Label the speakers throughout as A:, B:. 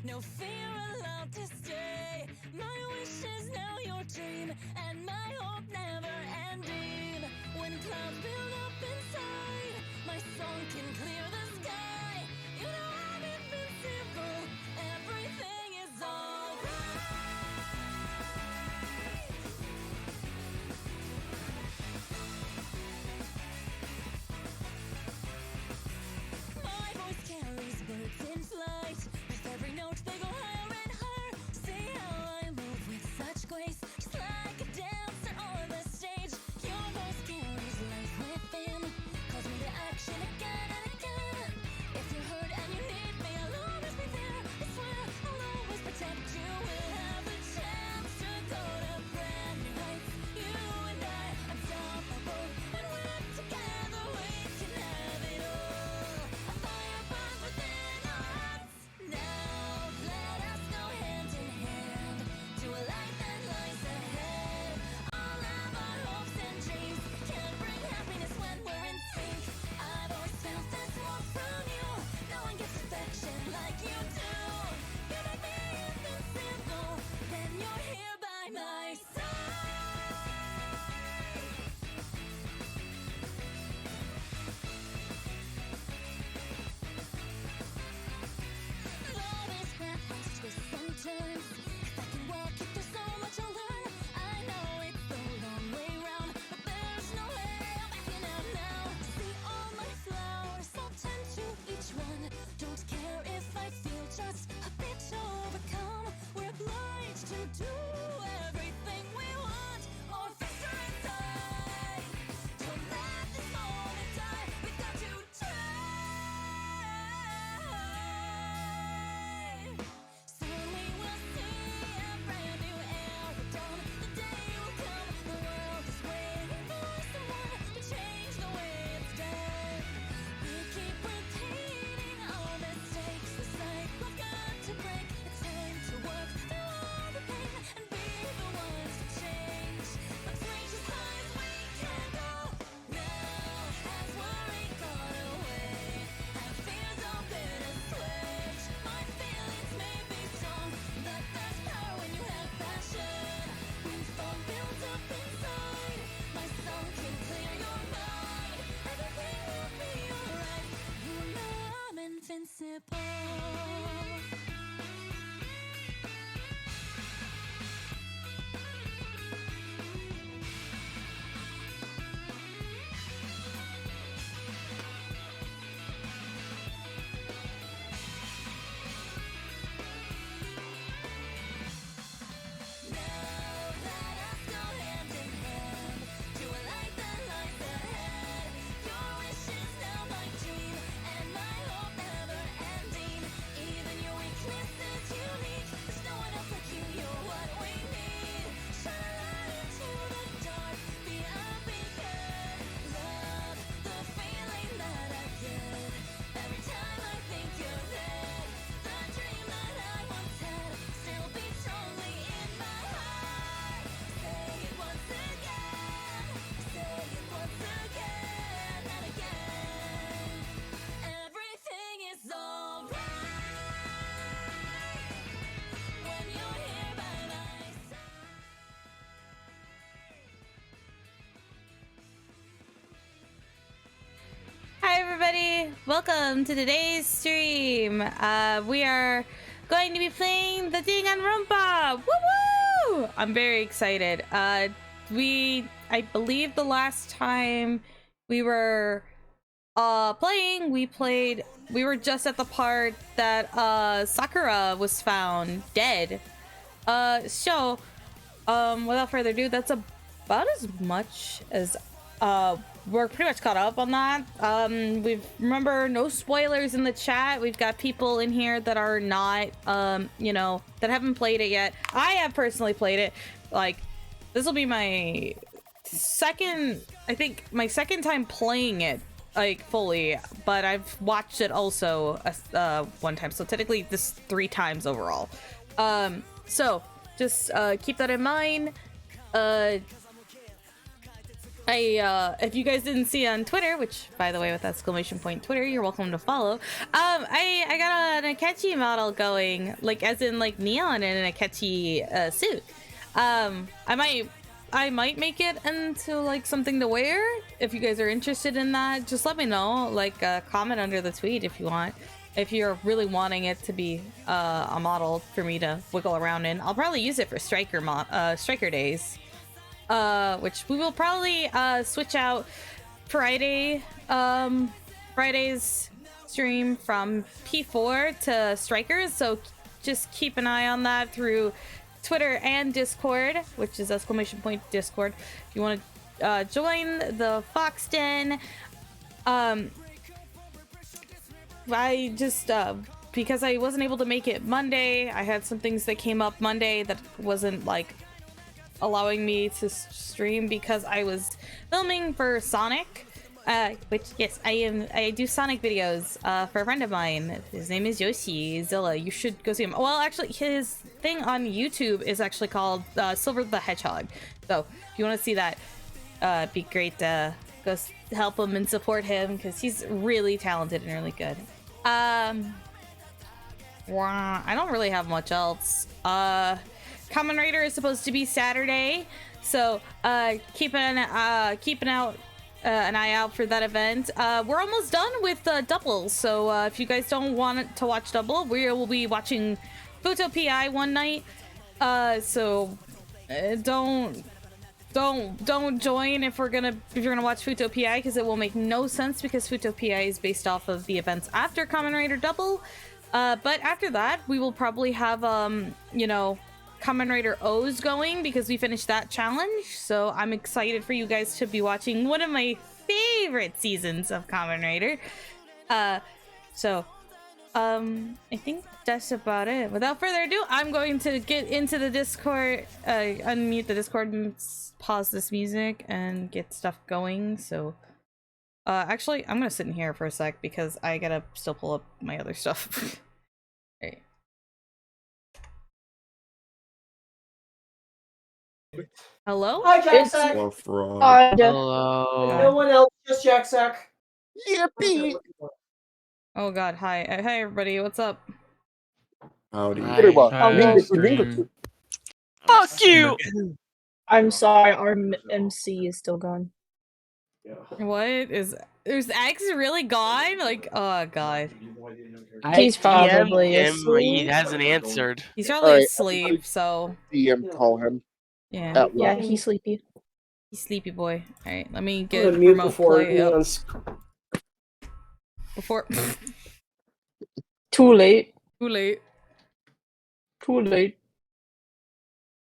A: no fear allowed to stay. My wish is now your dream, and my hope never ending. When clouds build up inside, my song can clear the sky. You know I'm invincible, everything is alright. My voice carries birds in flight. With every note they go higher and higher. See how I move with such grace, just like a dancer on the stage. Your voice carries life within, calls me to action again and again. If you're hurt and you need me, I'll always be there. I swear I'll always protect you. We'll have the chance to go to brand new heights. You and I, unstoppable, and we're together. We can have it all. A fire burns within our hearts. Now let us go hand in hand to a life that lies ahead. All of our hopes and dreams can bring happiness when we're in sync. I've always felt this warmth from you. No one gets affection like you do. You make me invincible, then you're here by my side. Love is wrapped on twists and turns. If I can walk it, there's so much I'll learn. I know it's the long way round, but there's no way I'm backing out now. See all my flowers, I'll tend to each one. Don't care if I feel just a bit overcome. We're obliged to do everything we want, or faster inside. Don't let this moment die. We've got to try. Soon we will see a brand new era dawn. The day will come, the world is waiting for someone to change the way it's done. We keep repeating our mistakes. The cycle's got to break. It's time to work through all the pain and be the ones to change. Let's reach as high as we can go. Now has worry gone away? Have fears all been assuaged? My feelings may be strong, but there's power when you have passion. When storm builds up inside, my song can clear your mind. Everything will be alright. You know I'm invincible. Now let us go hand in hand to a life that lies ahead. Your wish is now my dream, and my hope never ending. Even your weakness is unique. There's no one else like you. You're what we need. Shine a light into the dark. Be a beacon. Love the feeling that I get every time I think you're there. The dream that I once had still beats strongly in my heart. Say it once again. Say it once again and again. Everything is alright when you're here by my side.
B: Hi everybody, welcome to today's stream. We are going to be playing the Danganronpa. Woo woo! I'm very excited. I believe the last time we were playing, we were just at the part that Sakura was found dead. Without further ado, that's about as much as we're pretty much caught up on that. Remember, no spoilers in the chat. We've got people in here that are not that haven't played it yet. I have personally played it. Like, this will be my second time playing it, like, fully, but I've watched it also one time, so technically this 3 times overall. So just keep that in mind. if you guys didn't see on Twitter, which by the way with exclamation point Twitter, you're welcome to follow. I got an Akechi model going, like as in like neon in an Akechi suit. I might make it into like something to wear. If you guys are interested in that, just let me know. Like comment under the tweet if you want. If you're really wanting it to be a model for me to wiggle around in, I'll probably use it for Striker days. Which we will probably switch out Friday's stream from P4 to Strikers, so just keep an eye on that through Twitter and Discord, which is exclamation point Discord. If you want to join the Fox Den, I just because I wasn't able to make it Monday, I had some things that came up Monday that wasn't like allowing me to stream because I was filming for Sonic, which yes, I do Sonic videos for a friend of mine. His name is Yoshi Zilla. You should go see him. Well, actually, his thing on YouTube is actually called Silver the Hedgehog. So if you want to see that, it'd be great to go help him and support him because he's really talented and really good. I don't really have much else. Kamen Rider is supposed to be Saturday, so keep an eye out for that event. We're almost done with Double, so if you guys don't want to watch Double, we will be watching Futo PI one night. So don't join if you're gonna watch Futo PI because it will make no sense because Futo PI is based off of the events after Kamen Rider Double. But after that, we will probably have you know, Kamen Rider O's going because we finished that challenge. So I'm excited for you guys to be watching one of my favorite seasons of Kamen Rider. I think that's about it. Without further ado, I'm going to get into the Discord, unmute the Discord and pause this music and get stuff going. So actually, I'm gonna sit in here for a sec because I gotta still pull up my other stuff. Right. Hello?
C: Hi, Jack Sack.
D: Hello.
C: No one else, just Jack Sack.
E: Yippee!
B: Oh god, hi. Hi everybody, what's up?
E: Howdy.
D: Fuck you!
F: I'm sorry, our MC is still gone.
B: What? Is X really gone? Like, oh god.
F: He's probably
D: He
F: asleep.
D: hasn't answered.
B: He's probably
E: Alright,
B: asleep, so
E: DM call him.
B: yeah.
F: Yeah, he's sleepy.
B: He's sleepy boy. Alright, let me
C: I'm
B: get
C: gonna mute
B: remote
C: before
B: play up.
C: Neon's.
B: Before
F: Too late.
B: too late.
F: Too late.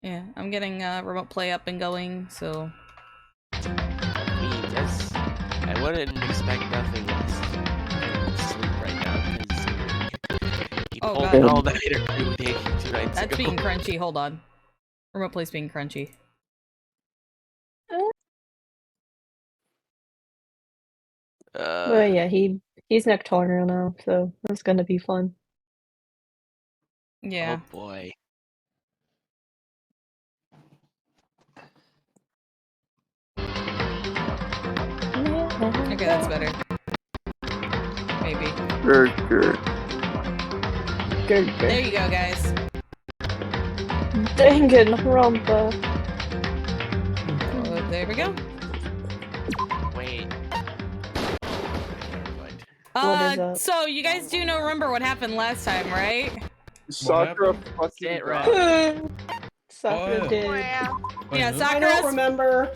B: Yeah, I'm getting remote play up and going, so
D: I wouldn't expect nothing less than sleep right now because he
B: Oh,
D: pulled
B: God.
D: an all-nighter 2 nights
B: that's
D: ago.
B: being crunchy. Hold on. Remote play's being crunchy.
F: But yeah, he's nocturnal now, so that's gonna be fun.
B: Yeah.
D: Oh boy.
B: Okay, that's better. Maybe.
E: Good.
F: Good.
B: There you go, guys.
F: Danganronpa.
B: Oh, there we go.
D: Wait.
F: What is that?
B: So you guys do remember what happened last time, right?
E: Sakura fucking
D: Get right.
F: Sakura
G: Oh.
F: did.
B: Yeah,
C: I don't
B: Sakura's.
C: remember.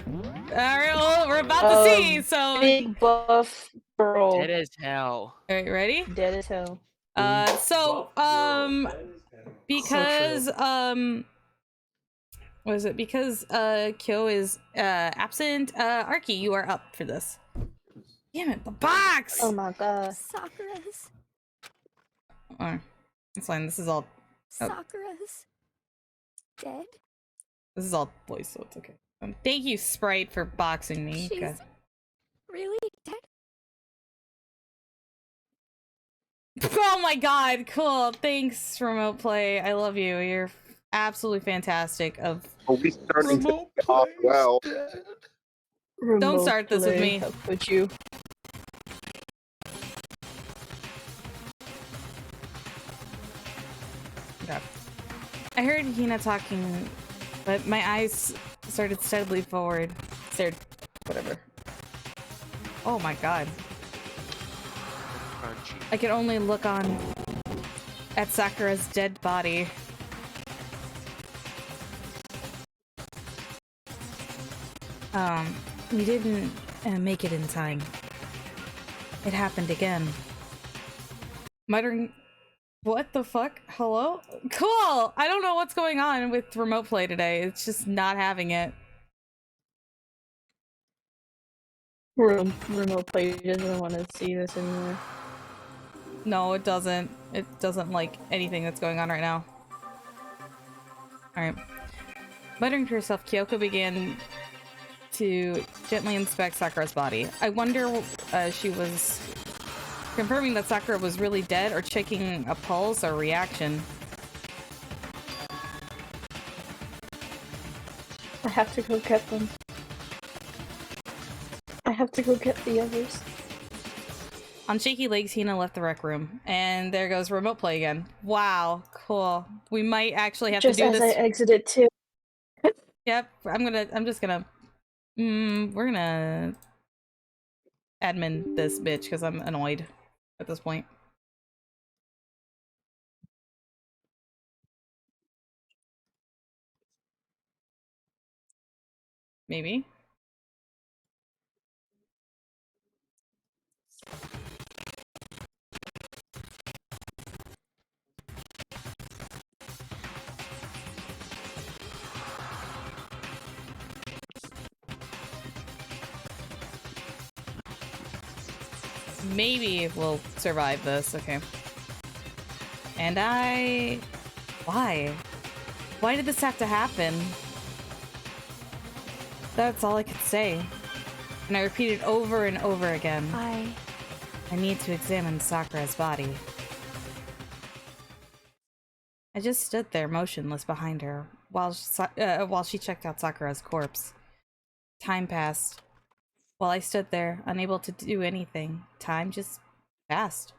B: Alright, well, we're about to see, so.
F: Big buff girl.
D: Dead as hell.
B: Alright, ready?
F: Dead as hell.
B: Because, what is it? Because, Kyo is, absent, Arky, you are up for this. Damn it, the box!
F: Oh my god.
A: Sakura's.
B: Oh, it's fine, this is all
A: Sakura's dead.
B: This is all voice, so it's okay. Thank you, Sprite, for boxing me.
A: She's
B: Okay.
A: really dead.
B: Oh my god, cool. Thanks, Remote Play. I love you. You're absolutely fantastic.
E: Are we starting to get off well?
F: Remote
B: start this with
F: play,
B: me.
F: How could you?
B: Okay. I heard Hina talking, but my eyes started steadily forward. Whatever. Oh my god.
D: Crunchy.
B: I could only look on at Sakura's dead body. We didn't make it in time. It happened again. Muttering, what the fuck? Hello? Cool! I don't know what's going on with remote play today. It's just not having it.
F: Remote play doesn't want to see this anymore.
B: No, it doesn't. It doesn't like anything that's going on right now. Alright. Muttering to herself, Kyoko began to gently inspect Sakura's body. I wonder she was confirming that Sakura was really dead or checking a pulse or reaction.
F: I have to go get them. I have to go get the others.
B: On shaky legs, Hina left the rec room. And there goes remote play again. Wow, cool. We might actually have
F: Just
B: to do
F: as
B: this.
F: I exited too.
B: Yep, I'm just gonna... we're gonna... admin this bitch, because I'm annoyed at this point. Maybe. Maybe we'll survive this. Okay. And why? Why did this have to happen? That's all I could say. And I repeated over and over again. I need to examine Sakura's body. I just stood there motionless behind her while she checked out Sakura's corpse. Time passed. While I stood there, unable to do anything, time just passed.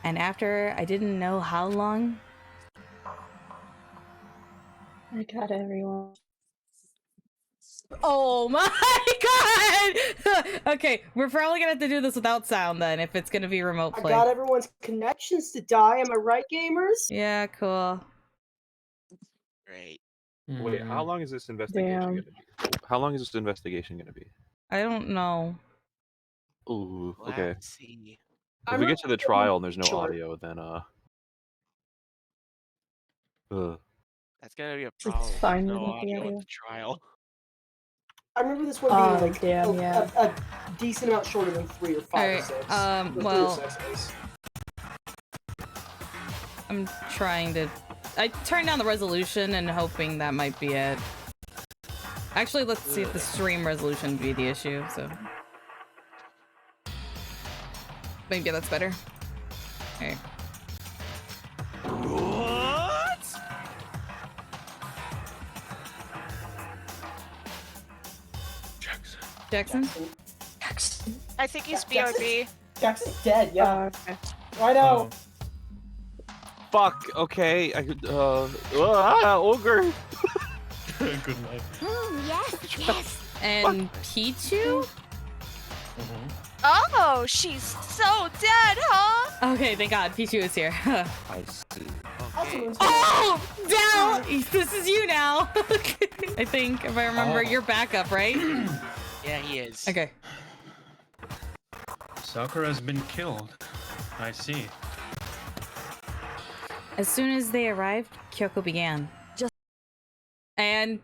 B: And after I didn't know how long...
F: I got everyone.
B: Oh my god! Okay, we're probably gonna have to do this without sound then, if it's gonna be remote play.
C: I got everyone's connections to die. Am I right, gamers?
B: Yeah, cool.
D: Great.
E: Wait, how long is this investigation
F: Damn.
E: gonna be? How long is this investigation gonna be?
B: I don't know.
E: Ooh,
D: We'll
E: okay.
D: have to see.
E: If we get to the trial and there's no audio, then
D: That's gonna be a
F: It's
D: problem.
F: fine
D: No
F: without the
D: audio at
F: audio.
D: the trial.
C: I remember this one being like
F: damn, yeah.
C: a decent amount shorter than 3 or 5 or
B: Alright,
C: 6.
B: well-
C: 3 or 6 is.
B: I'm trying to... I turned down the resolution and hoping that might be it. Actually, let's see if the stream resolution be the issue, so... Maybe that's better. Okay.
D: What?
B: Jackson?
G: I think he's BRB.
C: Jackson's dead, yeah.
F: Okay.
C: I know.
E: fuck. Okay, I could. Ogre.
H: Good night.
G: Yes.
B: And Pichu?
G: Oh, she's so dead, huh?
B: Okay, thank god, Pichu is here.
E: I see.
D: Okay.
B: Oh! Down! This is you now! I think, if I remember, you're backup, right?
D: Yeah, he is.
B: Okay.
H: Sakura has been killed. I see.
B: As soon as they arrived, Kyoko began. And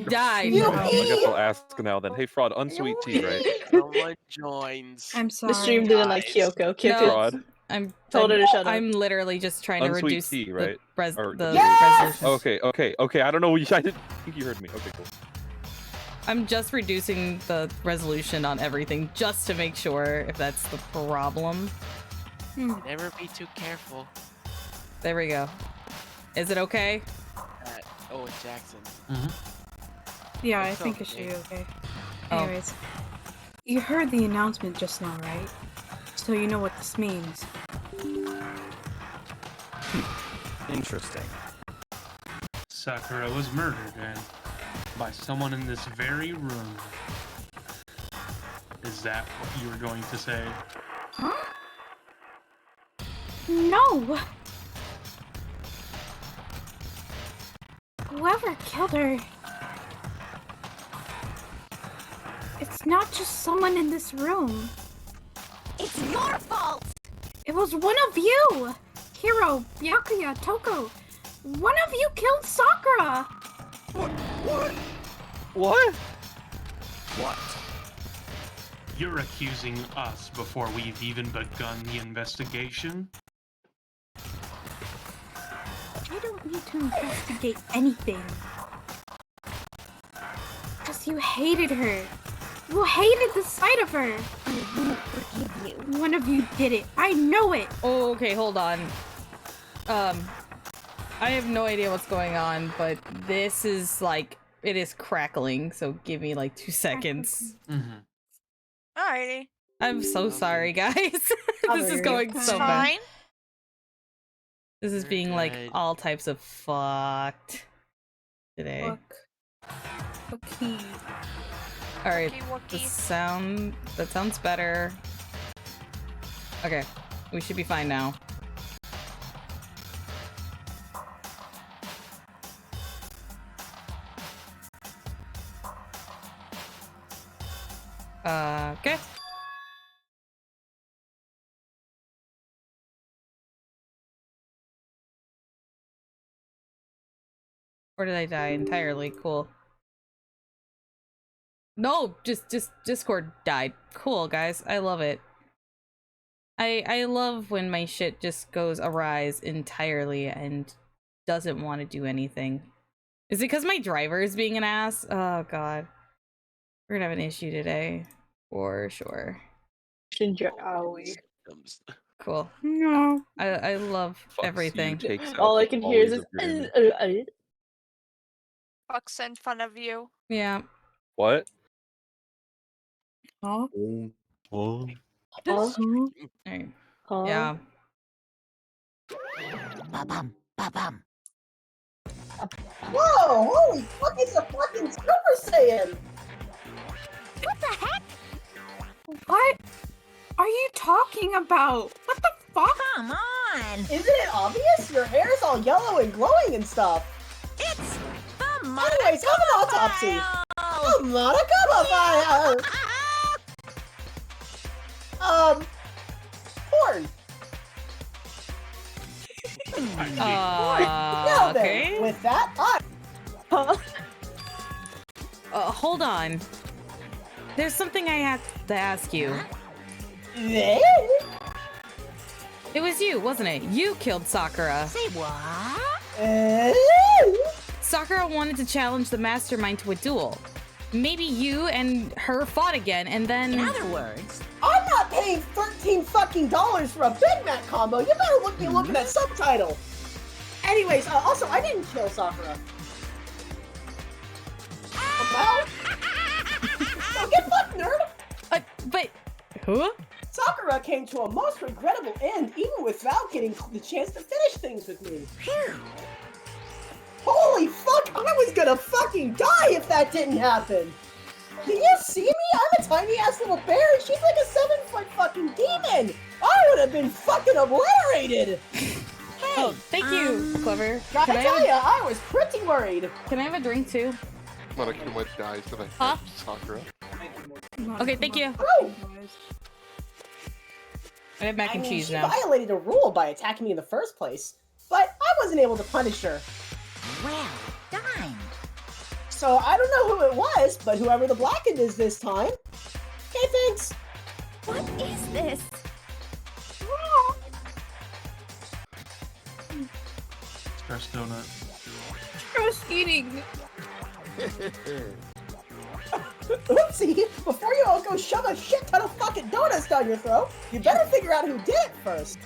B: died.
E: I guess I'll ask now then. Hey, Fraud, unsweet tea, right?
D: Someone joins.
I: I'm sorry.
F: The stream didn't like Kyoko. Kyoko
E: Fraud.
B: I'm
F: told her to shut up.
B: I'm literally just trying to
E: Unsweet
B: reduce
E: tea, right? Or-
B: the
C: Yes!
B: resolution.
E: Okay. I don't know. I didn't think you heard me. Okay, cool.
B: I'm just reducing the resolution on everything just to make sure if that's the problem.
D: Never be too careful.
B: There we go. Is it okay?
D: Oh, and Jackson.
I: Yeah, I
D: What's
I: think
D: up,
I: it should be
D: Nick?
I: okay.
B: Oh.
I: Anyways, you heard the announcement just now, right? So you know what this means.
J: Interesting.
H: Sakura was murdered, and by someone in this very room. Is that what you were going to say?
I: Huh? No! Whoever killed her... It's not just someone in this room.
A: It's your fault!
I: It was one of you! Hiro, Byakuya, Toko. One of you killed Sakura!
E: What?
J: What?
H: You're accusing us before we've even begun the investigation?
I: I don't need to investigate anything. Because you hated her. You hated the sight of her.
A: I won't forgive you.
I: One of you did it. I know it.
B: Oh, okay, hold on. I have no idea what's going on, but this is like, it is crackling, so give me like 2 seconds.
G: Alrighty.
B: I'm so sorry, guys. This is going
G: It's
B: so bad.
G: fine.
B: This is being like all types of fucked today.
I: Okay.
B: Alright,
G: Wookie.
B: that sounds better. Okay, we should be fine now. Okay. Or did I die entirely? Cool. No, just Discord died. Cool, guys. I love it. I love when my shit just goes awry entirely and doesn't want to do anything. Is it because my driver is being an ass? Oh god. We're gonna have an issue today. For sure.
F: Ginger Owie.
B: Cool.
I: No.
B: I love
E: Fucks you
B: everything.
E: takes out
F: All I
E: the
F: can hear is
E: qualities
F: this.
E: of your image.
G: Fucks in front of you.
B: Yeah.
E: What?
I: Huh?
E: Oh.
B: Alright.
F: Huh?
B: Yeah.
A: Ba-bum, ba-bum.
C: Whoa! Holy fuck! It's a fucking Super Saiyan.
A: What the heck?
I: What are you talking about? What the fuck?
A: Come on!
C: Isn't it obvious? Your hair's all yellow and glowing and stuff.
A: It's the
C: Anyways, have an autopsy.
A: Oh,
C: Monica porn. Now then,
B: Okay.
C: with that,
B: Hold on. There's something I have to ask you.
C: Then?
B: It was you, wasn't it? You killed Sakura.
A: say what?
B: Sakura wanted to challenge the mastermind to a duel. Maybe you and her fought again, and then...
A: In other words,
C: I'm not paying $13 fucking for a Big Mac combo. You better look me looking at subtitle. Anyways, also, I didn't kill Sakura. Well, so get fucked, nerd.
B: But... Huh?
C: Sakura came to a most regrettable end, even without getting the chance to finish things with me. Holy fuck, I was gonna fucking die if that didn't happen! Do you see me? I'm a tiny ass little bear and she's like a 7-foot fucking demon! I would have been fucking obliterated!
B: Oh, thank you, Clever.
C: Gotta
B: Can I
C: tell
B: have
C: ya, I was pretty worried.
B: Can I have a drink too?
K: Monica might die tonight.
B: Huh?
K: Sakura.
B: Okay, thank you.
C: Oh!
B: I have mac and cheese
C: she
B: now.
C: violated a rule by attacking me in the first place, but I wasn't able to punish her.
A: well done.
C: So I don't know who it was, but whoever the blackened is this time. Okay, thanks.
A: What is this?
H: Express donut.
I: Just eating.
C: Oopsie! Before you all go shove a shit ton of fucking donuts down your throat, you better figure out who did it first.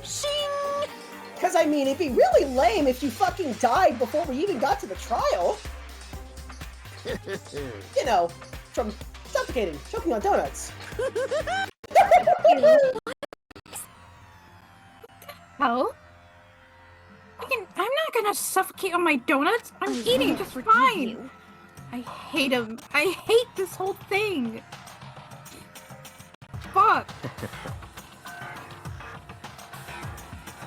A: Shing!
C: Because, I mean, it'd be really lame if you fucking died before we even got to the trial. You know, from suffocating, choking on donuts.
I: Hell? I'm not gonna suffocate on my donuts. I'm eating just fine. I hate him. I hate this whole thing. Fuck.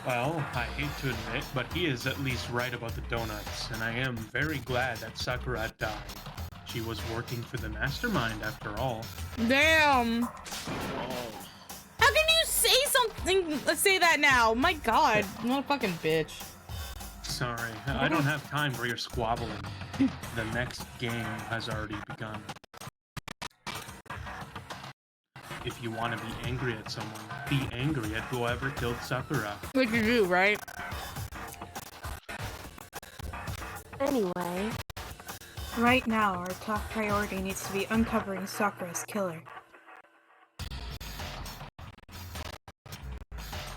H: Well, I hate to admit, but he is at least right about the donuts, and I am very glad that Sakura died. She was working for the mastermind after all.
B: Damn. How can you say something? Let's say that now. My God, what a fucking bitch.
H: Sorry, I don't have time for your squabbling. The next game has already begun. If you want to be angry at someone, be angry at whoever killed Sakura.
B: What you do, right?
L: Anyway.
I: Right now, our top priority needs to be uncovering Sakura's killer.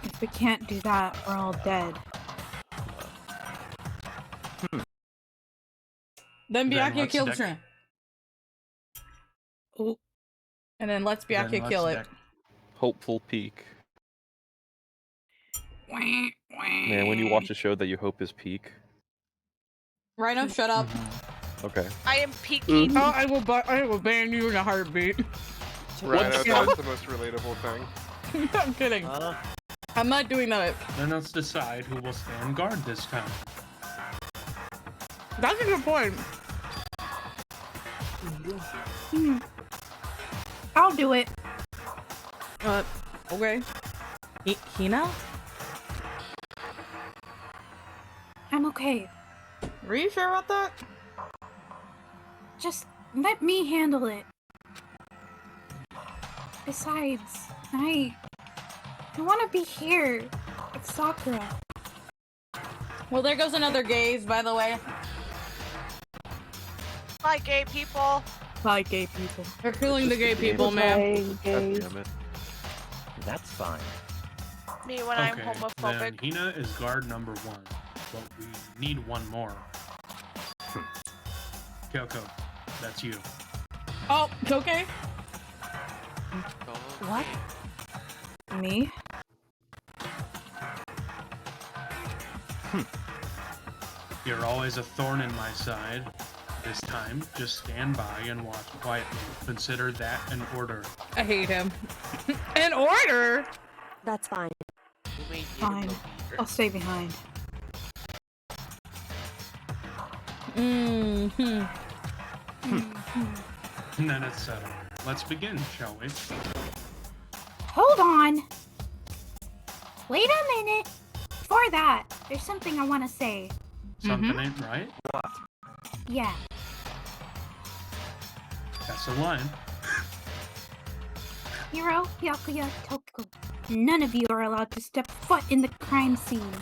I: If we can't do that, we're all dead.
B: Then Byakuya
H: let's
B: killed
H: deck-
B: Trin. And then let's Byakuya kill it.
E: Hopeful peak. Man, when you watch a show that you hope is peak.
B: Rhino, shut up.
E: Okay.
G: I am peaking.
B: Oh, I will ban you in a heartbeat.
K: Rhino, that's the most relatable thing.
B: I'm kidding. I'm not doing that.
H: Then let's decide who will stand guard this time.
B: That's a good point.
I: I'll do it.
B: Okay. Hina?
I: I'm okay.
B: Are you sure about that?
I: Just let me handle it. Besides, I want to be here with Sakura.
B: Well, there goes another gaze, by the way.
G: Bye, gay people.
B: Bye, gay people. They're killing the gay people, man.
E: God damn it.
J: That's fine.
G: Me when I'm
H: Then
G: homophobic.
H: Hina is guard number 1, but we need one more. Kyoko, that's you.
B: Oh, okay.
I: What? Me?
H: You're always a thorn in my side. This time, just stand by and watch quietly. Consider that an order.
B: I hate him. An order?
L: That's fine.
I: Fine. I'll stay behind.
B: Mm-hmm.
H: And then it's settled. Let's begin, shall we?
I: Hold on! Wait a minute! Before that, there's something I want to say.
H: Something ain't right?
I: Yeah.
H: That's a line.
I: Hiro, Byakuya, Toko. None of you are allowed to step foot in the crime scene.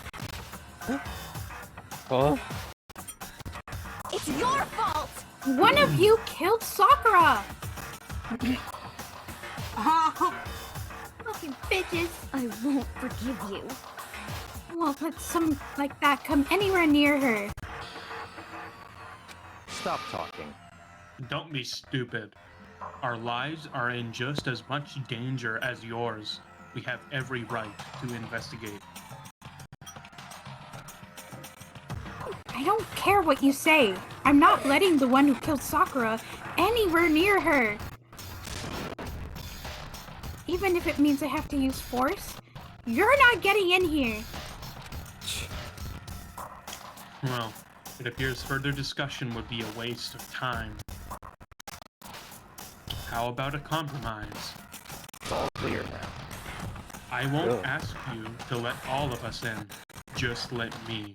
E: Huh?
A: It's your fault!
I: One of you killed Sakura! Fucking bitches.
A: I won't forgive you.
I: Won't let someone like that come anywhere near her.
J: Stop talking.
H: Don't be stupid. Our lives are in just as much danger as yours. We have every right to investigate.
I: I don't care what you say. I'm not letting the one who killed Sakura anywhere near her. Even if it means I have to use force, you're not getting in here.
H: Well, it appears further discussion would be a waste of time. How about a compromise?
J: It's all clear now.
H: I won't ask you to let all of us in. Just let me.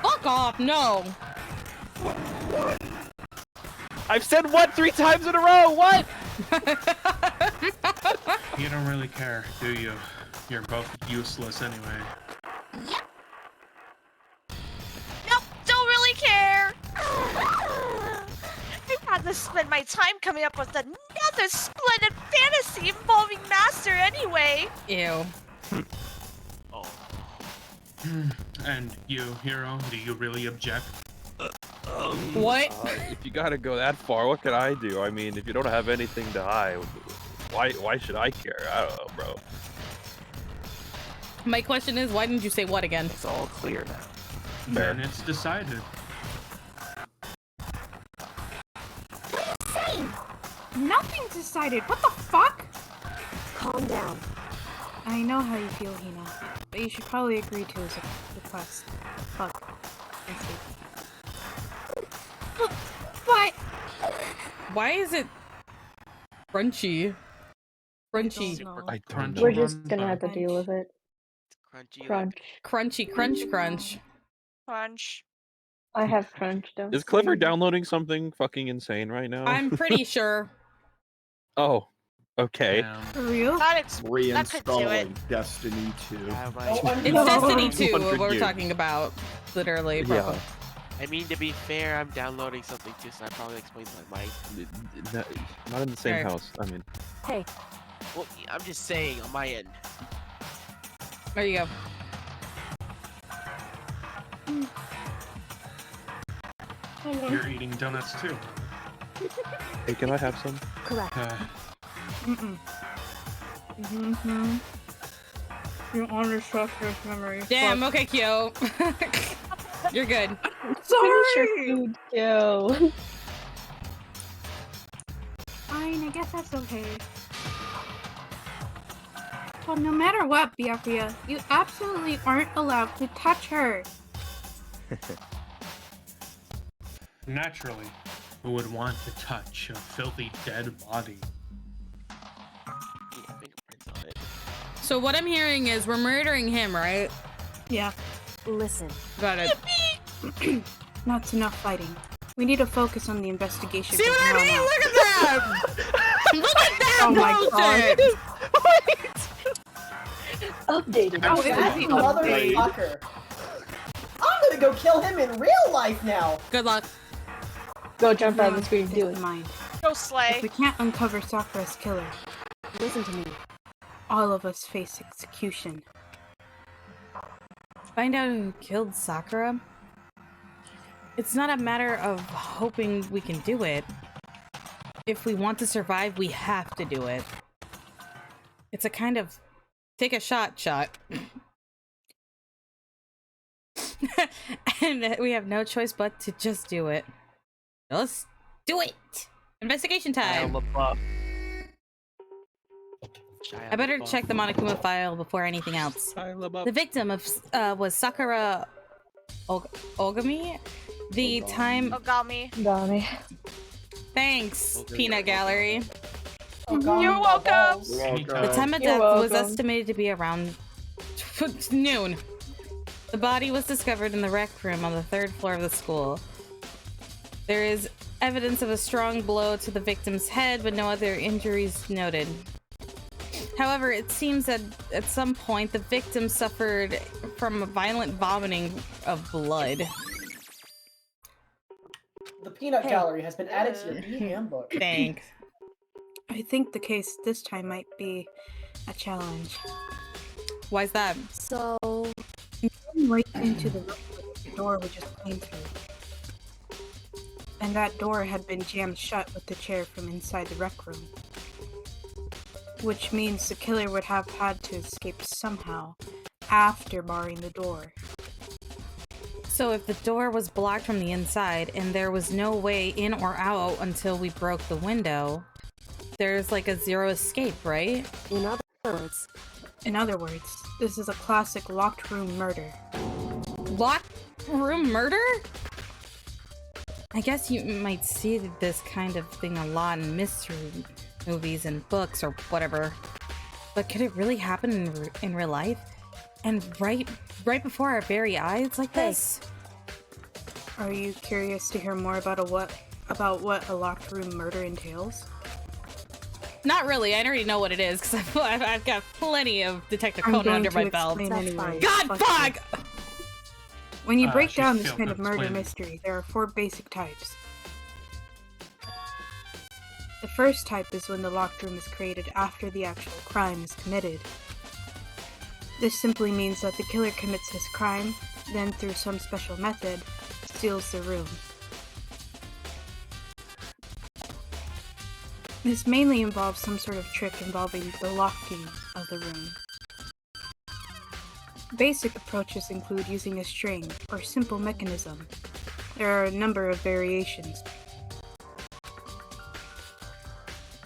B: Fuck off, no!
E: I've said what 3 times in a row? What?
H: You don't really care, do you? You're both useless anyway.
G: Nope, don't really care. I'd rather spend my time coming up with another splendid fantasy involving Master anyway.
B: Ew.
H: And you, Hero, do you really object?
B: What?
E: If you gotta go that far, what can I do? I mean, if you don't have anything to hide, why should I care? I don't know, bro.
B: My question is, why didn't you say what again?
J: It's all clear now.
H: Then it's decided.
I: Nothing's decided. What the fuck?
A: Calm down.
I: I know how you feel, Hina, but you should probably agree to his request. Fuck. I see. But
B: Why is it crunchy? Crunchy.
E: I don't know.
F: We're just gonna have to deal with it.
D: Crunchy.
F: Crunch.
B: Crunchy, crunch, crunch.
G: Crunch.
F: I have crunch though.
E: Is Clifford downloading something fucking insane right now?
B: I'm pretty sure.
E: Oh, okay.
I: for real?
G: That could do it.
L: Reinstalling Destiny 2.
B: It's
I: No.
B: Destiny 2
E: 100
B: what we're
E: years.
B: talking about. Literally.
E: Yeah.
B: probably.
D: I mean, to be fair, I'm downloading something too, so that probably explains my mic.
E: Not in the same
B: Alright.
E: house. I mean,
A: Hey,
D: Well, I'm just saying on my end.
B: There you go.
H: You're eating donuts too.
E: hey, can I have some?
A: correct.
I: Mm-hmm. You honor Shopper's memory.
B: Damn, okay, Kyo. You're good.
F: Finish your food, yo.
I: Fine, I guess that's okay. Well, no matter what, Byakuya, you absolutely aren't allowed to touch her.
H: Naturally, who would want to touch a filthy dead body?
D: Yeah, fingerprints on it.
B: So what I'm hearing is we're murdering him, right?
I: Yeah,
A: Listen,
B: Got it.
I: that's enough fighting. We need to focus on the investigation.
B: See
I: from
B: what I
I: now on
B: mean?
I: out.
B: Look at that! Look at that
I: Oh my
B: bullshit!
C: Updated.
I: Oh,
C: That
I: it's the
C: motherfucker. I'm gonna go kill him in real life now.
B: Good luck.
F: Go jump out of the screen, do it.
I: Mind.
G: Go
I: If
G: slay.
I: we can't uncover Sakura's killer,
A: listen to me.
I: all of us face execution.
B: Find out who killed Sakura? It's not a matter of hoping we can do it. If we want to survive, we have to do it. It's a kind of take a shot. And we have no choice but to just do it. Let's do it! Investigation time! I better check the Monokuma file before anything else. The victim of was Sakura Ogami. The time.
G: Ogami.
F: Donnie.
B: Thanks, Peanut Gallery.
G: You're welcome.
B: The time of
F: You're
B: death was
F: welcome.
B: estimated to be around noon. The body was discovered in the rec room on the 3rd floor of the school. There is evidence of a strong blow to the victim's head, but no other injuries noted. However, it seems that at some point the victim suffered from a violent vomiting of blood.
C: The peanut gallery has been added to your e-handbook.
B: Thanks.
I: I think the case this time might be a challenge.
B: Why's that?
A: So,
I: Right into the room the door we just came through. And that door had been jammed shut with the chair from inside the rec room. Which means the killer would have had to escape somehow after barring the door.
B: So if the door was blocked from the inside and there was no way in or out until we broke the window, there's like a zero escape, right?
A: in other words,
I: In other words, this is a classic locked room murder.
B: Locked room murder? I guess you might see this kind of thing a lot in mystery movies and books or whatever. But could it really happen in real life? And right before our very eyes like this?
I: Are you curious to hear more about what a locked room murder entails?
B: Not really. I already know what it is because I've got plenty of Detective
I: I'm
B: Conan
I: going
B: under
I: to
B: my belt.
I: explain anyway.
B: God, fuck!
I: When you break
H: she's
I: down this
H: still
I: kind of murder
H: explaining.
I: mystery, there are 4 basic types. The first type is when the locked room is created after the actual crime is committed. This simply means that the killer commits his crime, then through some special method, steals the room. This mainly involves some sort of trick involving the locking of the room. Basic approaches include using a string or simple mechanism. There are a number of variations.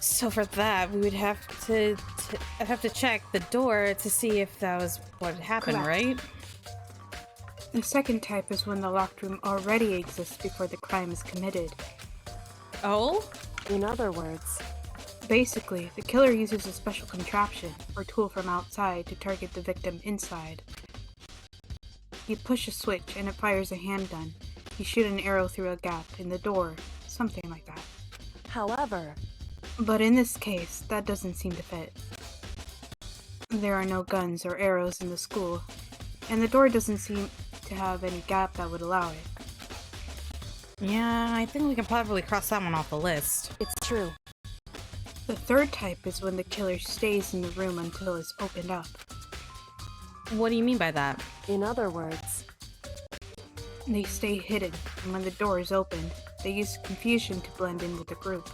B: So for that, we would have to check the door to see if that was what happened,
I: Correct.
B: right?
I: The second type is when the locked room already exists before the crime is committed.
B: Oh?
A: In other words,
I: Basically, the killer uses a special contraption or tool from outside to target the victim inside. You push a switch and it fires a handgun. You shoot an arrow through a gap in the door, something like that.
A: however,
I: But in this case, that doesn't seem to fit. There are no guns or arrows in the school, and the door doesn't seem to have any gap that would allow it.
B: Yeah, I think we can probably cross that one off the list.
A: it's true.
I: The third type is when the killer stays in the room until it's opened up.
B: What do you mean by that?
A: In other words,
I: They stay hidden, and when the door is opened, they use confusion to blend in with the group.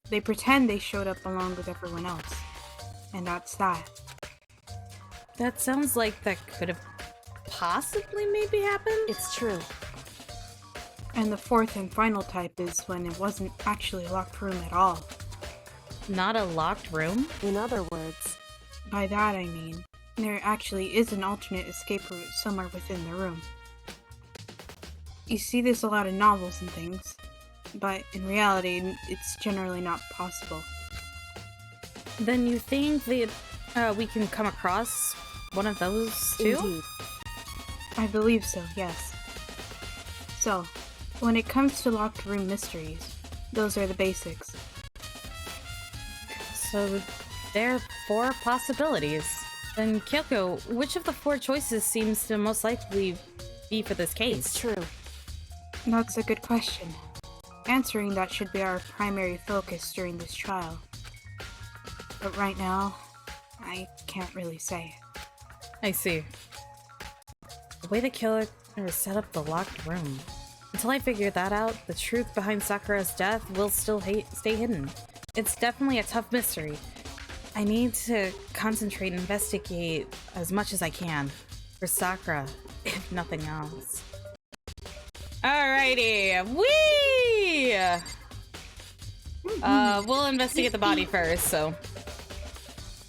I: They pretend they showed up along with everyone else, and that's that.
B: That sounds like that could have possibly maybe happened?
A: it's true.
I: And the fourth and final type is when it wasn't actually a locked room at all.
B: Not a locked room?
A: In other words,
I: By that I mean, there actually is an alternate escape route somewhere within the room. You see this a lot in novels and things, but in reality, it's generally not possible.
B: Then you think that we can come across one of those too?
A: indeed.
I: I believe so, yes. So, when it comes to locked room mysteries, those are the basics.
B: So there are 4 possibilities. Then Kyoko, which of the 4 choices seems to most likely be for this case?
A: It's true.
I: That's a good question. Answering that should be our primary focus during this trial. But right now, I can't really say.
B: I see. The way the killer set up the locked room. Until I figure that out, the truth behind Sakura's death will still stay hidden. It's definitely a tough mystery. I need to concentrate and investigate as much as I can. For Sakura, if nothing else. Alrighty, whee! We'll investigate the body first, so.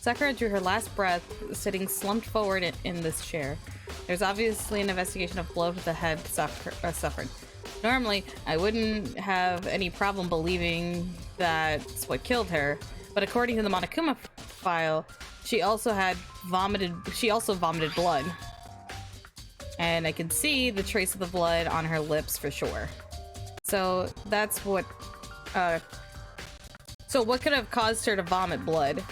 B: Sakura drew her last breath, sitting slumped forward in this chair. There's obviously an investigation of blow to the head suffered. Normally, I wouldn't have any problem believing that's what killed her, but according to the Monokuma file, she also vomited blood. And I can see the trace of the blood on her lips for sure. So that's what so what could have caused her to vomit blood?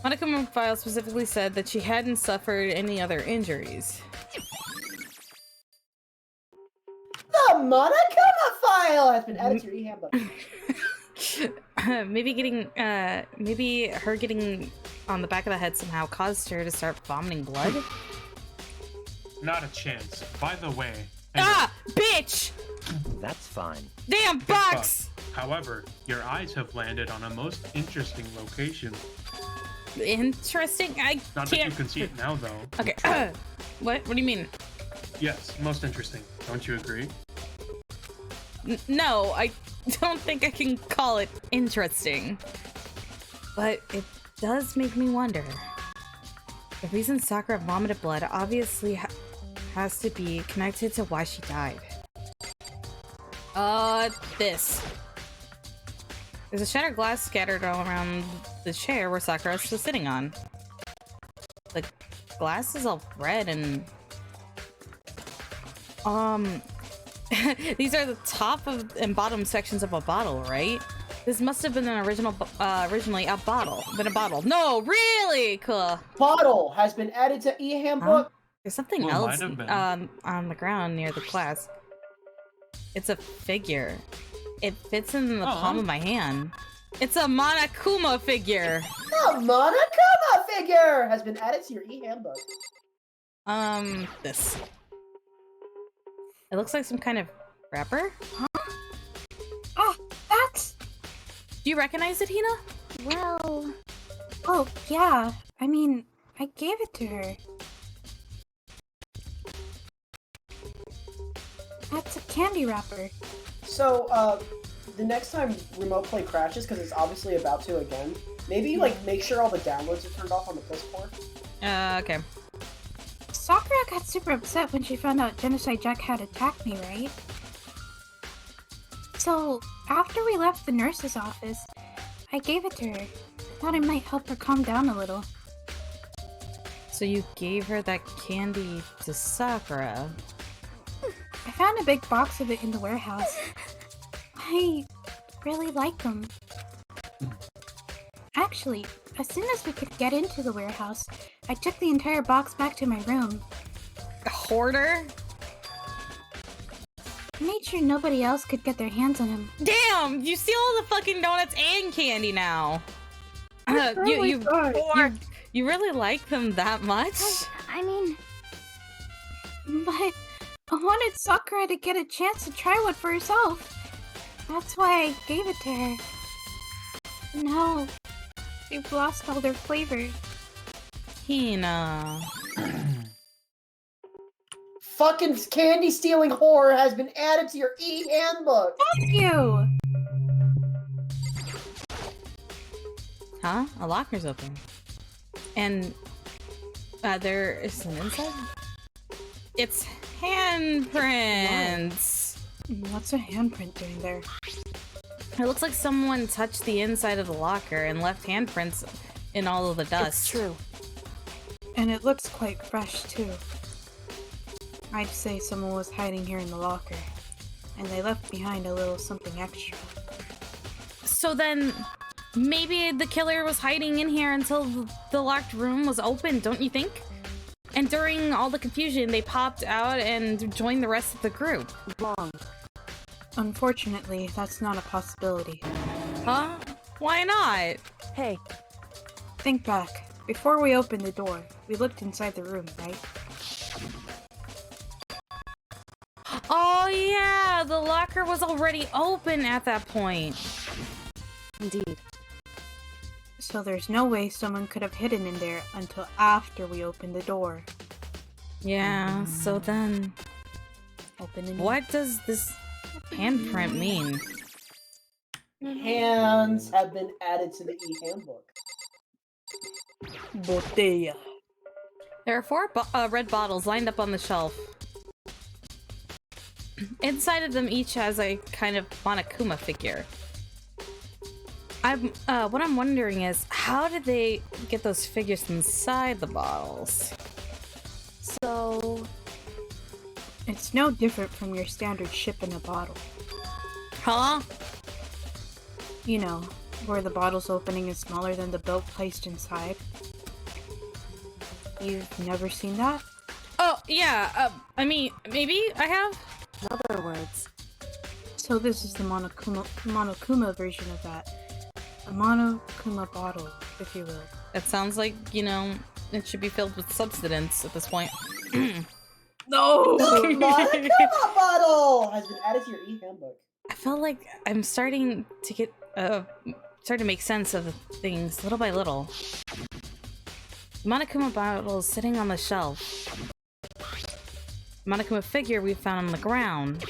B: Monokuma file specifically said that she hadn't suffered any other injuries.
C: The Monokuma file has been added to your e-handbook.
B: Maybe her getting on the back of the head somehow caused her to start vomiting blood?
H: Not a chance. By the way...
B: Bitch!
J: That's fine.
B: Damn
H: Big
B: box!
H: Buck. However, your eyes have landed on a most interesting location.
B: Interesting? I
H: Not that you can see it now, though.
B: Okay. What do you mean?
H: Yes, most interesting. Don't you agree?
B: No, I don't think I can call it interesting. But it does make me wonder. The reason Sakura vomited blood obviously has to be connected to why she died. This. There's a shattered glass scattered all around the chair where Sakura was sitting on. The glass is all red and... These are the top and bottom sections of a bottle, right? This must have been an originally a bottle. No, really? Cool.
C: Bottle has been added to e-handbook.
B: There's something
H: Well,
B: else
H: might have been.
B: on the ground near the glass. It's a figure. It fits in the palm of my hand. It's a Monokuma figure.
C: A Monokuma figure has been added to your e-handbook.
B: This. It looks like some kind of wrapper.
I: Huh? Oh, that's...
B: Do you recognize it, Hina?
I: Well... Oh, yeah. I mean, I gave it to her. That's a candy wrapper.
C: So, the next time remote play crashes, because it's obviously about to again, maybe, like, make sure all the downloads are turned off on the piss port.
B: Okay.
I: Sakura got super upset when she found out Genocide Jack had attacked me, right? So, after we left the nurse's office, I gave it to her. I thought it might help her calm down a little.
B: So you gave her that candy to Sakura?
I: I found a big box of it in the warehouse. I really like them. Actually, as soon as we could get into the warehouse, I took the entire box back to my room.
B: A hoarder?
I: I made sure nobody else could get their hands on him.
B: Damn! You steal all the fucking donuts and candy now! You really like them that much?
I: I mean... But I wanted Sakura to get a chance to try one for herself. That's why I gave it to her. Now, they've lost all their flavor.
B: Hina.
C: Fucking candy stealing whore has been added to your e-handbook.
I: Thank you!
B: Huh? A locker's open. And there is an inside? It's handprints!
I: What's a handprint doing there?
B: It looks like someone touched the inside of the locker and left handprints in all of the dust.
I: It's true. And it looks quite fresh, too. I'd say someone was hiding here in the locker, and they left behind a little something extra.
B: So then, maybe the killer was hiding in here until the locked room was open, don't you think? And during all the confusion, they popped out and joined the rest of the group.
I: Wrong. Unfortunately, that's not a possibility.
B: Huh? Why not?
I: Hey. Think back. Before we opened the door, we looked inside the room, right?
B: Oh yeah, the locker was already open at that point.
I: Indeed. So there's no way someone could have hidden in there until after we opened the door.
B: Yeah, so then... What does this handprint mean?
C: Hands have been added to the e-handbook.
I: Botella.
B: There are 4 red bottles lined up on the shelf. Inside of them each has a kind of Monokuma figure. What I'm wondering is, how did they get those figures inside the bottles?
I: So... It's no different from your standard ship in a bottle.
B: Huh?
I: You know, where the bottle's opening is smaller than the belt placed inside. You've never seen that?
B: Oh, yeah, I mean, maybe I have?
I: In other words. So this is the Monokuma version of that. A Monokuma bottle, if you will.
B: It sounds like, you know, it should be filled with substance at this point.
C: No! The Monokuma bottle has been added to your e-handbook.
B: I felt like I'm starting to get, starting to make sense of things little by little. Monokuma bottle is sitting on the shelf. Monokuma figure we found on the ground.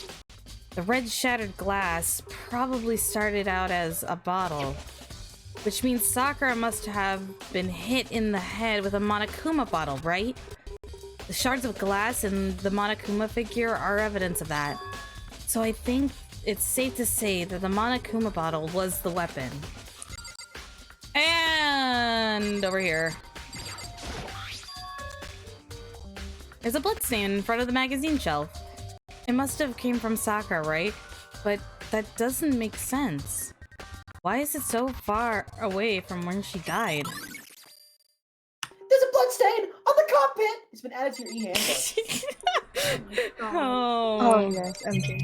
B: The red shattered glass probably started out as a bottle, which means Sakura must have been hit in the head with a Monokuma bottle, right? The shards of glass and the Monokuma figure are evidence of that. So I think it's safe to say that the Monokuma bottle was the weapon. And over here. There's a bloodstain in front of the magazine shelf. It must have came from Sakura, right? But that doesn't make sense. Why is it so far away from where she died?
C: There's a bloodstain on the cockpit! It's been added to your e-handbook.
B: Oh.
F: Oh yes, MJ.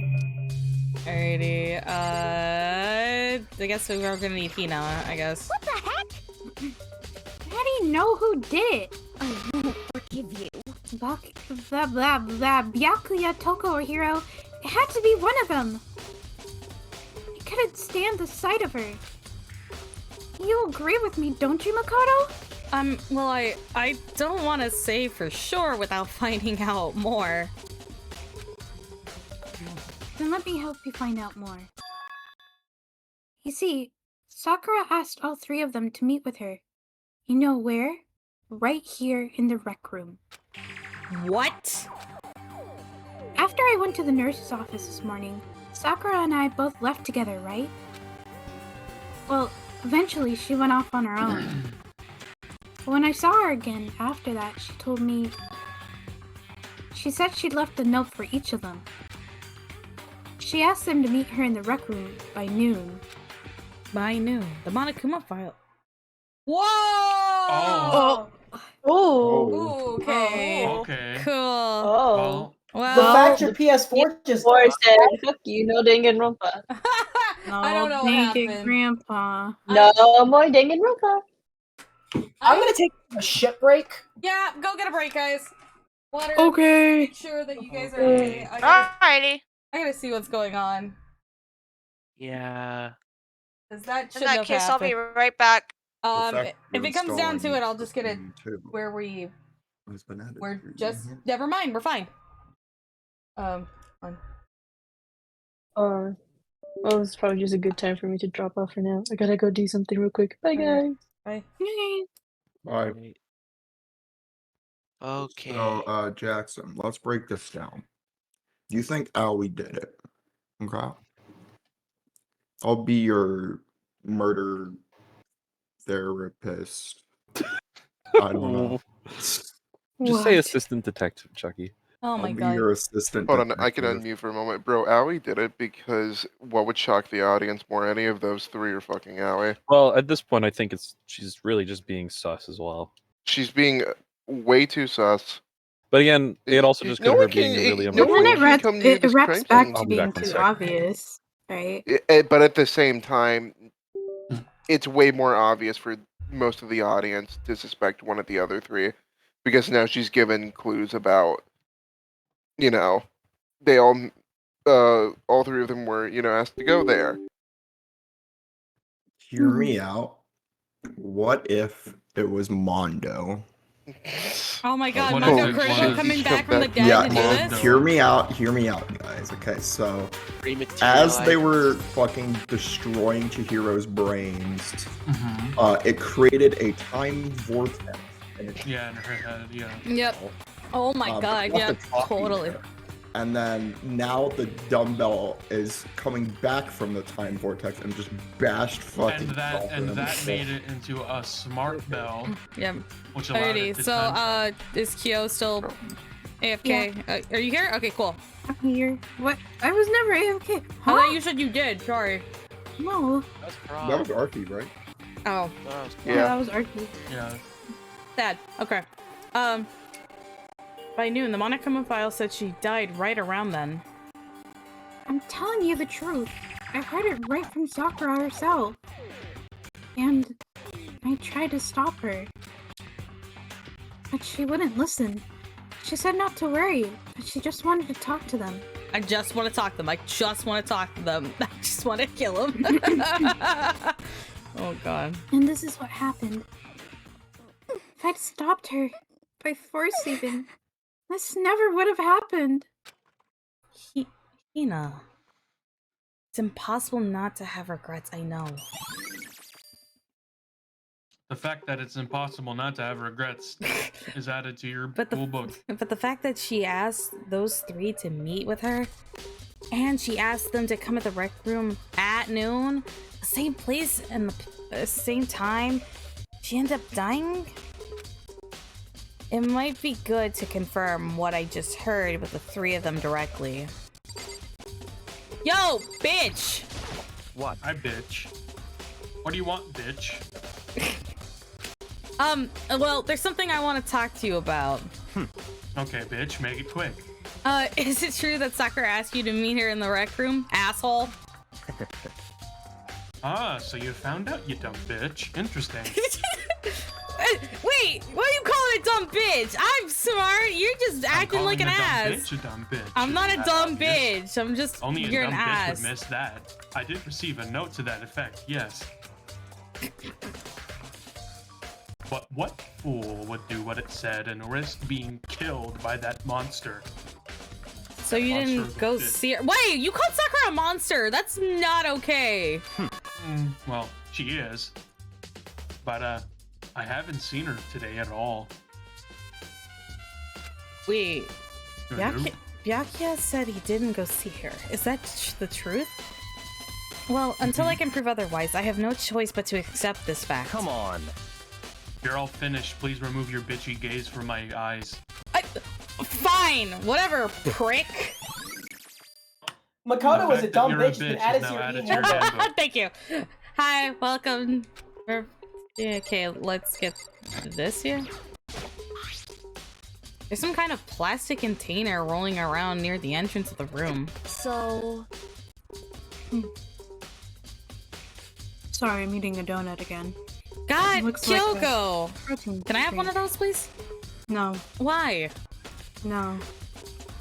B: Alrighty. I guess we were gonna need Hina, I guess.
I: What the heck? How do you know who did it?
A: I won't forgive you.
I: Byakuya, Toko, or Hiro. It had to be one of them. I couldn't stand the sight of her. You agree with me, don't you, Makoto?
B: Well, I don't want to say for sure without finding out more.
I: Then let me help you find out more. You see, Sakura asked all three of them to meet with her. You know where? Right here in the rec room.
B: What?
I: After I went to the nurse's office this morning, Sakura and I both left together, right? Well, eventually she went off on her own. But when I saw her again after that, she told me... She said she'd left a note for each of them. She asked them to meet her in the rec room by noon.
B: By noon. The Monokuma file. Whoa!
H: Oh.
F: Oh.
B: Okay.
H: Okay.
B: Cool.
F: Oh.
B: Well,
C: The fact your PS4 just
F: said, fuck you, no Danganronpa.
B: I don't know what
I: thank you,
B: happened.
I: Grandpa.
F: No more Danganronpa.
C: I'm gonna take a shit break.
B: Yeah, go get a break, guys. Water.
I: Okay.
B: Make sure that you guys are okay.
G: Alrighty.
B: I gotta see what's going on.
D: Yeah.
B: Cause that
G: In
B: shouldn't
G: that
B: have
G: case, I'll
B: happened.
G: be right back.
B: If it comes down to it, I'll just get it where we're just never mind. We're fine. Fine.
F: Well, it's probably just a good time for me to drop off for now. I gotta go do something real quick. Bye, guys.
B: Bye.
L: Alright.
D: Okay.
L: So, Jackson, let's break this down. Do you think Aoi did it? Okay. I'll be your murder therapist. I don't know.
E: Just say assistant detective, Chucky.
B: Oh
L: I'll
B: my
L: be
B: god.
L: your assistant.
K: Hold on, I can
L: detective.
K: unmute for a moment. Bro, Aoi did it because what would shock the audience more? Any of those three are fucking Aoi.
E: Well, at this point, I think she's really just being sus as well.
K: She's being way too sus.
E: But again, it also just could
K: no
E: her
K: one
E: being
K: can-
E: really
K: no one
E: emotional.
K: can come near
I: It
K: this
I: wraps
K: crime
I: back
K: scene.
I: to
E: I'll be
I: being
E: back in a
I: too
E: second.
I: obvious, right?
K: But at the same time, it's way more obvious for most of the audience to suspect one of the other three, because now she's given clues about, they all three of them were, asked to go there.
L: Hear me out. What if it was Mondo?
B: Oh my god,
H: What
B: Mondo
H: if it
B: Critical
H: was-
B: coming back from the dead
L: Yeah,
B: to do this?
L: hear me out, guys. Okay, so as they were fucking destroying Chihiro's brains, it created a time vortex.
H: Yeah, in her head, yeah.
B: Yep. Oh my god,
L: that's
B: yeah,
L: a talking
B: totally.
L: there. And then now the dumbbell is coming back from the time vortex and just bashed fucking.
H: And that made it into a smart bell.
B: Yeah.
H: Which allowed
B: Alrighty,
H: it to
B: so
H: time
B: is Kyo still AFK? Are you here? Okay, cool.
I: I'm here. What? I was never AFK.
B: I thought you said you did. Sorry.
I: No.
L: That was Archie, right?
B: Oh.
I: Yeah, that was Archie.
H: Yeah.
B: Sad. Okay. By noon, the Monokuma file said she died right around then.
I: I'm telling you the truth. I heard it right from Sakura herself. And I tried to stop her. But she wouldn't listen. She said not to worry, but she just wanted to talk to them.
B: I just want to talk to them. I just want to talk to them. I just want to kill them. Oh god.
I: And this is what happened. If I'd stopped her, by force even, this never would have happened.
B: Hina. It's impossible not to have regrets, I know.
H: The fact that it's impossible not to have regrets is added to your cool book.
B: But the fact that she asked those three to meet with her, and she asked them to come at the rec room at noon, the same place and the same time, she ended up dying? It might be good to confirm what I just heard with the three of them directly. Yo, bitch!
H: What? Hi, bitch. What do you want, bitch?
B: Well, there's something I want to talk to you about.
H: Okay, bitch, make it quick.
B: Is it true that Sakura asked you to meet her in the rec room, asshole?
H: Ah, so you found out, you dumb bitch. Interesting.
B: Wait, why are you calling it dumb bitch? I'm smart. You're just acting like an ass.
H: A dumb bitch.
B: I'm not a dumb bitch. I'm just
H: Only
B: you're
H: a dumb
B: an
H: bitch
B: ass.
H: would miss that. I did receive a note to that effect. Yes. But what fool would do what it said and risk being killed by that monster?
B: So you didn't go see her? Wait, you called Sakura a monster. That's not okay.
H: Well, she is. But I haven't seen her today at all.
B: Wait,
H: Hello?
B: Byakuya said he didn't go see her. Is that the truth? Well, until I can prove otherwise, I have no choice but to accept this fact.
J: Come on.
H: You're all finished. Please remove your bitchy gaze from my eyes.
B: Fine, whatever, prick.
C: Makoto was a dumb
H: You're a
C: bitch. You
H: bitch
C: can add it
H: is
C: to
H: now
C: your
H: added
C: eating
H: to your
C: handbook.
H: handbook.
B: Thank you. Hi, welcome. Yeah, okay, let's get this here. There's some kind of plastic container rolling around near the entrance of the room.
A: So...
I: Sorry, I'm eating a donut again.
B: God,
I: Looks like
B: Kyoko!
I: protein
B: Can I have one of
I: drink.
B: those, please?
I: No.
B: Why?
I: No.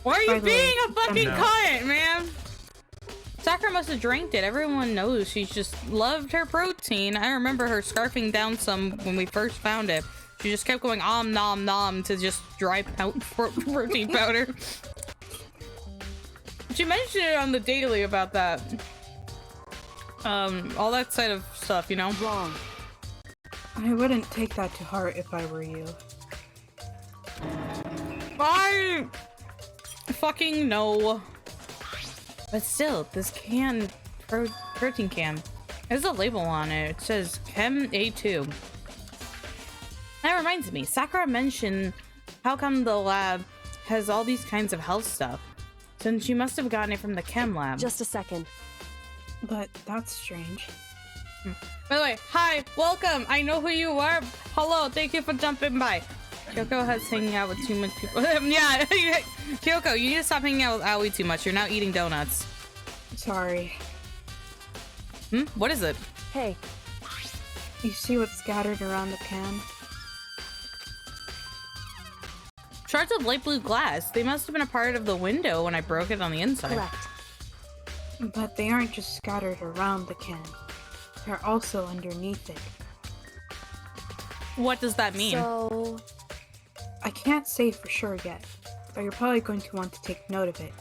B: Why are you
I: By the way,
B: being a fucking
H: no.
B: cunt, man? Sakura must have drank it. Everyone knows she just loved her protein. I remember her scarfing down some when we first found it. She just kept going nom nom to just dry protein powder. She mentioned it on the daily about that. All that side of stuff, you know?
A: Wrong.
I: I wouldn't take that to heart if I were you.
B: I fucking know. But still, this protein can, there's a label on it. It says Chem A2. That reminds me, Sakura mentioned how come the lab has all these kinds of health stuff. Since she must have gotten it from the chem lab.
A: Just a second.
I: But that's strange.
B: By the way, hi, welcome. I know who you are. Hello, thank you for jumping by. Kyoko has hanging out with too much people. Yeah, Kyoko, you need to stop hanging out with Aoi too much. You're now eating donuts.
I: Sorry.
B: What is it?
A: Hey.
I: You see what's scattered around the can?
B: Shards of light blue glass. They must have been a part of the window when I broke it on the inside.
A: Correct.
I: But they aren't just scattered around the can. They're also underneath it.
B: What does that mean?
A: So...
I: I can't say for sure yet, but you're probably going to want to take note of it.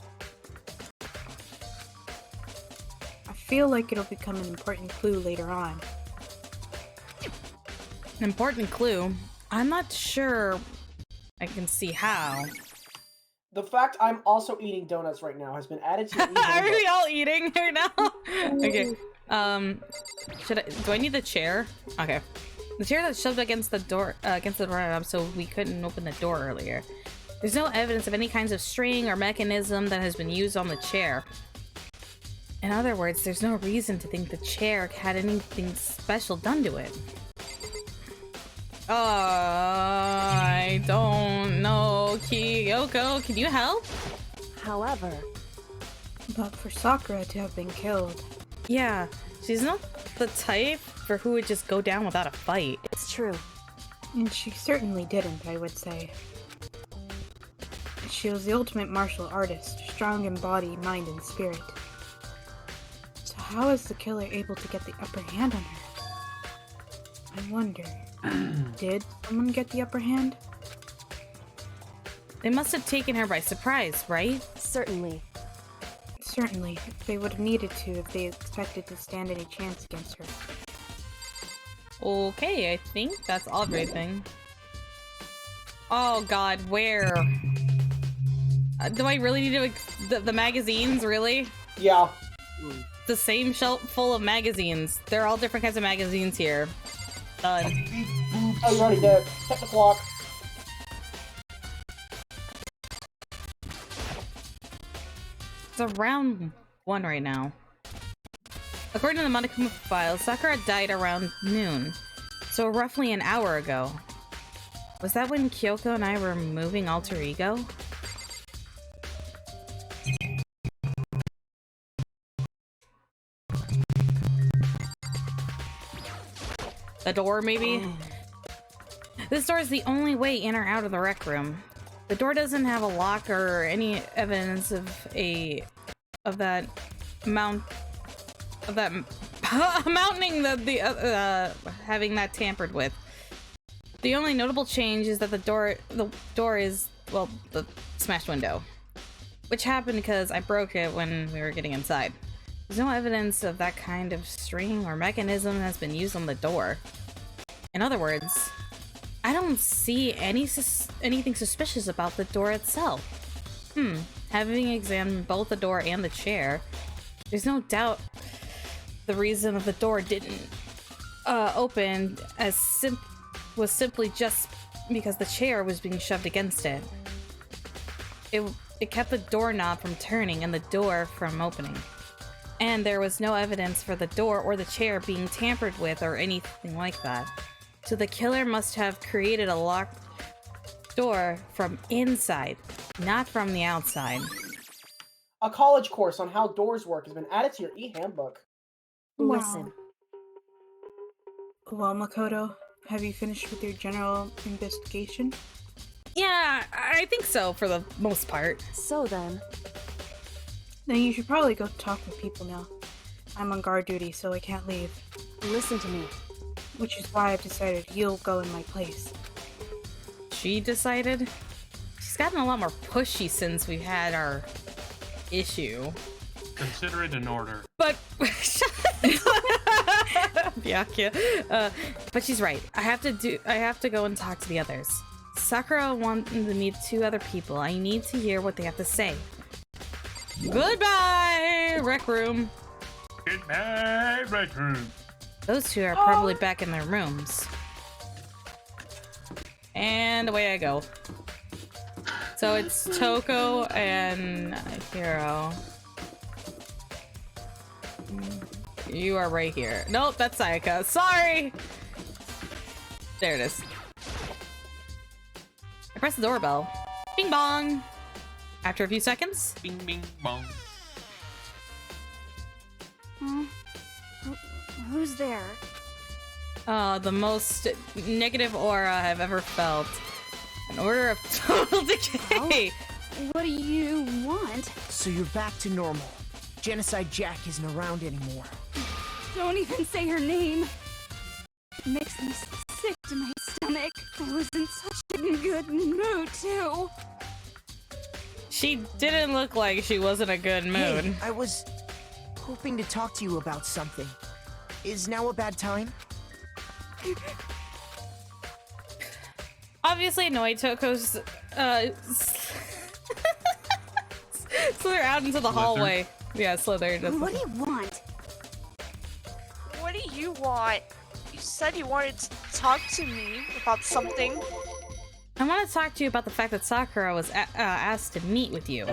I: I feel like it'll become an important clue later on.
B: An important clue? I'm not sure I can see how.
C: The fact I'm also eating donuts right now has been added to your eating
B: Are
C: handbook.
B: we all eating right now? Okay. Do I need the chair? Okay. The chair that's shoved against the door, so we couldn't open the door earlier. There's no evidence of any kinds of string or mechanism that has been used on the chair. In other words, there's no reason to think the chair had anything special done to it. I don't know, Kyoko. Can you help?
A: However...
I: But for Sakura to have been killed...
B: Yeah, she's not the type for who would just go down without a fight.
A: It's true.
I: And she certainly didn't, I would say. She was the ultimate martial artist, strong in body, mind, and spirit. So how is the killer able to get the upper hand on her? I wonder, did someone get the upper hand?
B: They must have taken her by surprise, right?
A: Certainly.
I: Certainly. They would have needed to if they expected to stand any chance against her.
B: Okay, I think that's everything. Oh god, where? Do I really need to... The magazines, really?
C: Yeah.
B: The same shelf full of magazines. They're all different kinds of magazines here. Done.
C: Oh, you already did. Check the clock.
B: It's around 1 right now. According to the Monokuma file, Sakura died around noon, so roughly an hour ago. Was that when Kyoko and I were moving Alter Ego? the door, maybe? This door is the only way in or out of the rec room. The door doesn't have a lock or any evidence of that mounting having that tampered with. The only notable change is that the door is, well, the smashed window, which happened because I broke it when we were getting inside. There's no evidence of that kind of string or mechanism has been used on the door. In other words, I don't see anything suspicious about the door itself. Having examined both the door and the chair, there's no doubt the reason of the door didn't open was simply just because the chair was being shoved against it. It kept the doorknob from turning and the door from opening. And there was no evidence for the door or the chair being tampered with or anything like that. So the killer must have created a locked door from inside, not from the outside.
C: A college course on how doors work has been added to your e-handbook.
I: Listen. Well, Makoto, have you finished with your general investigation?
B: Yeah, I think so for the most part.
A: So then
I: you should probably go talk with people now. I'm on guard duty, so I can't leave.
A: listen to me.
I: Which is why I've decided you'll go in my place.
B: She decided? She's gotten a lot more pushy since we had our issue.
H: Consider it an order.
B: But Byakuya. But she's right. I have to go and talk to the others. Sakura wanted to meet 2 other people. I need to hear what they have to say. Goodbye, rec room.
H: Goodbye, rec room.
B: Those 2 are probably back in their rooms. And away I go. So it's Toko and Hiro. You are right here. Nope, that's Sayaka. Sorry! There it is. I press the doorbell. Bing bong! After a few seconds.
H: Bing bing bong.
A: Who's there?
B: The most negative aura I've ever felt. An order of total decay!
A: What do you want?
M: So you're back to normal. Genocide Jack isn't around anymore.
A: Don't even say her name. It makes me sick to my stomach. I was in such a good mood, too.
B: She didn't look like she was in a good mood.
M: Hey, I was hoping to talk to you about something. Is now a bad time?
B: Obviously annoyed, Toko's slither out into the hallway. Yeah, slithered.
A: What do you want?
G: What do you want? You said you wanted to talk to me about something.
B: I want to talk to you about the fact that Sakura was asked to meet with you.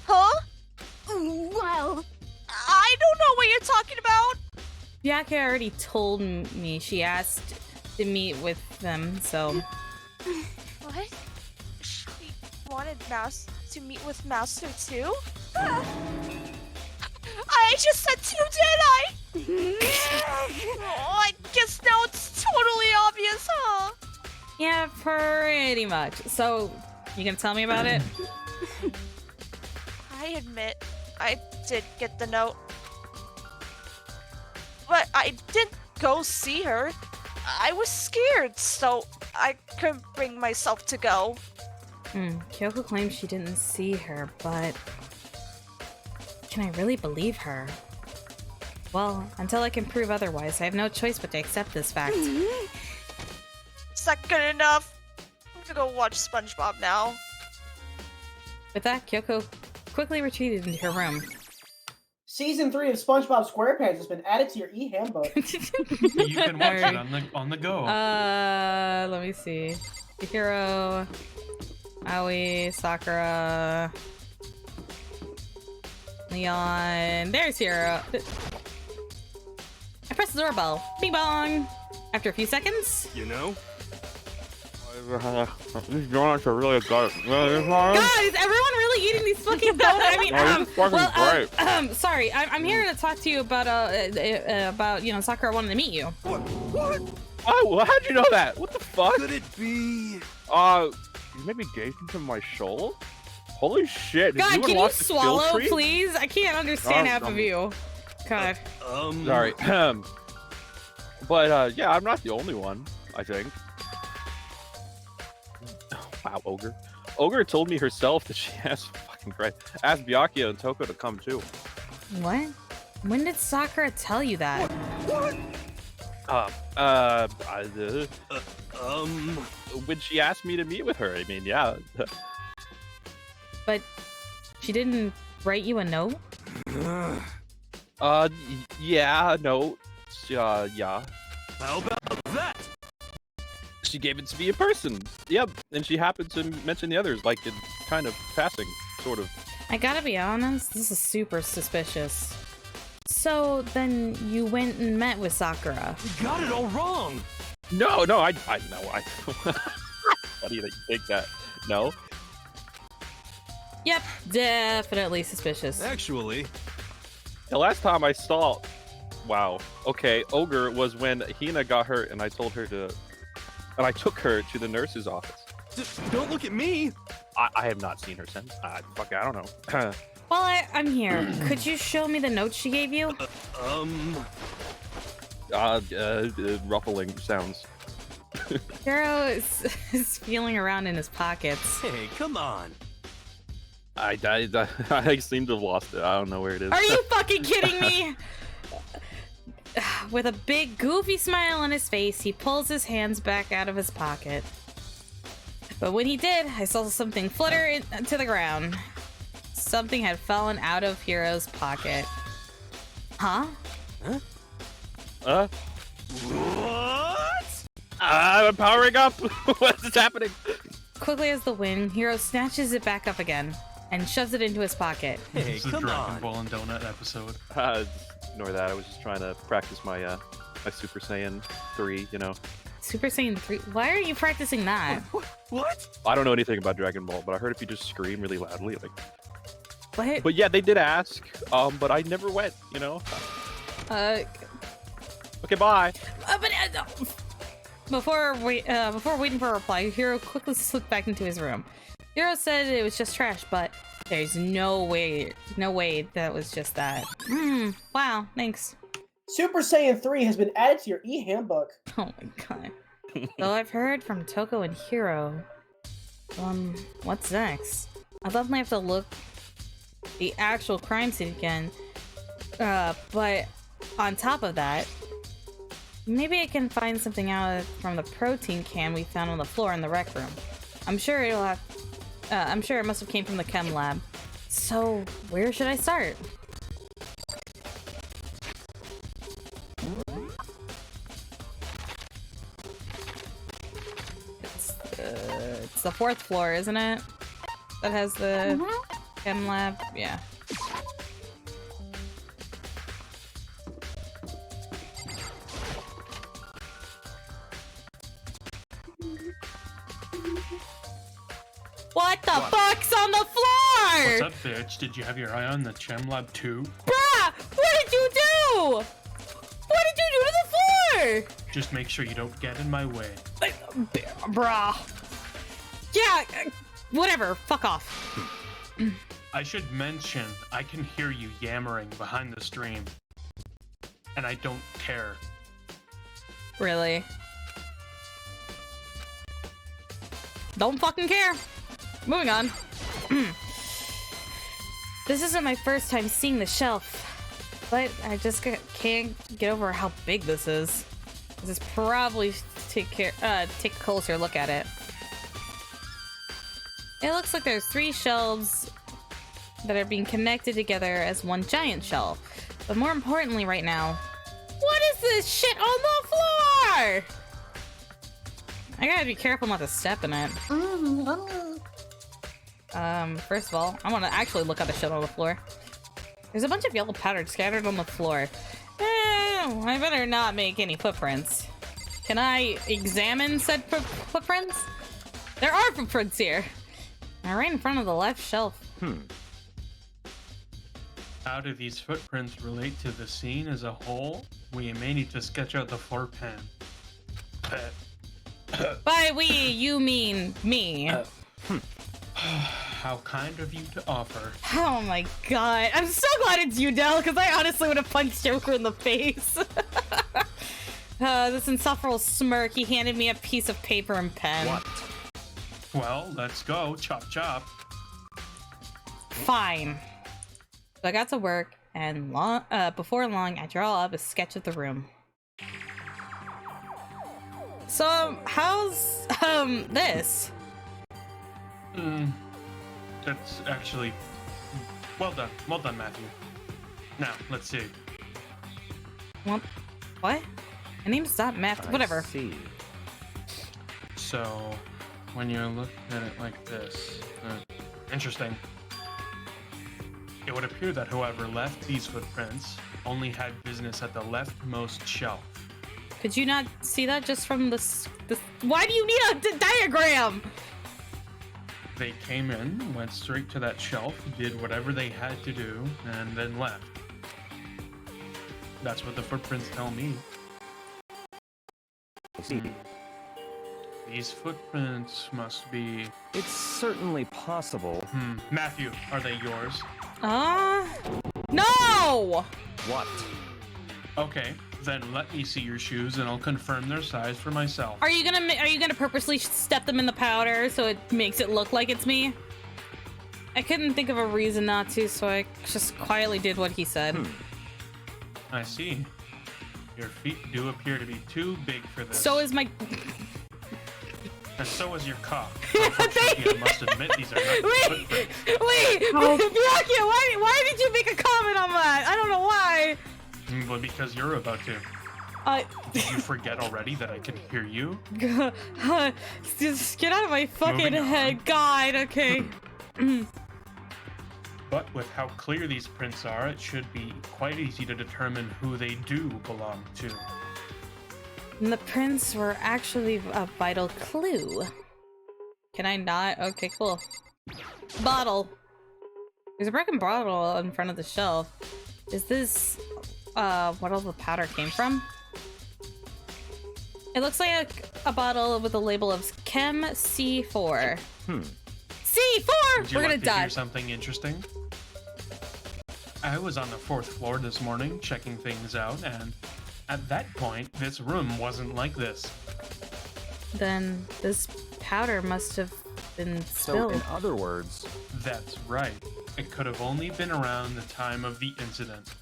G: Huh?
A: Well,
G: I don't know what you're talking about.
B: Byakuya already told me she asked to meet with them, so...
G: What? She wanted to meet with Master too? I just said 2, did I? Oh, I guess now it's totally obvious, huh?
B: Yeah, pretty much. So, you gonna tell me about it?
G: I admit, I did get the note. But I didn't go see her. I was scared, so I couldn't bring myself to go.
B: Kyoko claims she didn't see her, but... can I really believe her? Well, until I can prove otherwise, I have no choice but to accept this fact.
G: Is that good enough? I'm gonna go watch SpongeBob now.
B: With that, Kyoko quickly retreated into her room.
C: Season 3 of SpongeBob SquarePants has been added to your e-handbook.
H: You can watch it on the go.
B: Let me see. Hiro, Aoi, Sakura, Leon. There's Hiro. I press the doorbell. Bing bong. After a few seconds.
E: You know? These donuts are really good.
B: Guys, everyone really eating these fucking donuts? I mean,
E: great.
B: Sorry, I'm here to talk to you about, Sakura wanted to meet you.
E: What? Oh, how'd you know that? What the fuck?
N: Could it be?
E: You maybe gave him to my shoal? Holy shit!
B: God,
E: did
B: can you
E: watch the skill
B: swallow,
E: tree?
B: please? I can't understand half of you. God.
E: Sorry. But yeah, I'm not the only one. I think. Wow, Ogre. Ogre told me herself that she asked Byakuya and Toko to come too.
B: What? When did Sakura tell you that?
N: What?
E: When she asked me to meet with her. I mean, yeah.
B: But she didn't write you a note?
E: Yeah, no. Yeah.
N: How about that?
E: She gave it to me in person. Yep, and she happened to mention the others, like in kind of passing, sort of.
B: I gotta be honest, this is super suspicious. So then you went and met with Sakura.
N: You got it all wrong.
E: No, I know. Funny that you think that. No.
B: Yep, definitely suspicious.
N: Actually,
E: the last time I saw, wow. Okay, Ogre was when Hina got hurt, and I told her to, and I took her to the nurse's office.
N: Don't look at me.
E: I have not seen her since. Fuck, I don't know.
B: Well, I'm here. Could you show me the note she gave you?
E: Ruffling sounds.
B: Hiro is feeling around in his pockets.
N: Hey, come on.
E: I seem to have lost it. I don't know where it is.
B: Are you fucking kidding me? With a big goofy smile on his face, he pulls his hands back out of his pocket. But when he did, I saw something flutter to the ground. Something had fallen out of Hiro's pocket. Huh?
N: What?
E: I'm powering up. What is happening?
B: Quickly as the wind, Hiro snatches it back up again and shoves it into his pocket.
H: Hey, this is a Dragon Ball and Donut episode.
E: Ignore that. I was just trying to practice my my Super Saiyan 3, you know.
B: Super Saiyan 3? Why are you practicing that?
N: What?
E: I don't know anything about Dragon Ball, but I heard if you just scream really loudly, like.
B: What?
E: But yeah, they did ask, but I never went, you know. Okay, bye.
B: Before waiting for a reply, Hiro quickly slipped back into his room. Hiro said it was just trash, but there's no way that was just that. Wow, thanks.
C: Super Saiyan 3 has been added to your e-handbook.
B: Oh my god. So I've heard from Toko and Hiro. What's next? I'll definitely have to look the actual crime scene again. But on top of that, maybe I can find something out from the protein can we found on the floor in the rec room. I'm sure it must have came from the chem lab. So where should I start? It's the 4th floor, isn't it? That has the chem lab? Yeah. What the fuck's on the floor?
H: What's up, bitch? Did you have your eye on the chem lab too?
B: Bruh! What did you do? What did you do to the floor?
H: Just make sure you don't get in my way.
B: Bruh. Yeah, whatever. Fuck off.
H: I should mention, I can hear you yammering behind the stream. And I don't care.
B: Really? Don't fucking care. Moving on. This isn't my first time seeing the shelf, but I just can't get over how big this is. Let's probably take a closer look at it. It looks like there's 3 shelves that are being connected together as one giant shelf. But more importantly right now, what is this shit on the floor? I gotta be careful not to step in it. First of all, I want to actually look at the shit on the floor. There's a bunch of yellow powder scattered on the floor. I better not make any footprints. Can I examine said footprints? There are footprints here. They're right in front of the left shelf.
H: How do these footprints relate to the scene as a whole? we may need to sketch out the floor plan.
B: By we, you mean me.
H: How kind of you to offer.
B: Oh my god. I'm so glad it's you, Del, because I honestly would have punched Joker in the face. This insufferable smirk, he handed me a piece of paper and pen.
H: What? Well, let's go. Chop chop.
B: Fine. So I got to work, and before long, I draw up a sketch of the room. So, how's, this?
H: That's actually... Well done, Matthew. Now, let's see.
B: What? My name's not Matt, whatever.
J: See.
H: So, when you look at it like this... interesting. It would appear that whoever left these footprints only had business at the leftmost shelf.
B: Could you not see that just from this? Why do you need a diagram?
H: They came in, went straight to that shelf, did whatever they had to do, and then left. That's what the footprints tell me.
J: See.
H: These footprints must be...
J: It's certainly possible.
H: Matthew, are they yours?
B: No!
J: What?
H: Okay, then let me see your shoes and I'll confirm their size for myself.
B: Are you gonna purposely step them in the powder so it makes it look like it's me? I couldn't think of a reason not to, so I just quietly did what he said.
H: I see. Your feet do appear to be too big for this.
B: So is my...
H: And so is your cock. Unfortunately, I must admit these are not footprints.
B: Wait! Byakuya, why did you make a comment on that? I don't know why.
H: Well, because you're about to. Did you forget already that I can hear you?
B: Just get out of my fucking
H: Moving on.
B: head. God, okay.
H: But with how clear these prints are, it should be quite easy to determine who they do belong to.
B: And the prints were actually a vital clue. Can I not? Okay, cool. Bottle. There's a broken bottle in front of the shelf. Is this what all the powder came from? It looks like a bottle with a label of Chem C4. C4!
H: Would you
B: We're
H: like
B: gonna
H: to
B: die.
H: hear something interesting? I was on the 4th floor this morning checking things out, and at that point, this room wasn't like this.
B: Then this powder must have been
J: So,
B: spilled.
J: in other words...
H: That's right. It could have only been around the time of the incident.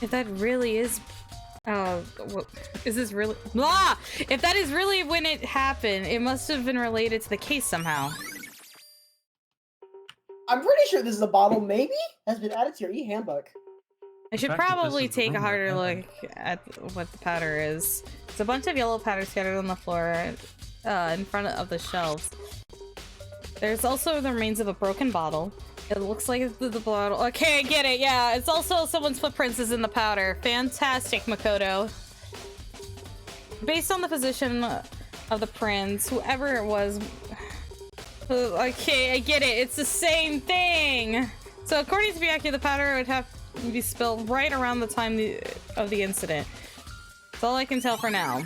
B: If that really is... is this really... Blah! If that is really when it happened, it must have been related to the case somehow.
C: I'm pretty sure this is a bottle, maybe, has been added to your e-handbook.
B: I should probably take a harder look at what the powder is. It's a bunch of yellow powder scattered on the floor in front of the shelves. There's also the remains of a broken bottle. It looks like the bottle... Okay, I get it, yeah. It's also someone's footprints is in the powder. Fantastic, Makoto. Based on the position of the prints, whoever it was... Okay, I get it. It's the same thing! So according to Byakuya, the powder would have to be spilled right around the time of the incident. That's all I can tell for now.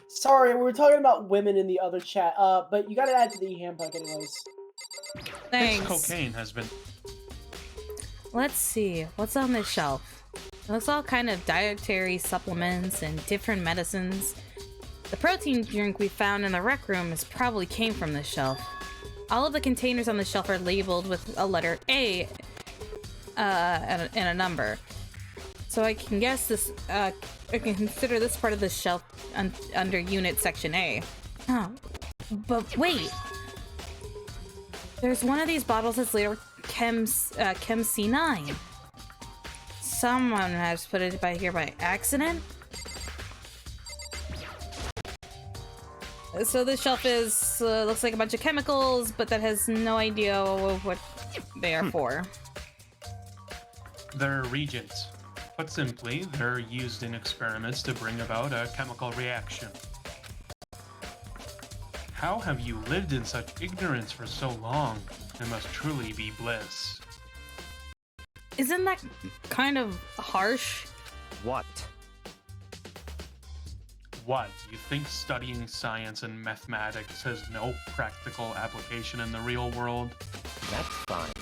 C: Sorry, we were talking about women in the other chat, but you gotta add to the e-handbook anyways.
B: Thanks.
H: This cocaine has been...
B: Let's see, what's on this shelf? It looks all kind of dietary supplements and different medicines. The protein drink we found in the rec room probably came from this shelf. All of the containers on the shelf are labeled with a letter A and a number. So I can guess this, I can consider this part of the shelf under unit section A. Oh, but wait. There's one of these bottles that's later Chem C9. Someone has put it here by accident. So this shelf is looks like a bunch of chemicals, but that has no idea what they are for.
H: They're reagents. Put simply, they're used in experiments to bring about a chemical reaction. How have you lived in such ignorance for so long? It must truly be bliss.
B: Isn't that kind of harsh?
J: What?
H: What? You think studying science and mathematics has no practical application in the real world?
J: That's fine.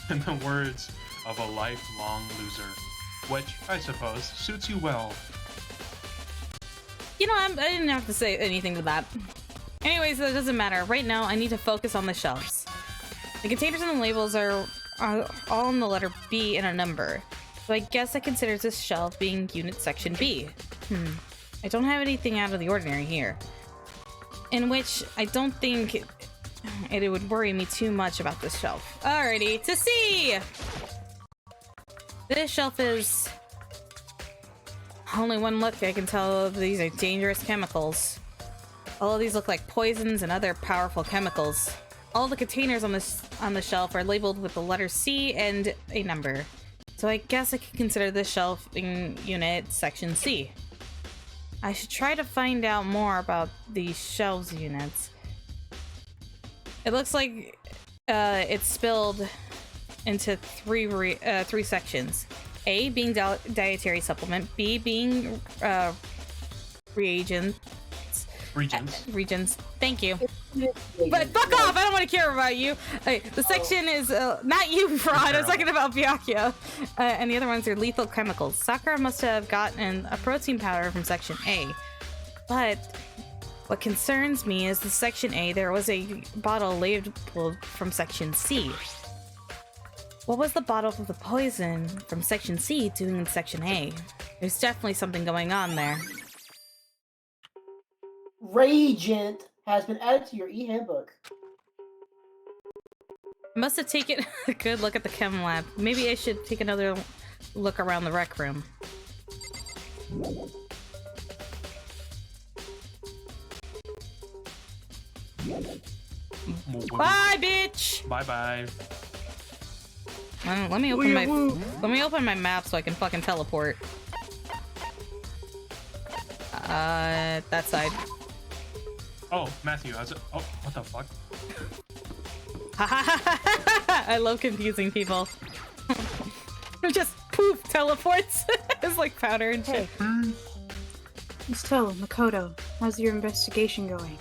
H: In the words of a lifelong loser, which, I suppose, suits you well.
B: You know, I didn't have to say anything to that. Anyways, that doesn't matter. Right now, I need to focus on the shelves. The containers and the labels are all in the letter B and a number. So I guess I consider this shelf being unit section B. I don't have anything out of the ordinary here. In which I don't think it would worry me too much about this shelf. Alrighty, to C! This shelf is... Only one look, I can tell these are dangerous chemicals. All of these look like poisons and other powerful chemicals. All the containers on the shelf are labeled with the letter C and a number. So I guess I could consider this shelf in unit section C. I should try to find out more about these shelves units. It looks like it's spilled into three sections. A being dietary supplement, B being reagents. Regions. Thank you. But fuck off! I don't want to care about you. Okay, the section is not you, Fraud. I was talking about Byakuya. And the other ones are lethal chemicals. Sakura must have gotten a protein powder from section A. But what concerns me is the section A. There was a bottle labeled from section C. What was the bottle of the poison from section C doing in section A? There's definitely something going on there.
C: Reagent has been added to your e-handbook.
B: I must have taken a good look at the chem lab. Maybe I should take another look around the rec room. Bye, bitch!
H: Bye-bye.
B: Let me open my map so I can fucking teleport. That side.
H: Oh, Matthew, how's it? Oh, what the fuck?
B: I love confusing people. Just poof, teleports. It's like powder and shit.
I: So, Makoto, how's your investigation going?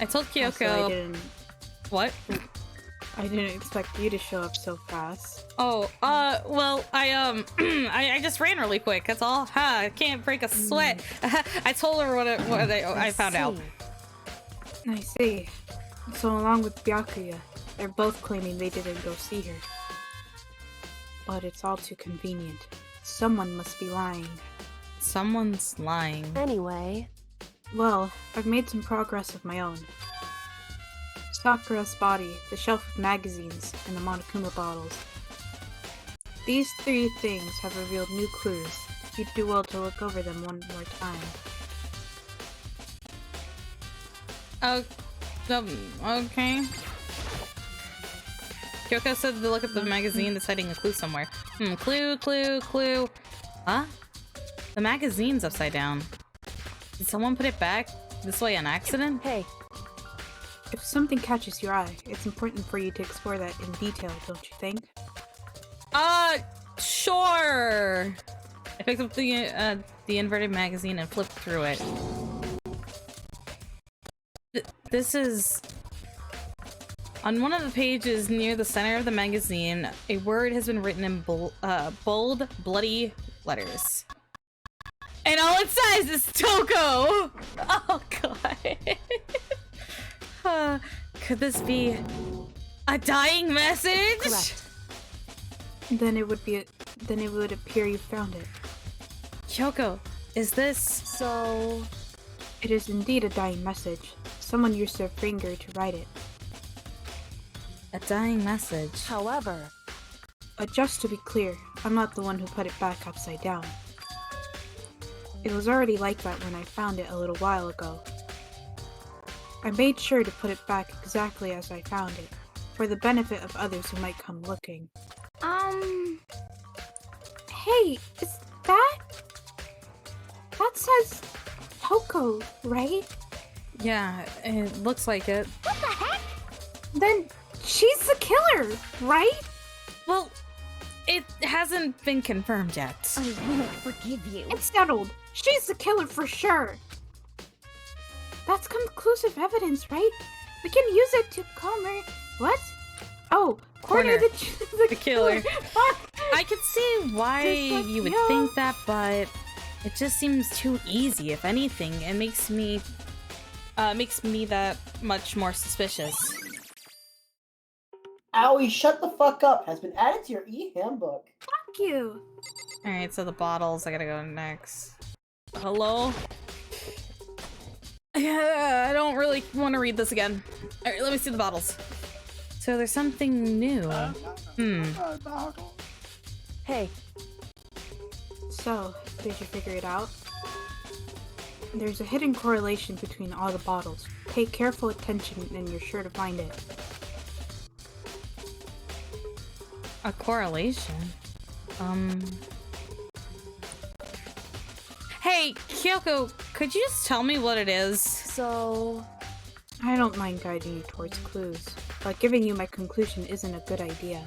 B: I told Kyoko.
I: Also, I didn't...
B: What?
I: I didn't expect you to show up so fast.
B: Oh, well, I just ran really quick. That's all. Ha! I can't break a sweat. I told her what I found out.
I: I see. So along with Byakuya, they're both claiming they didn't go see her. But it's all too convenient. Someone must be lying.
B: Someone's lying.
I: Anyway. Well, I've made some progress of my own. Sakura's body, the shelf of magazines, and the Monokuma bottles. These three things have revealed new clues. You'd do well to look over them one more time.
B: Okay. Kyoko said to look at the magazine that's hiding a clue somewhere. Clue. Huh? The magazine's upside down. Did someone put it back this way on accident?
I: Hey. If something catches your eye, it's important for you to explore that in detail, don't you think?
B: Sure. I picked up the inverted magazine and flipped through it. This is... On one of the pages near the center of the magazine, a word has been written in bold, bloody letters. And all it says is Toko! Oh god. Could this be a dying message?
I: Correct. Then it would appear you found it.
B: Kyoko, is this...
I: So... It is indeed a dying message. Someone used their finger to write it.
B: A dying message.
I: However... just to be clear, I'm not the one who put it back upside down. It was already like that when I found it a little while ago. I made sure to put it back exactly as I found it, for the benefit of others who might come looking. Hey, is that... That says... Toko, right?
B: Yeah, it looks like it.
I: What the heck? Then she's the killer, right?
B: Well, It hasn't been confirmed yet.
A: I won't forgive you.
I: It's settled. She's the killer for sure. That's conclusive evidence, right? We can use it to corner. What? Oh, corner the
B: killer. I could see why you would think that, but it just seems too easy. If anything, it makes me that much more suspicious.
C: Owie, shut the fuck up has been added to your e-handbook.
I: Fuck you.
B: Alright, so the bottles, I gotta go next. Hello? Yeah, I don't really want to read this again. Alright, let me see the bottles. So there's something new.
A: Hey.
I: So, did you figure it out? There's a hidden correlation between all the bottles. Pay careful attention and you're sure to find it.
B: A correlation? Hey, Kyoko, could you just tell me what it is?
A: So...
I: I don't mind guiding you towards clues, but giving you my conclusion isn't a good idea.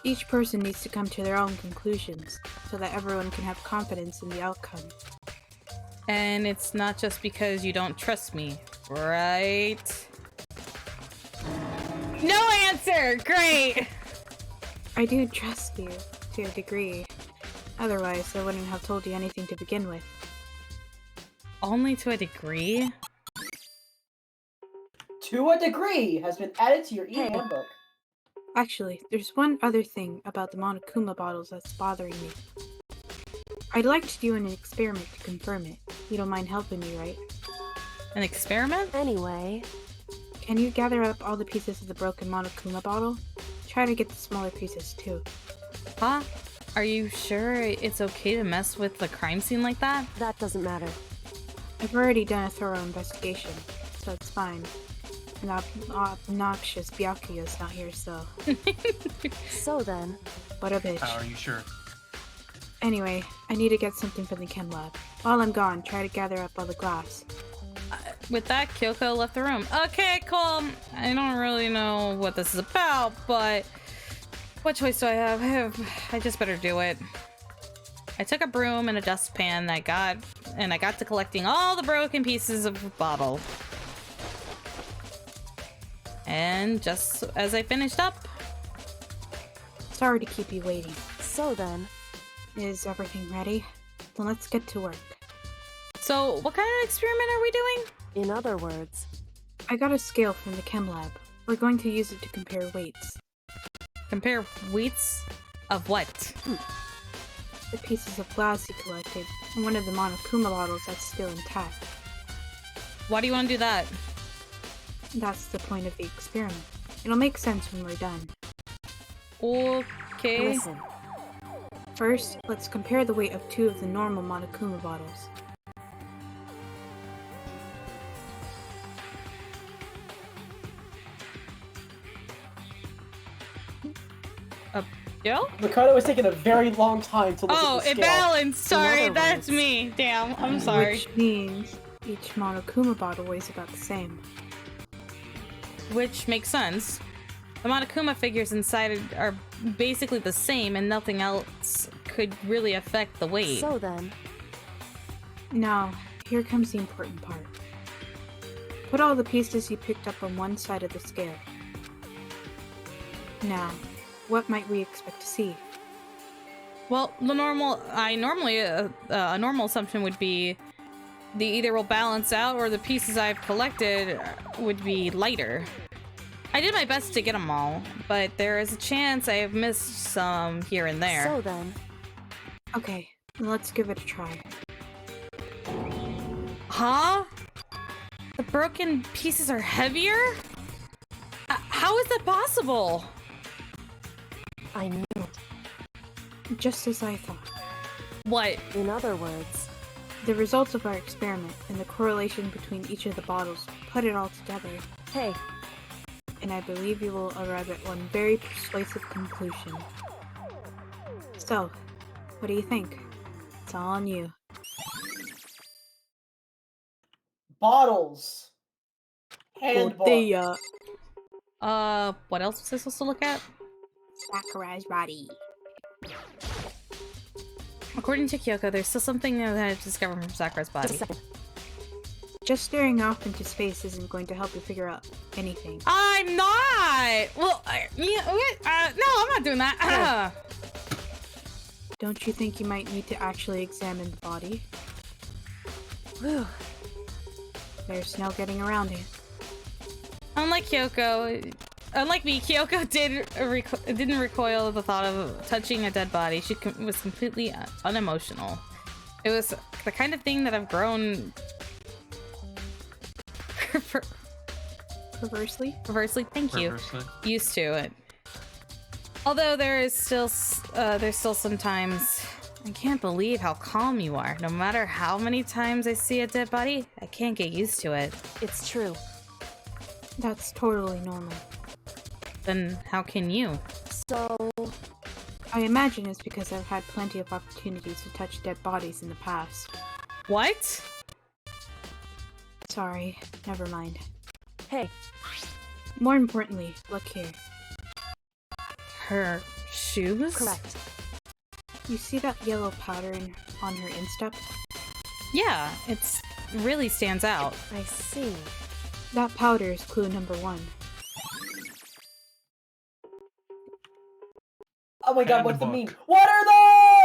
I: Each person needs to come to their own conclusions, so that everyone can have confidence in the outcome.
B: And it's not just because you don't trust me, right? No answer! Great!
I: I do trust you, to a degree. Otherwise, I wouldn't have told you anything to begin with.
B: Only to a degree?
C: To a degree has been added to your e-handbook.
I: Actually, there's one other thing about the Monokuma bottles that's bothering me. I'd like to do an experiment to confirm it. You don't mind helping me, right?
B: An experiment?
A: Anyway...
I: Can you gather up all the pieces of the broken Monokuma bottle? Try to get the smaller pieces, too.
B: Huh? Are you sure it's okay to mess with the crime scene like that?
A: That doesn't matter.
I: I've already done a thorough investigation, so it's fine. And obnoxious Byakuya's not here, so...
A: So then...
I: What a bitch.
H: How are you sure?
I: Anyway, I need to get something from the chem lab. While I'm gone, try to gather up all the glass.
B: With that, Kyoko left the room. Okay, cool. I don't really know what this is about, but... What choice do I have? I just better do it. I took a broom and a dustpan I got to collecting all the broken pieces of the bottle. And just as I finished up...
I: Sorry to keep you waiting.
A: So then...
I: Is everything ready? Then let's get to work.
B: So, what kind of experiment are we doing?
A: In other words...
I: I got a scale from the chem lab. We're going to use it to compare weights.
B: Compare weights? Of what?
I: The pieces of glass you collected, and one of the Monokuma bottles that's still intact.
B: Why do you want to do that?
I: That's the point of the experiment. It'll make sense when we're done.
B: Okay.
A: Listen.
I: First, let's compare the weight of 2 of the normal Monokuma bottles.
B: Yo?
C: Ricardo was taking a very long time to look at the scale.
B: It balanced! Sorry,
A: other
B: that's
A: words.
B: me. Damn, I'm sorry.
I: Which means each Monokuma bottle weighs about the same.
B: Which makes sense. The Monokuma figures inside are basically the same and nothing else could really affect the weight.
A: So then...
I: Now, here comes the important part. Put all the pieces you picked up on one side of the scale. Now, what might we expect to see?
B: Well, a normal assumption would be they either will balance out or the pieces I've collected would be lighter. I did my best to get them all, but there is a chance I have missed some here and there.
A: So then...
I: Okay, let's give it a try.
B: Huh? The broken pieces are heavier? How is that possible?
A: I knew.
I: Just as I thought.
B: What?
A: In other words...
I: The results of our experiment and the correlation between each of the bottles put it all together.
A: Hey.
I: And I believe you will arrive at one very persuasive conclusion. So, what do you think? It's all on you.
C: Bottles. Handbook.
I: Botella.
B: What else was I supposed to look at?
I: Sakura's body.
B: According to Kyoko, there's still something that I've discovered from Sakura's body.
I: Just staring off into space isn't going to help you figure out anything.
B: I'm not! Well, no, I'm not doing that.
I: Don't you think you might need to actually examine the body? Whew. There's no getting around it.
B: Unlike me, Kyoko didn't recoil at the thought of touching a dead body. She was completely unemotional. It was the kind of thing that I've grown
I: perversely,
B: thank you, used to it. Although there's still sometimes I can't believe how calm you are. No matter how many times I see a dead body, I can't get used to it.
A: It's true.
I: That's totally normal.
B: Then how can you?
A: So...
I: I imagine it's because I've had plenty of opportunities to touch dead bodies in the past.
B: What?
I: Sorry, never mind.
A: Hey.
I: More importantly, look here.
B: Her shoes?
A: Correct.
I: You see that yellow powder on her instep?
B: Yeah, it really stands out.
A: I see.
I: That powder is clue number 1.
C: Oh my god, what's the meme? What are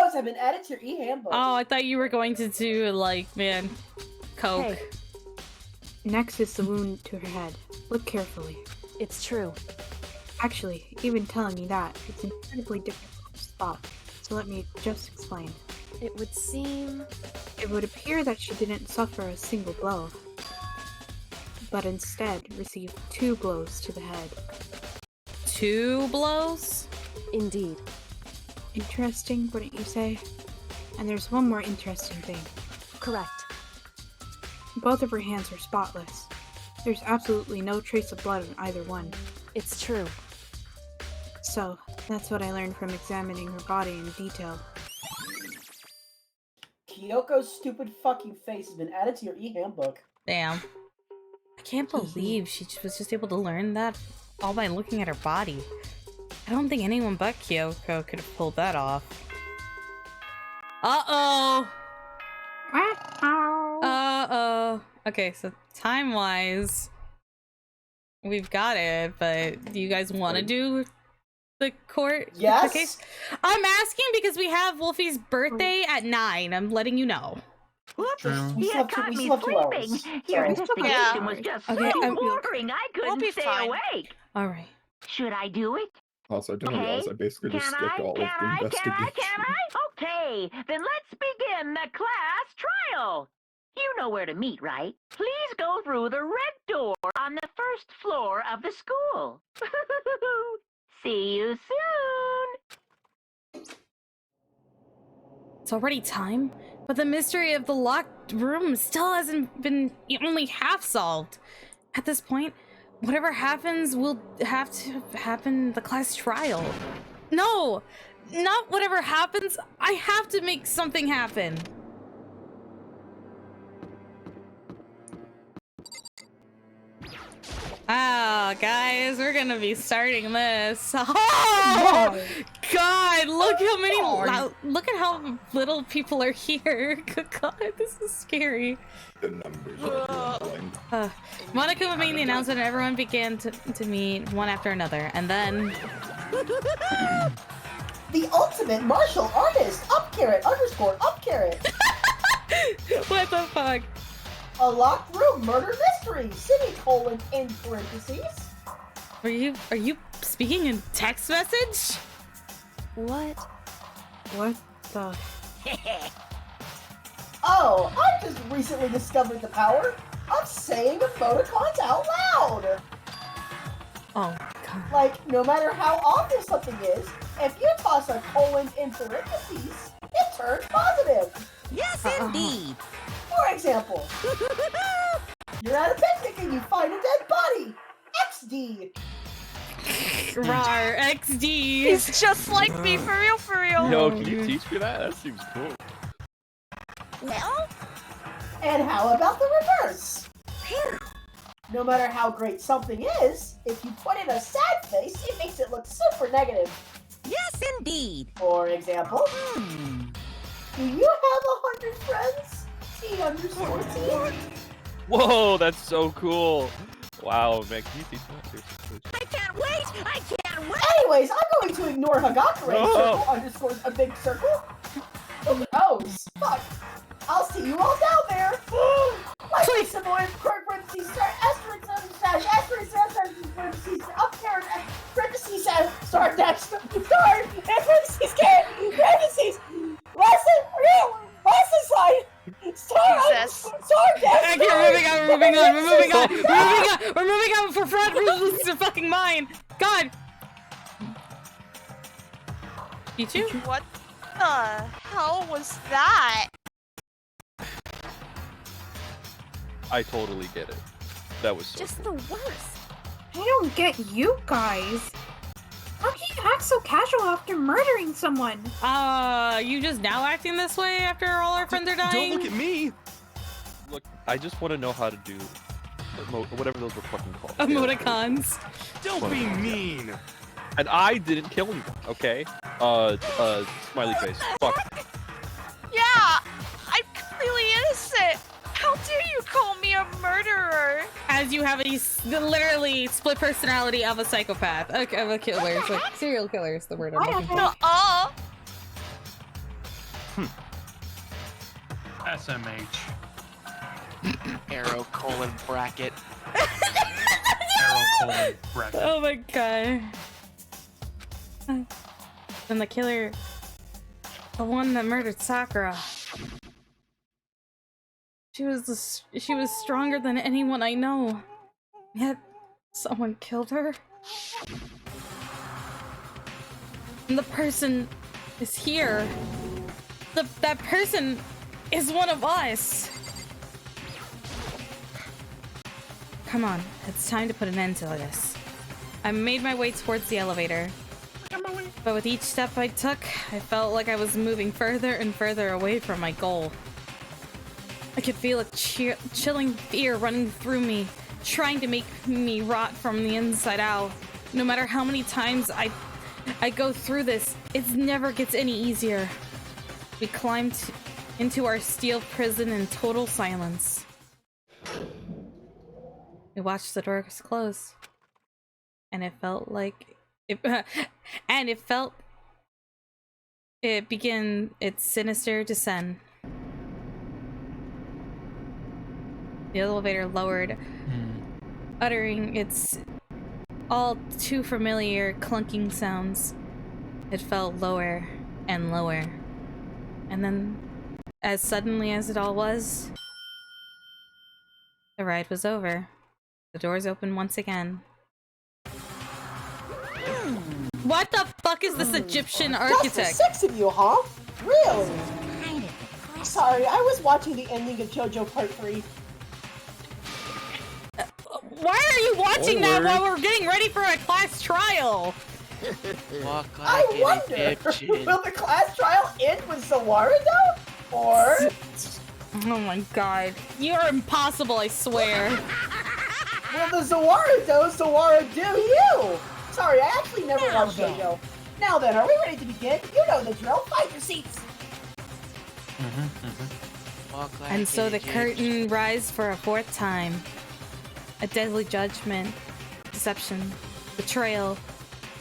C: those? Have been added to your e-handbook.
B: Oh, I thought you were going to do, like, man, coke.
A: Hey.
I: Next is the wound to her head. Look carefully.
A: It's true.
I: Actually, even telling me that, it's incredibly difficult to spot. So let me just explain.
A: It would seem...
I: It would appear that she didn't suffer a single blow, but instead received 2 blows to the head.
B: 2 blows?
A: Indeed.
I: Interesting, wouldn't you say? And there's one more interesting thing.
A: Correct.
I: Both of her hands are spotless. There's absolutely no trace of blood on either one.
A: It's true.
I: So, that's what I learned from examining her body in detail.
C: Kyoko's stupid fucking face has been added to your e-handbook.
B: Damn. I can't believe she was just able to learn that all by looking at her body. I don't think anyone but Kyoko could have pulled that off. Uh-oh! Uh-oh. Okay, so time-wise, we've got it, but do you guys want to do the court?
C: Yes.
B: The case? I'm asking because we have Wolfie's birthday at 9. I'm letting you know.
O: Whoops!
C: We
O: You
C: still have
O: caught
C: we
O: me
C: still have 2
O: sleeping.
C: hours.
O: Your
C: Sorry.
O: investigation was just
B: Okay,
O: so
B: I'm-
O: boring. I couldn't
G: be
O: stay
G: fine.
O: awake.
B: All right.
O: Should I do it?
L: Also, I didn't
O: Okay.
L: realize I basically just
O: Can
L: skipped
O: I?
L: all
O: Can
L: of the
O: I?
L: investigation.
O: Can I? Okay, then let's begin the class trial. You know where to meet, right? Please go through the red door on the first floor of the school. See you soon.
B: It's already time, but the mystery of the locked room still hasn't been only half solved. At this point, whatever happens will have to happen the class trial. No, not whatever happens. I have to make something happen. Ah, guys, we're gonna be starting this. Oh, God, look how many, look at how little people are here. Good God, this is scary.
L: The numbers are dwindling.
B: Monica made the announcement and everyone began to meet one after another, and then...
C: The ultimate martial artist! _up_.
B: What the fuck?
C: A locked room murder mystery! _ in parentheses.
B: Are you speaking in text message?
A: What?
I: What the?
C: Oh, I just recently discovered the power of saying emoticons out loud!
B: Oh, God.
C: Like, no matter how awful something is, if you toss a colon in parentheses, it turns positive!
M: Yes, indeed!
C: For example, you're at a picnic and you find a dead body! XD!
B: Rar, XD!
G: He's just like me, for real, for real!
E: Yo, can you teach me that? That seems cool.
C: Well? And how about the reverse? No matter how great something is, if you put in a sad face, it makes it look super negative.
M: Yes, indeed.
C: For example, do you have 100 friends? T_T.
E: Whoa, that's so cool. Wow, man, can you teach me?
M: I can't wait! I can't wait!
C: Anyways, I'm going to ignore Hagakure circle underscores a big circle. Oh, fuck. I'll see you all down there. Please. Similar parentheses, asterisk, parentheses, up there, parentheses, star dash, star, parentheses, parentheses, lesson slide.
B: We're moving on for Fred loses a fucking mind. God. You too?
G: What the hell was that?
E: I totally get it. That was so
I: Just
E: cool.
I: the worst. I don't get you guys. How can you act so casual after murdering someone?
B: You just now acting this way after all our friends are dying?
N: Don't look at me!
E: Look, I just want to know how to do whatever those were fucking called.
B: Emoticons.
N: Don't be mean!
E: And I didn't kill anyone, okay? Smiley face. Fuck.
G: Yeah, I'm completely innocent. How dare you call me a murderer?
B: As you have a literally split personality of a psychopath, of a killer. It's like serial killer is the word I'm looking for.
H: SMH.
D: Arrow colon bracket.
H: Arrow colon bracket.
B: Oh my god. And the killer, the one that murdered Sakura. She was stronger than anyone I know. Yet someone killed her. And the person is here. That person is one of us. Come on, it's time to put an end to this. I made my way towards the elevator. But with each step I took, I felt like I was moving further and further away from my goal. I could feel a chilling fear running through me, trying to make me rot from the inside out. No matter how many times I go through this, it never gets any easier. We climbed into our steel prison in total silence. We watched the doors close. And it felt like it began its sinister descent. The elevator lowered, uttering its all too familiar clunking sounds. It fell lower and lower. And then, as suddenly as it all was, the ride was over. The doors opened once again. What the fuck is this Egyptian architect?
C: Just the 6 of you, huh? Really? Sorry, I was watching the ending of JoJo Part 3.
B: Why are you watching that while we're getting ready for a class trial?
D: Walk like
C: I wonder, will the class trial end with Zawarudo? Or...
B: Oh my god. You're impossible, I swear.
C: Will the Zawara do you? Sorry, I actually never watched JoJo. Now then, are we ready to begin? You know the drill. Find your seats.
D: Walk like
B: And so
D: an
B: the
D: Egyptian.
B: curtain rises for a 4th time. A deadly judgment, deception, betrayal,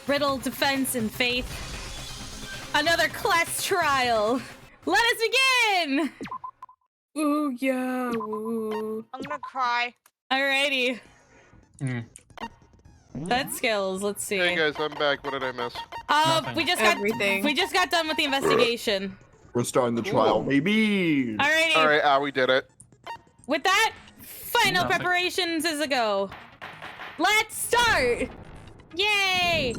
B: riddle, defense, and faith. Another class trial. Let us begin! Ooh, yeah, woo.
G: I'm gonna cry.
B: Alrighty. That skills, let's see.
K: Hey guys, I'm back. What did I miss?
B: We just got done with the investigation.
L: We're starting the trial, baby.
B: Alrighty.
K: Alright, we did it.
B: With that, final
L: Nothing.
B: preparations is a go. Let's start! Yay!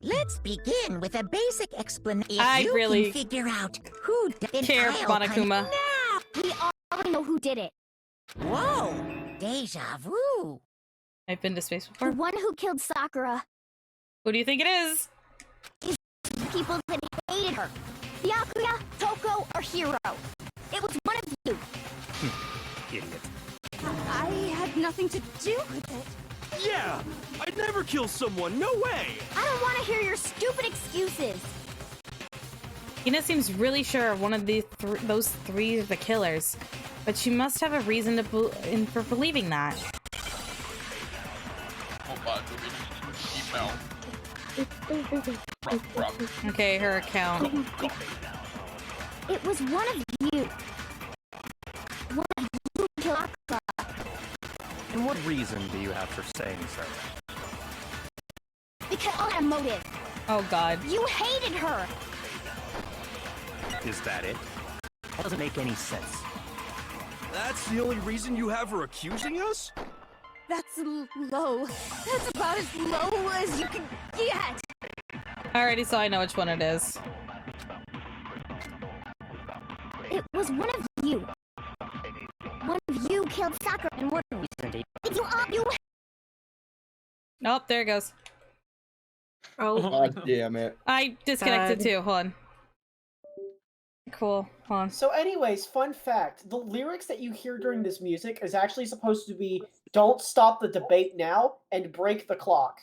M: Let's begin with a basic explanation.
B: I
M: You
B: really
M: can figure out who did
B: care, Monokuma.
M: Now we already know who did it. Whoa! Deja vu.
B: I've been to space before.
P: The one who killed Sakura.
B: Who do you think it is?
P: People that hated her. Byakuya, Toko, or Hiro. It was one of you.
J: Idiot.
P: I had nothing to do with it.
N: Yeah! I'd never kill someone, no way!
P: I don't want to hear your stupid excuses.
B: Hina seems really sure one of those three are the killers, but she must have a reason for believing that. Okay, her account.
P: It was one of you. One of you killed Sakura.
J: And what reason do you have for saying so?
P: Because I had a motive.
B: Oh god.
P: You hated her.
J: Is that it? That doesn't make any sense.
N: That's the only reason you have for accusing us?
P: That's low. That's about as low as you can get.
B: Alrighty, so I know which one it is.
P: It was one of you. One of you killed Sakura.
J: And what reason do
P: You
B: Oh, there it goes.
I: Oh.
L: God damn it.
B: I disconnected too. Hold on. Cool. Hold on.
C: So anyways, fun fact. The lyrics that you hear during this music is actually supposed to be "Don't stop the debate now" and "Break the clock."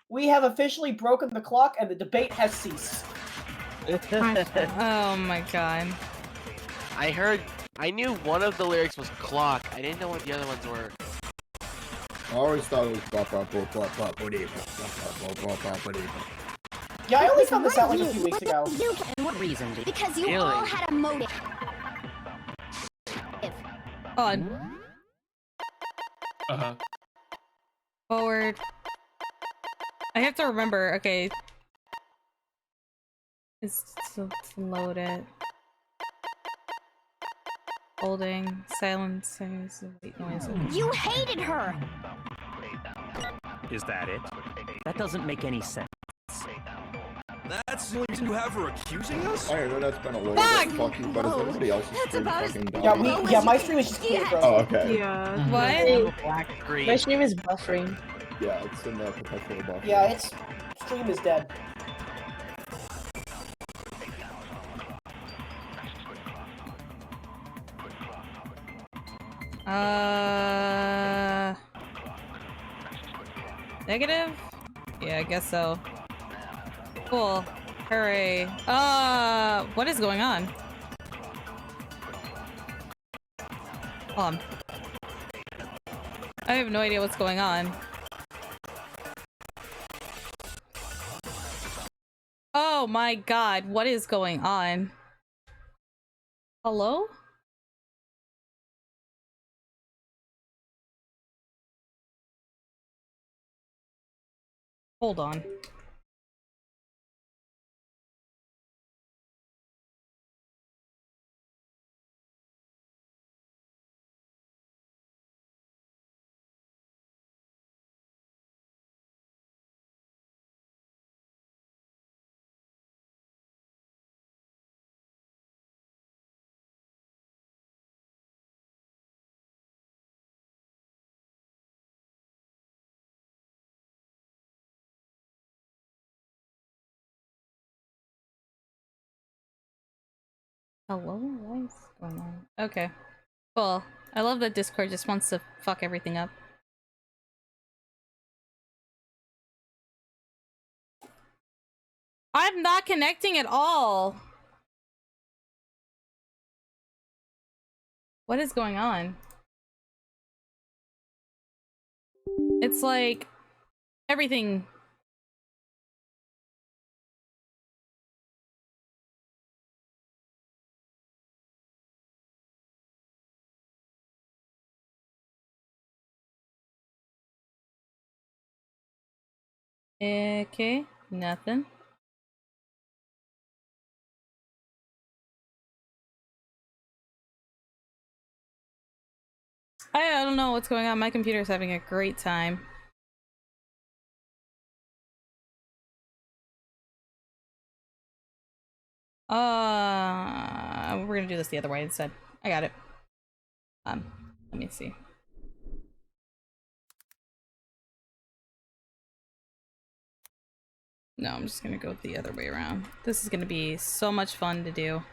C: We have officially broken the clock and the debate has ceased.
B: Oh my god.
D: I knew one of the lyrics was clock. I didn't know what the other ones were.
L: I always thought it was bop bop bop bop bop bop.
C: Yeah, I only found this out like a few weeks ago.
J: And what reason do you...
P: Because you all had a motive.
B: On.
H: Uh-huh.
B: Forward. I have to remember, okay. It's to load it. Holding, silence, white noise.
P: You hated her!
J: Is that it? That doesn't make any sense.
N: That's the only reason you have for accusing us?
L: I know that's been a little bit fucky, but is everybody else's stream fucking down?
C: Yeah, my stream is just completely frozen.
L: Oh, okay.
I: Yeah.
B: What?
F: My stream is buffering.
L: Yeah, it's in the perpetual buffer.
C: Yeah, its stream is dead.
B: Negative? Yeah, I guess so. Cool. Hooray. What is going on? Hold on. I have no idea what's going on. Oh my god, what is going on? Hello? Hold on. Hello? What is going on? Okay. Cool. I love that Discord just wants to fuck everything up. I'm not connecting at all! What is going on? It's like... everything... Okay, nothing. I don't know what's going on. My computer's having a great time. We're gonna do this the other way instead. I got it. Let me see. No, I'm just gonna go the other way around. This is gonna be so much fun to do.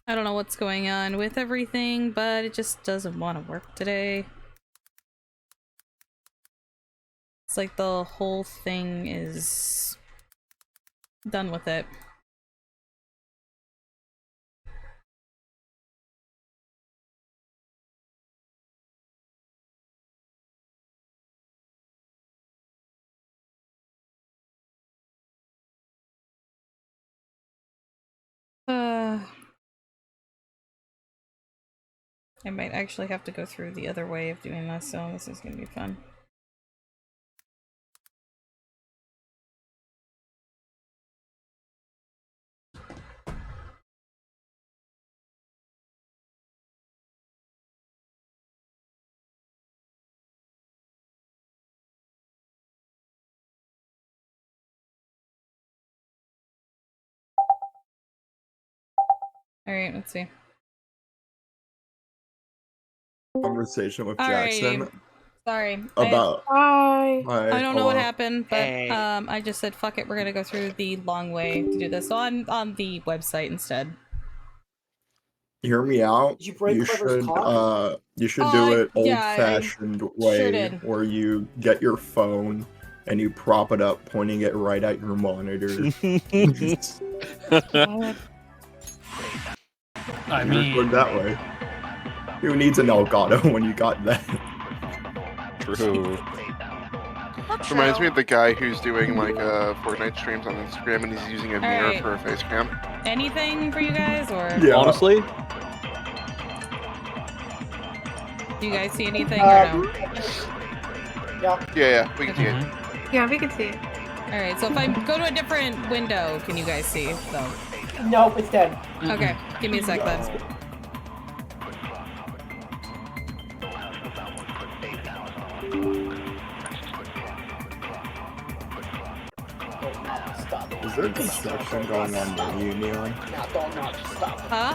B: I don't know what's going on with everything, but it just doesn't want to work today. It's like the whole thing is done with it. I might actually have to go through the other way of doing this, so this is gonna be fun. Alright, let's see.
L: Conversation with
B: Alrighty.
L: Jackson
B: Sorry.
L: about.
I: Hi.
B: I don't know what
L: hello.
B: happened, but
D: Hey.
B: I just said fuck it, we're gonna go through the long way to do this. So I'm on the website instead.
L: Hear me out.
C: Did you break Clever's cock?
L: You should do it
B: yeah, I
L: old-fashioned way,
B: sure did.
L: where you get your phone and you prop it up, pointing it right at your monitor.
H: I
L: You
H: mean,
L: record that way. Who needs an Elgato when you got that?
E: True.
K: Reminds me of the guy who's doing like Fortnite streams on Instagram and he's using a mirror
B: Alright.
K: for a face cam.
B: Anything for you guys, or
L: Yeah.
E: Honestly,
B: do you guys see anything or no?
K: Yeah, we can see it.
I: Yeah, we can see it.
B: Alright, so if I go to a different window, can you guys see though?
C: Nope, it's dead.
B: Okay, give me a sec then.
L: Is there construction going on near you, Neon?
B: Huh?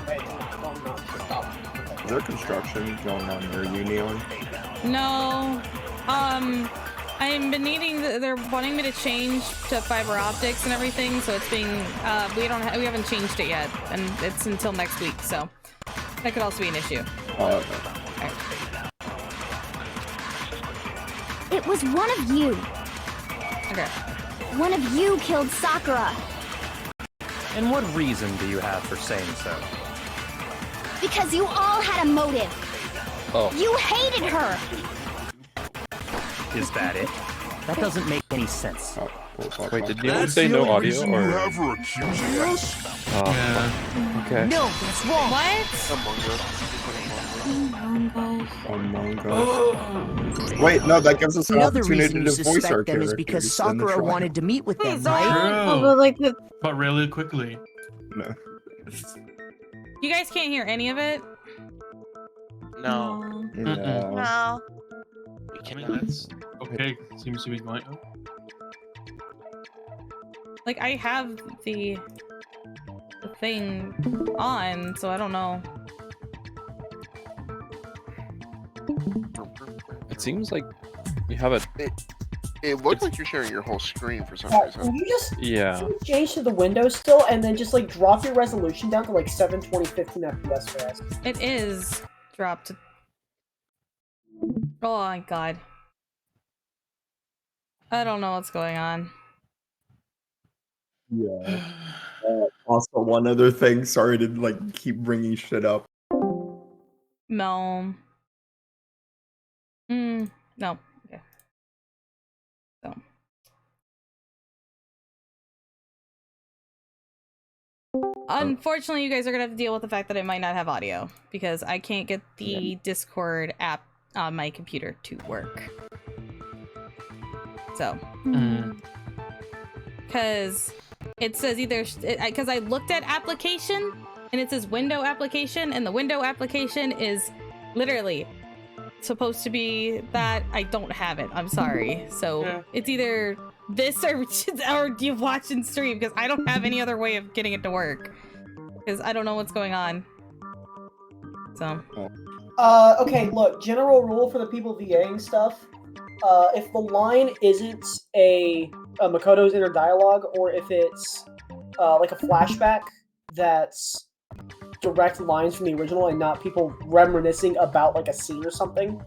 L: Is there construction going on near you, Neon?
B: No. I've been needing. They're wanting me to change to fiber optics and everything, so it's being. We haven't changed it yet, and it's until next week. So that could also be an issue.
L: Okay.
P: It was one of you.
B: Okay.
P: One of you killed Sakura.
J: And what reason do you have for saying so?
P: Because you all had a motive.
E: Oh.
P: You hated her.
J: Is that it? That doesn't make any sense.
E: Wait, did you say no audio or? Okay.
P: No, that's wrong.
L: Among Us. Wait, no, that gives us an
Q: Another
L: opportunity
Q: reason you
L: to voice our
Q: suspect them is
L: characters
Q: because
L: in the
Q: Sakura
L: trial.
Q: wanted to meet with them, right?
I: Oh, but like the
H: but really quickly.
L: No.
B: You guys can't hear any of it?
D: No.
H: No.
D: We
H: I mean,
D: cannot.
H: that's okay. Seems to be going. Oh.
B: Like I have the thing on, so I don't know.
E: It seems like you have a.
K: It looks like you're sharing your whole screen for some
C: Can
K: reason.
C: you just
E: Yeah.
C: change to the window still, and then just like drop your resolution down to like 720 15 FPS for us?
B: It is dropped. Oh my god. I don't know what's going on.
L: Yeah. Also, one other thing. Sorry to like keep bringing shit up.
B: No. No. Okay. So. Unfortunately, you guys are gonna have to deal with the fact that I might not have audio because I can't get the Discord app on my computer to work. So. Because it says either because I looked at application and it says window application, and the window application is literally supposed to be that. I don't have it. I'm sorry. So it's either this or you watch and stream, because I don't have any other way of getting it to work because I don't know what's going on. So.
C: Okay, look, general rule for the people VAing stuff. If the line isn't a Makoto's inner dialogue, or if it's like a flashback that's direct lines from the original and not people reminiscing about like a scene or something,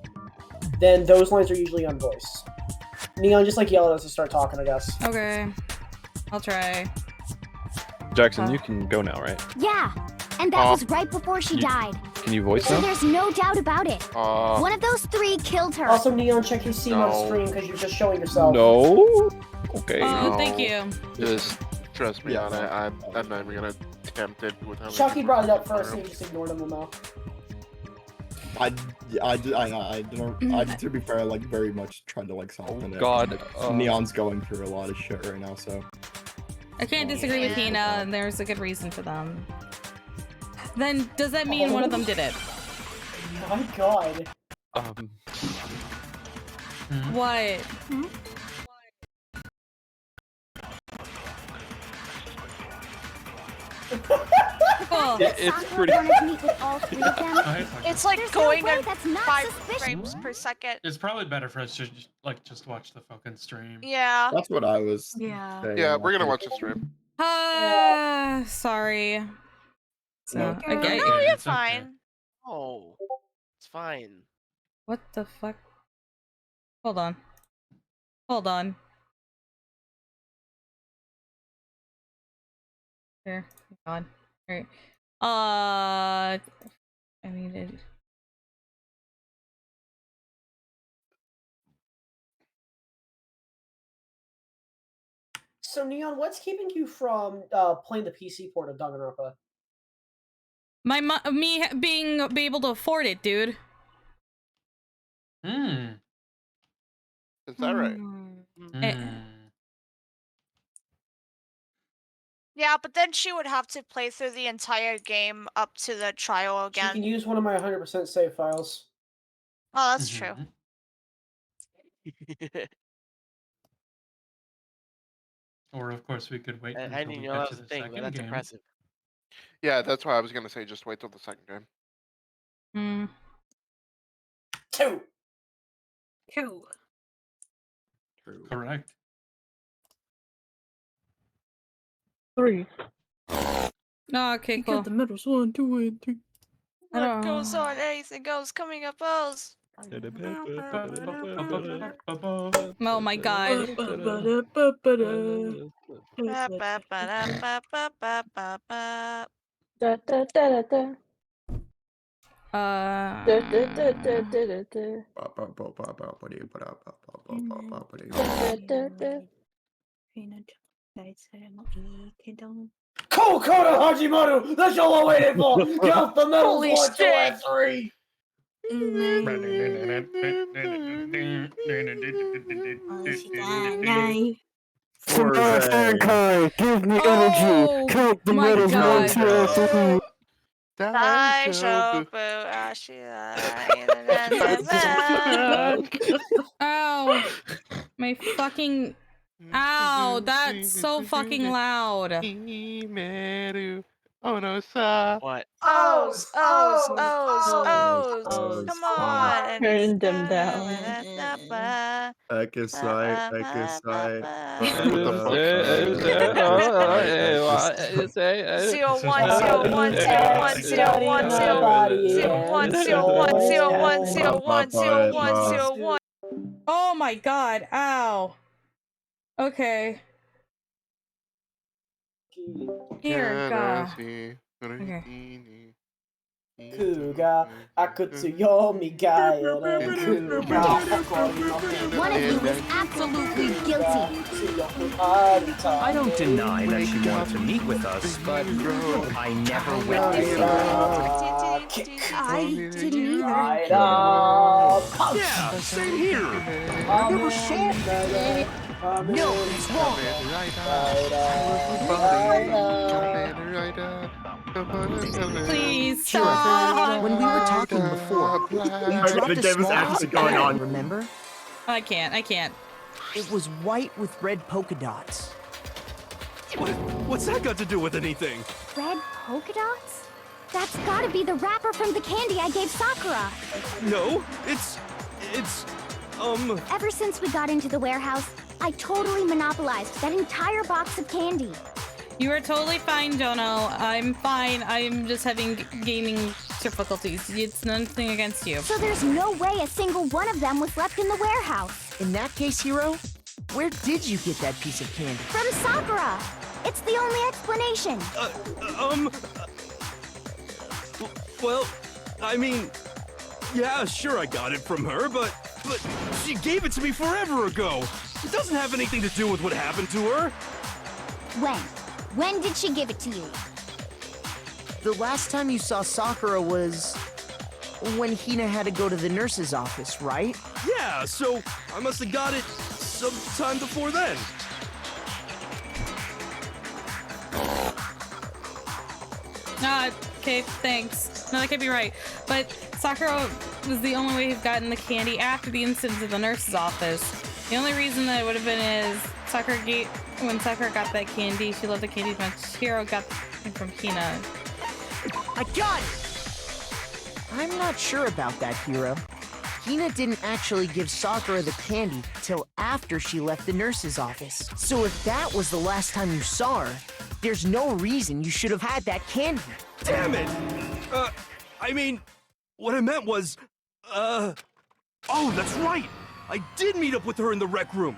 C: then those lines are usually unvoiced. Neon, just like yell at us to start talking, I guess.
B: Okay. I'll try.
E: Jackson, you can go now, right?
P: Yeah, and that was right before she died.
E: Can you voice
P: So
E: now?
P: there's no doubt about it. One of those three killed her.
C: Also, Neon, check your scene on stream because you're just showing yourself.
E: No. Okay.
B: Oh, thank you.
K: Just trust me on it. I'm not even gonna attempt it with how
C: Chucky brought it up first and you just ignored him now.
L: To be fair, I like very much tried to like soften it.
E: God,
L: Neon's going through a lot of shit right now, so.
B: I can't disagree with Hina, and there's a good reason for them. Then, does that mean one of them did it?
C: My God.
B: What? Cool.
E: It's pretty.
G: It's like going at 5 frames per second.
H: It's probably better for us to just watch the fucking stream.
G: Yeah.
L: That's what I was.
I: Yeah.
L: saying.
K: Yeah, we're gonna watch the stream.
B: Sorry. So,
L: No.
G: No,
B: okay.
G: you're fine.
D: Oh, it's fine.
B: What the fuck? Hold on. Hold on. Here. God. Alright. I needed.
C: So, Neon, what's keeping you from playing the PC port of Danganronpa?
B: Me be able to afford it, dude.
K: Is that right?
G: Yeah, but then she would have to play through the entire game up to the trial
C: You
G: again.
C: can use one of my 100% save files.
G: Oh, that's true.
H: Or of course we could wait
D: I
H: until
D: didn't
H: we
D: know
H: get
D: that
H: to
D: was
H: the
D: a thing, but
H: second
D: that's
H: game.
D: impressive.
K: Yeah, that's why I was gonna say just wait till the second game.
C: Two.
H: Correct.
F: 3.
B: No, okay, cool.
I: The middles 1, 2, and 3.
G: What goes on? Anything goes. Coming up, O's.
B: Oh my god.
F: Da, da, da, da, da.
C: Kokoro Hajimaru! That's all I waited for! Count the medals!
G: Holy
C: 1, 2, and
G: shit.
C: 3!
L: Give me
B: Oh my god. Ow. My fucking. Ow, that's so fucking loud.
D: What?
G: O's. Come on.
F: Turn them down.
L: Ekasai.
B: Oh my god, ow. Okay. Here, God. Okay.
C: Kuga, Akutsuyomi Gaia, Kuga.
P: One of you is absolutely guilty.
J: I don't deny that she wanted to meet with us, but I never witnessed it.
I: I didn't either.
N: Yeah, same here. I never saw.
P: No, it's wrong.
B: Please stop.
Q: When we were talking before, you dropped a small piece of coin, remember?
B: I can't.
Q: It was white with red polka dots.
N: What's that got to do with anything?
P: Red polka dots? That's gotta be the wrapper from the candy I gave Sakura.
N: No, it's
P: Ever since we got into the warehouse, I totally monopolized that entire box of candy.
B: You are totally fine, Jono. I'm fine. I'm just having gaming difficulties. It's nothing against you.
P: So there's no way a single one of them was left in the warehouse.
Q: In that case, Hiro, where did you get that piece of candy?
P: From Sakura. It's the only explanation.
N: Well, I mean, yeah, sure I got it from her, but she gave it to me forever ago. It doesn't have anything to do with what happened to her.
P: When? When did she give it to you?
Q: The last time you saw Sakura was when Hina had to go to the nurse's office, right?
N: Yeah, so I must have got it sometime before then.
B: Okay, thanks. No, that could be right. But Sakura was the only way he'd gotten the candy after the incident at the nurse's office. The only reason that it would have been is when Sakura got that candy, she loved the candy as much as Hiro got it from Hina.
Q: I got it! I'm not sure about that, Hiro. Hina didn't actually give Sakura the candy till after she left the nurse's office. So if that was the last time you saw her, there's no reason you should have had that candy.
N: Damn it! I mean, what I meant was, oh, that's right! I did meet up with her in the rec room.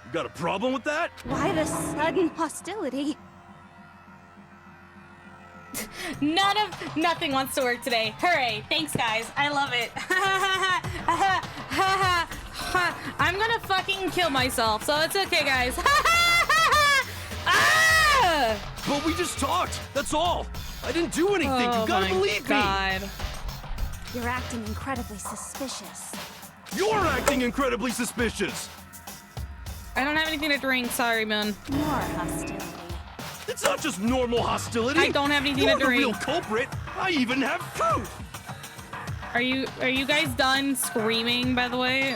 N: You got a problem with that?
P: Why the sudden hostility?
B: Nothing wants to work today. Hooray. Thanks, guys. I love it. I'm gonna fucking kill myself, so it's okay, guys.
N: But we just talked, that's all. I didn't do anything, you gotta believe me.
P: You're acting incredibly suspicious.
N: You're acting incredibly suspicious.
B: I don't have anything to drink. Sorry, Moon.
P: More hostility.
N: It's not just normal hostility.
B: I don't have anything
N: You're
B: to drink.
N: You're the real culprit. I even have proof.
B: Are you guys done screaming, by the way?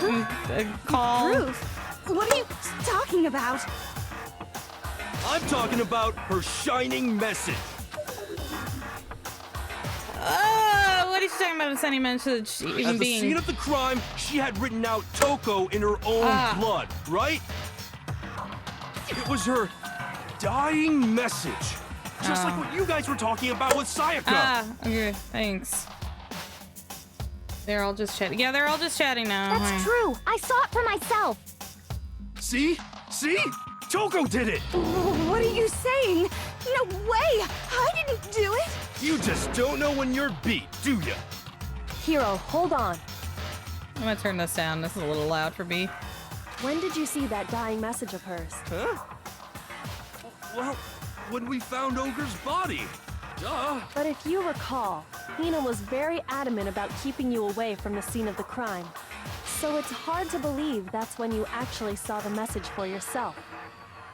B: Call.
P: Proof? What are you talking about?
N: I'm talking about her shining message.
B: What is she talking about? A sending message?
N: At the scene of the crime, she had written out Toko in her own blood, right? It was her dying message. Just like what you guys were talking about with Sayaka.
B: Okay, thanks. They're all just chatting. Yeah, they're all just chatting now.
P: That's true. I saw it for myself.
N: See? See? Toko did it!
P: What are you saying? No way! I didn't do it!
N: You just don't know when you're beat, do ya?
R: Hiro, hold on.
B: I'm gonna turn this down. This is a little loud for me.
R: When did you see that dying message of hers?
N: Huh? Well, when we found Ogre's body. Duh.
R: But if you recall, Hina was very adamant about keeping you away from the scene of the crime. So it's hard to believe that's when you actually saw the message for yourself.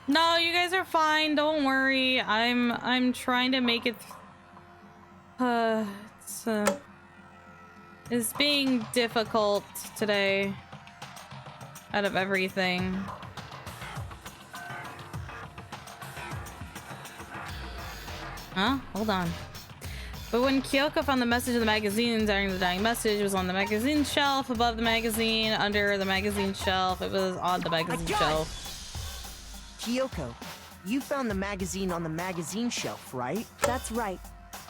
B: No, you guys are fine. Don't worry. I'm trying to make it. It's being difficult today. Out of everything. Huh? Hold on. But when Kyoko found the message in the magazine during the dying message, it was on the magazine shelf, above the magazine, under the magazine shelf. It was on the magazine shelf.
Q: Kyoko, you found the magazine on the magazine shelf, right?
R: That's right.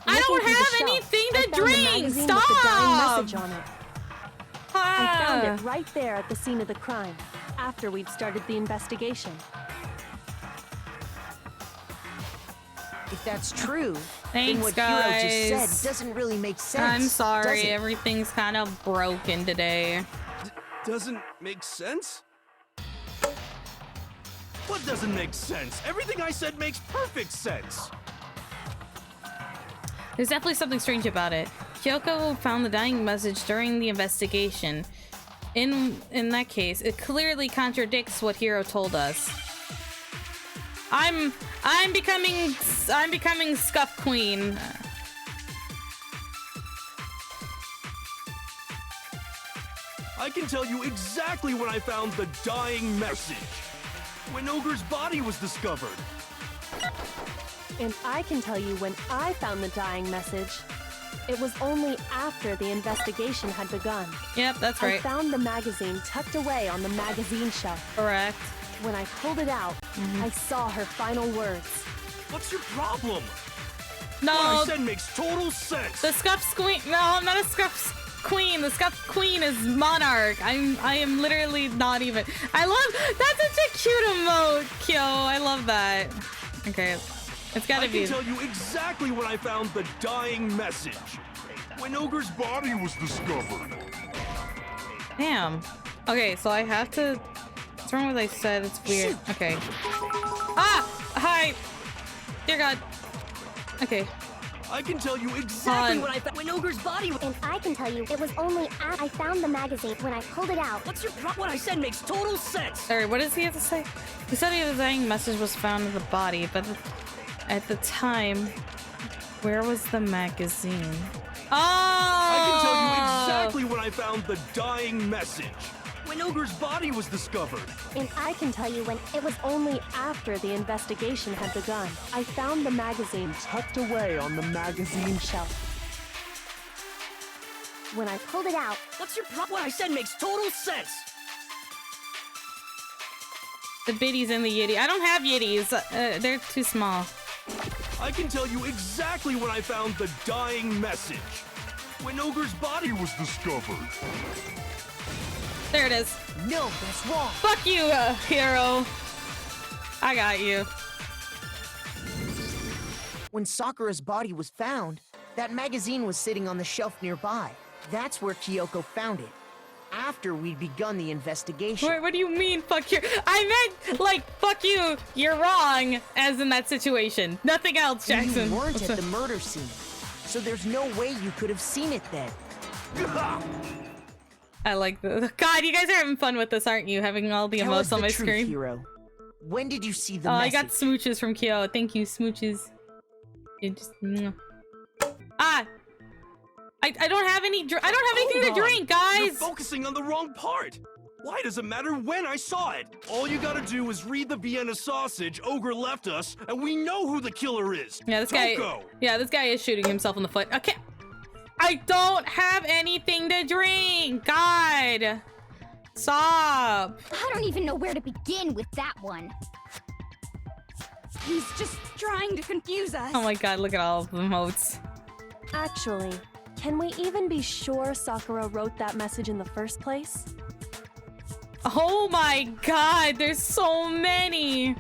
B: I don't have anything to drink! Stop!
R: With the dying message on it. I found it right there at the scene of the crime, after we'd started the investigation.
Q: If that's true,
B: Thanks,
Q: then what
B: guys.
Q: Hiro just said doesn't really make sense.
B: I'm sorry,
Q: does it?
B: everything's kind of broken today.
N: Doesn't make sense? What doesn't make sense? Everything I said makes perfect sense.
B: There's definitely something strange about it. Kyoko found the dying message during the investigation. In that case, it clearly contradicts what Hiro told us. I'm becoming Scuff Queen.
N: I can tell you exactly when I found the dying message. When Ogre's body was discovered.
R: And I can tell you when I found the dying message. It was only after the investigation had begun.
B: Yep, that's right.
R: I found the magazine tucked away on the magazine shelf.
B: Correct.
R: When I pulled it out, I saw her final words.
N: What's your problem?
B: No.
N: What I said makes total sense.
B: The Scuffs Queen. No, I'm not a Scuffs Queen. The Scuffs Queen is Monarch. I am literally not even. I love. That's such a cute emote, Kyo. I love that. Okay, it's gotta be.
N: I can tell you exactly when I found the dying message. When Ogre's body was discovered.
B: Damn. Okay, so I have to. What's wrong with what I said? It's weird. Okay. Ah! Hi! Dear God. Okay.
N: I can tell you exactly
P: when I found when Ogre's body. And I can tell you it was only after I found the magazine when I pulled it out. What's your problem? What I said makes total sense.
B: Alright, what does he have to say? He said the dying message was found in the body, but at the time, where was the magazine? Oh!
N: I can tell you exactly when I found the dying message. When Ogre's body was discovered.
R: And I can tell you when it was only after the investigation had begun. I found the magazine tucked away on the magazine shelf.
P: When I pulled it out. What's your problem? What I said makes total sense.
B: The biddies and the yiddy. I don't have yiddies. They're too small.
N: I can tell you exactly when I found the dying message. When Ogre's body was discovered.
B: There it is.
Q: No, that's wrong.
B: Fuck you, hero. I got you.
Q: When Sakura's body was found, that magazine was sitting on the shelf nearby. That's where Kyoko found it. After we'd begun the investigation.
B: Wait, what do you mean, fuck you? I meant, like, fuck you, you're wrong, as in that situation. Nothing else, Jackson.
Q: You weren't at the murder scene, so there's no way you could have seen it then.
B: I like the. God, you guys are having fun with this, aren't you? Having all the emotes on my screen.
Q: Hero. When did you see the
B: message?
Q: message?
B: I got smooches from Kyo. Thank you, smooches. It just. Ah! I don't have any. I don't have anything to drink, guys.
N: You're focusing on the wrong part. Why does it matter when I saw it? All you gotta do is read the Vienna sausage Ogre left us, and we know who the killer is.
B: Yeah, this guy. Yeah, this guy is shooting himself in the foot. Okay. I don't have anything to drink. God. Stop.
P: I don't even know where to begin with that one. He's just trying to confuse us.
B: Oh my God, look at all of the emotes.
R: Actually, can we even be sure Sakura wrote that message in the first place?
B: Oh my God, there's so many.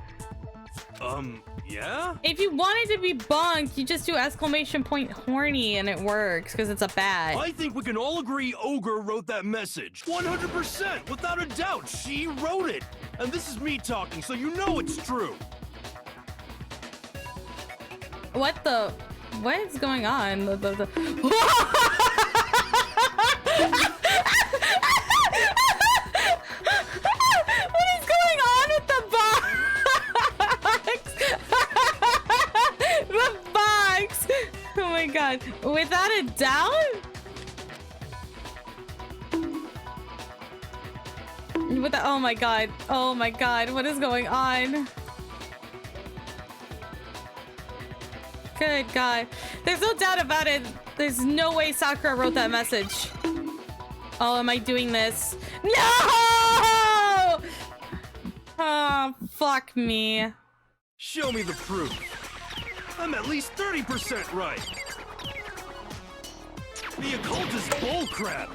N: Yeah?
B: If you wanted to be bunk, you just do ! horny and it works because it's a bat.
N: I think we can all agree Ogre wrote that message. 100%, without a doubt, she wrote it. And this is me talking, so you know it's true.
B: What the? What is going on? What is going on with the box? The box! Oh my God. Without a doubt? Oh my God. Oh my God. What is going on? Good God. There's no doubt about it. There's no way Sakura wrote that message. Oh, am I doing this? No! Oh, fuck me.
N: Show me the proof. I'm at least 30% right. The occult is bullcrap.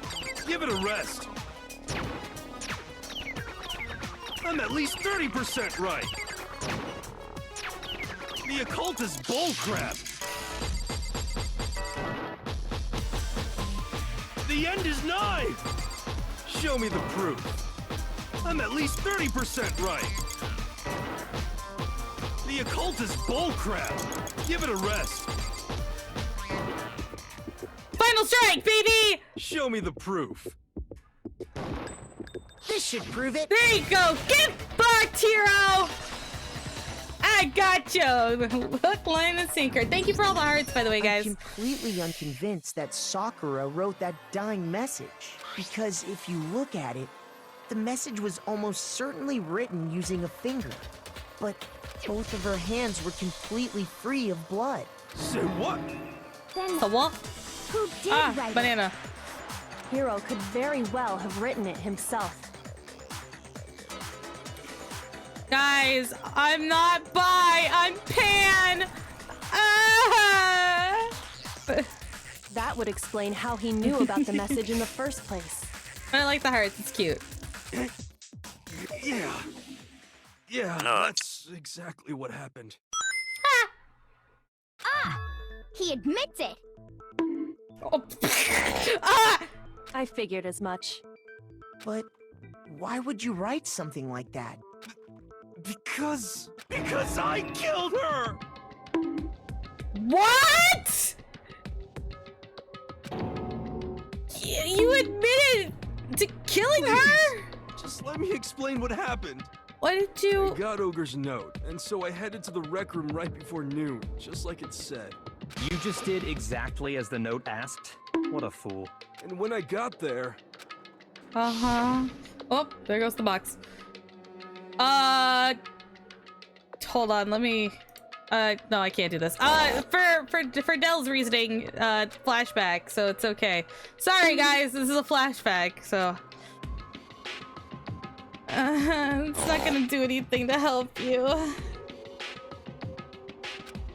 N: Give it a rest. I'm at least 30% right. The occult is bullcrap. The end is nigh. Show me the proof. I'm at least 30% right. The occult is bullcrap. Give it a rest.
B: Final strike, baby!
N: Show me the proof.
Q: This should prove it.
B: There you go. Get fucked, hero! I got you. Hook, line, and sinker. Thank you for all the hearts, by the way, guys.
Q: I'm completely unconvinced that Sakura wrote that dying message. Because if you look at it, the message was almost certainly written using a finger. But both of her hands were completely free of blood.
N: Say what?
P: Then
B: the what?
P: Who did write
B: banana.
R: Hiro could very well have written it himself.
B: Guys, I'm not bi, I'm pan! Ah!
R: That would explain how he knew about the message in the first place.
B: I like the hearts, it's cute.
N: Yeah, that's exactly what happened.
P: He admits it.
R: I figured as much.
Q: But why would you write something like that?
N: Because I killed her!
B: What? You admitted to killing her?
N: Just let me explain what happened.
B: What did you...
N: I got Ogre's note, and so I headed to the rec room right before noon, just like it said.
J: You just did exactly as the note asked? What a fool.
N: And when I got there...
B: Uh-huh. Oh, there goes the box. Hold on, let me... no, I can't do this. For Dell's reasoning, flashback, so it's okay. Sorry, guys, this is a flashback, so... it's not gonna do anything to help you.
N: And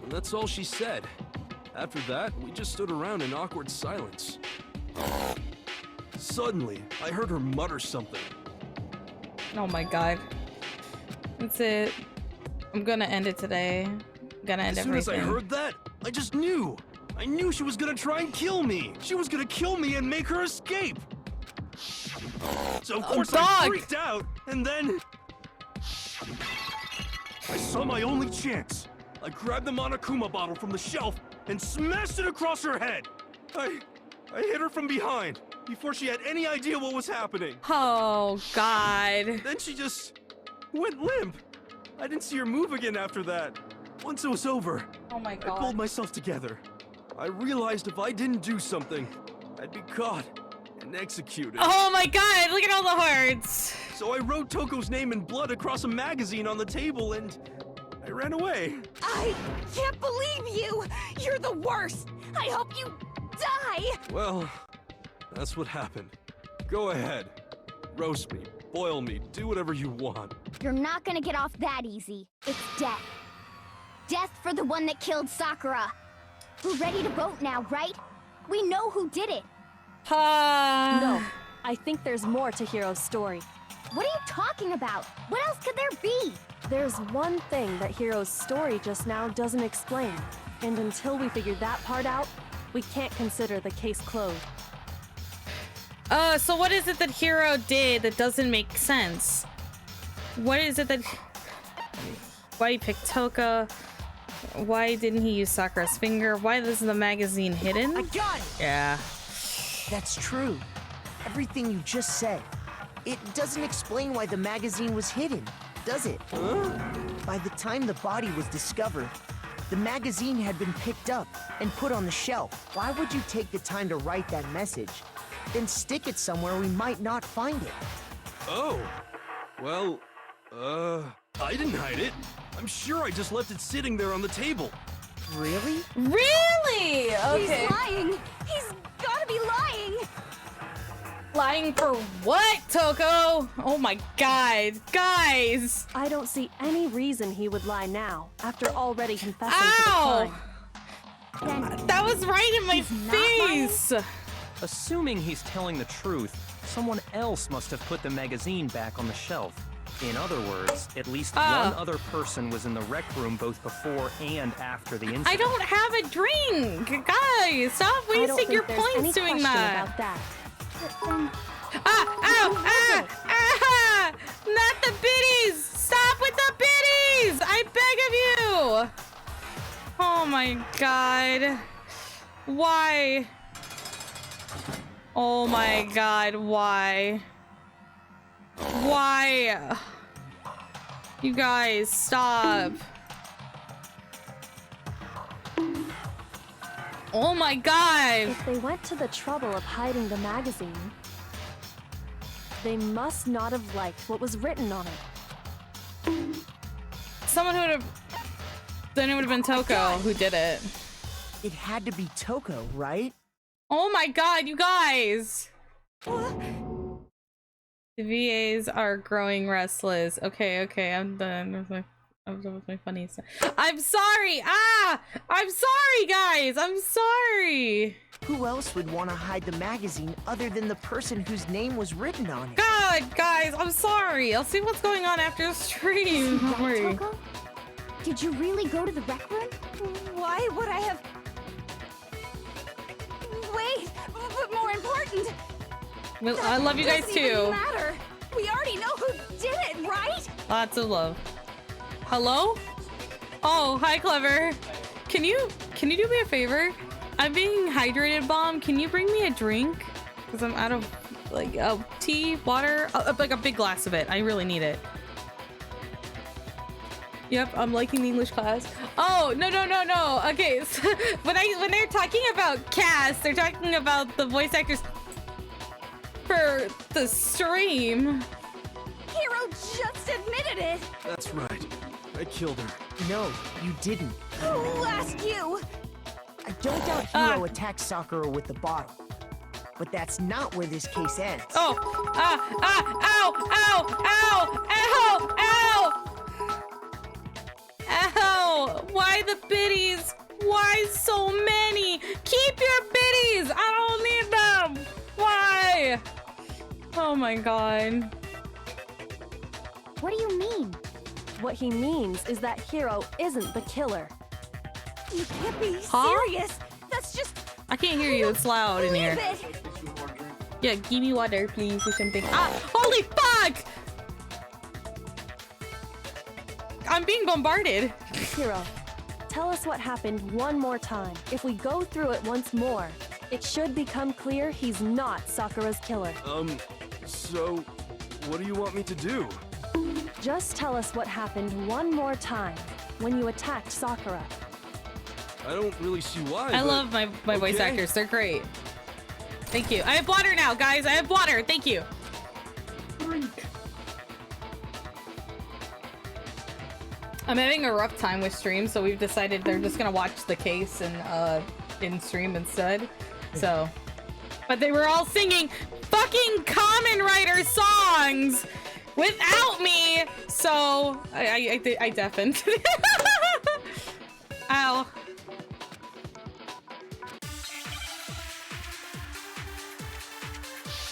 N: that's all she said. After that, we just stood around in awkward silence. Suddenly, I heard her mutter something.
B: Oh my god. That's it. I'm gonna end it today. I'm gonna end everything.
N: As soon as I heard that, I just knew. I knew she was gonna try and kill me. She was gonna kill me and make her escape. So of course I freaked out, and then... I saw my only chance. I grabbed the Monokuma bottle from the shelf and smashed it across her head. I hit her from behind before she had any idea what was happening.
B: Oh, God.
N: Then she just went limp. I didn't see her move again after that. Once it was over,
B: oh my God.
N: I pulled myself together. I realized if I didn't do something, I'd be caught and executed.
B: Oh my god, look at all the hearts!
N: So I wrote Toko's name in blood across a magazine on the table and I ran away.
P: I can't believe you! You're the worst! I hope you die!
N: Well, that's what happened. Go ahead. Roast me, boil me, do whatever you want.
P: You're not gonna get off that easy. It's death. Death for the one that killed Sakura. We're ready to vote now, right? We know who did it.
R: No, I think there's more to Hiro's story.
P: What are you talking about? What else could there be?
R: There's one thing that Hiro's story just now doesn't explain. And until we figure that part out, we can't consider the case closed.
B: So what is it that Hiro did that doesn't make sense? What is it that... Why he picked Toka? Why didn't he use Sakura's finger? Why is the magazine hidden?
Q: I got it!
B: Yeah.
Q: That's true. Everything you just said. It doesn't explain why the magazine was hidden, does it? By the time the body was discovered, the magazine had been picked up and put on the shelf. Why would you take the time to write that message, then stick it somewhere we might not find it?
N: Oh. Well, I didn't hide it. I'm sure I just left it sitting there on the table.
Q: Really?
B: Really? Okay.
P: He's lying! He's gotta be lying!
B: Lying for what, Toko? Oh my god. Guys!
R: I don't see any reason he would lie now, after already confessing to the
B: Ow!
R: crime.
B: That was right in my face!
J: Assuming he's telling the truth, someone else must have put the magazine back on the shelf. In other words, at least one other person was in the rec room both before and after the incident.
B: I don't have a drink! Guys, stop wasting your points doing that!
R: About that.
B: Not the biddies! Stop with the biddies! I beg of you! Oh my god. Why? Oh my god, why? Why? You guys, stop. Oh my god!
R: If they went to the trouble of hiding the magazine, they must not have liked what was written on it.
B: Someone who would have... Then it would have been Toko who did it.
Q: It had to be Toko, right?
B: Oh my god, you guys! The VAs are growing restless. Okay, I'm done. I'm done with my funny stuff. I'm sorry! I'm sorry, guys! I'm sorry!
Q: Who else would want to hide the magazine other than the person whose name was written on it?
B: God, guys, I'm sorry. I'll see what's going on after the stream. Don't worry.
P: Did you really go to the rec room? Why would I have... Wait, but more important...
B: Well, I love you guys
P: doesn't
B: too.
P: Even matter. We already know who did it, right?
B: Lots of love. Hello? Oh, hi, Clever. Can you do me a favor? I'm being hydrated, Bomb. Can you bring me a drink? Because I'm out of like tea, water, like a big glass of it. I really need it. Yep, I'm liking the English class. Oh, no. Okay, so when they're talking about cast, they're talking about the voice actors for the stream.
P: Hero just admitted it.
N: That's right. I killed her.
Q: No, you didn't.
P: Who asked you?
Q: I don't doubt Hero attacked Sakura with the bottle. But that's not where this case ends.
B: Oh! Ow! Why the biddies? Why so many? Keep your biddies! I don't need them! Why? Oh my god.
P: What do you mean?
R: What he means is that Hero isn't the killer.
P: You can't be
B: Huh?
P: serious. That's just...
B: I can't hear you. It's loud in here.
P: Believe it.
B: Yeah, give me water, please, or something. Holy fuck! I'm being bombarded.
R: Hero, tell us what happened one more time. If we go through it once more, it should become clear he's not Sakura's killer.
N: So, what do you want me to do?
R: Just tell us what happened one more time when you attacked Sakura.
N: I don't really see why.
B: I love my voice actors. They're great. Thank you. I have water now, guys. I have water. Thank you. I'm having a rough time with stream, so we've decided they're just gonna watch the case and in stream instead. So, but they were all singing fucking Kamen Rider songs without me, so I deafened. Ow.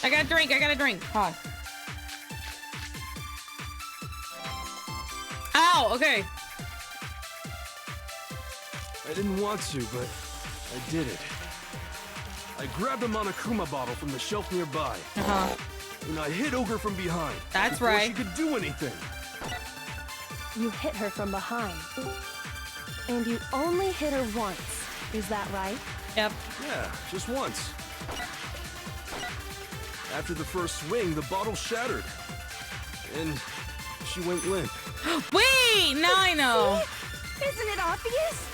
B: I got a drink. Hold on. Ow, okay.
N: I didn't want to, but I did it. I grabbed a Monokuma bottle from the shelf nearby. And I hit Ogre from behind.
B: That's
N: before
B: right.
N: she could do anything.
R: You hit her from behind. And you only hit her once. Is that right?
B: Yep.
N: Yeah, just once. After the first swing, the bottle shattered. And she went limp.
B: Wait, now I know.
P: See? Isn't it obvious?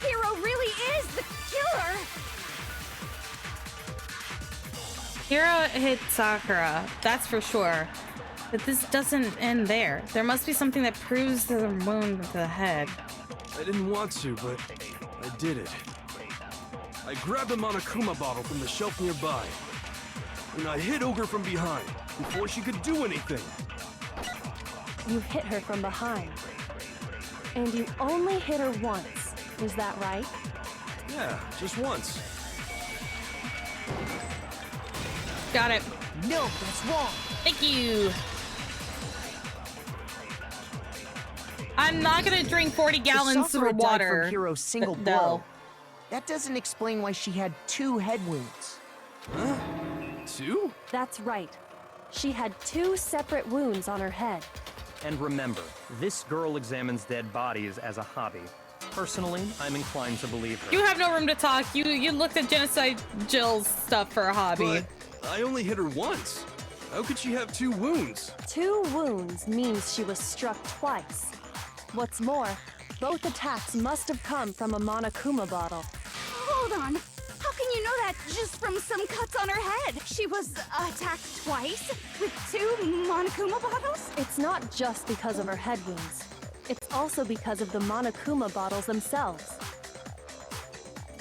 P: Hero really is the killer.
B: Hero hit Sakura, that's for sure. But this doesn't end there. There must be something that proves the wound to the head.
N: I didn't want to, but I did it. I grabbed a Monokuma bottle from the shelf nearby. And I hit Ogre from behind before she could do anything.
R: You hit her from behind. And you only hit her once. Is that right?
N: Yeah, just once.
B: Got it.
Q: No, that's wrong.
B: Thank you. I'm not gonna drink 40 gallons
Q: Sakura
B: of
Q: died
B: water.
Q: from Hero's single blow. That doesn't explain why she had 2 head wounds.
N: Huh? 2?
R: That's right. She had 2 separate wounds on her head.
J: And remember, this girl examines dead bodies as a hobby. Personally, I'm inclined to believe her.
B: You have no room to talk. You looked at Genocide Jill's stuff for a hobby.
N: But I only hit her once. How could she have 2 wounds?
R: 2 wounds means she was struck twice. What's more, both attacks must have come from a Monokuma bottle.
P: Hold on. How can you know that just from some cuts on her head? She was attacked twice with 2 Monokuma bottles?
R: It's not just because of her head wounds. It's also because of the Monokuma bottles themselves.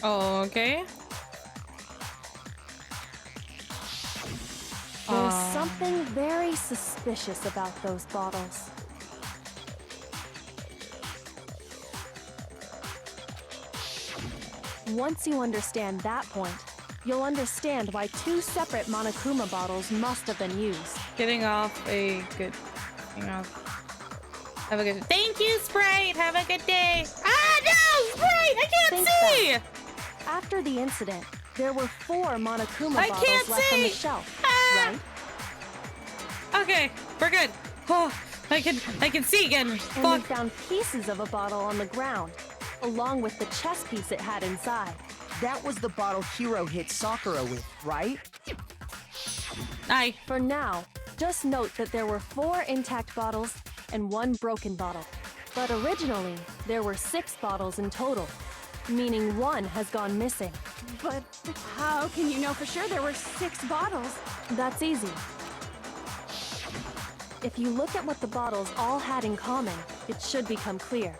B: Okay.
R: There's something very suspicious about those bottles. Once you understand that point, you'll understand why 2 separate Monokuma bottles must have been used.
B: Getting off a good... Have a good... Thank you, Sprite! Have a good day! Ah, no! Sprite! I can't see!
R: Back. After the incident, there were 4 Monokuma
B: I
R: bottles
B: can't
R: left on the
B: see!
R: shelf,
B: Ah!
R: right?
B: Okay, we're good. Oh, I can see again.
R: And
B: Fuck.
R: we found pieces of a bottle on the ground, along with the chess piece it had inside.
Q: That was the bottle Hiro hit Sakura with, right?
B: Aye.
R: For now, just note that there were 4 intact bottles and 1 broken bottle. But originally, there were 6 bottles in total, meaning 1 has gone missing.
S: But how can you know for sure there were 6 bottles?
R: That's easy. If you look at what the bottles all had in common, it should become clear.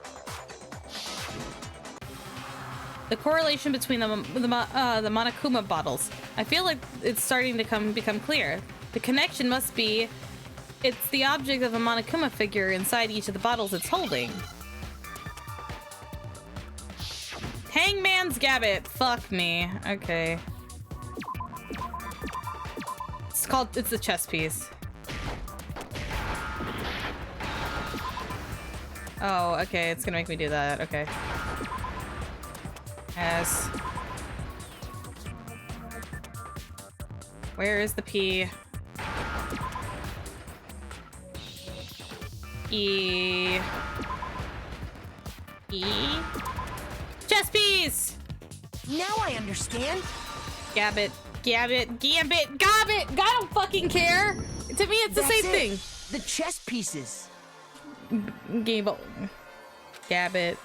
B: The correlation between the Monokuma bottles. I feel like it's starting to become clear. The connection must be it's the object of a Monokuma figure inside each of the bottles it's holding. Hangman's Gabbit. Fuck me. Okay. It's the chess piece. Oh, okay. It's gonna make me do that. Okay. Yes. Where is the P? E. Chess piece!
Q: Now I understand.
B: Gabbit. Gabbit. Gambit. Gobbit! I don't fucking care! To me, it's the same thing.
Q: The chess pieces.
B: Gable. Gabbit.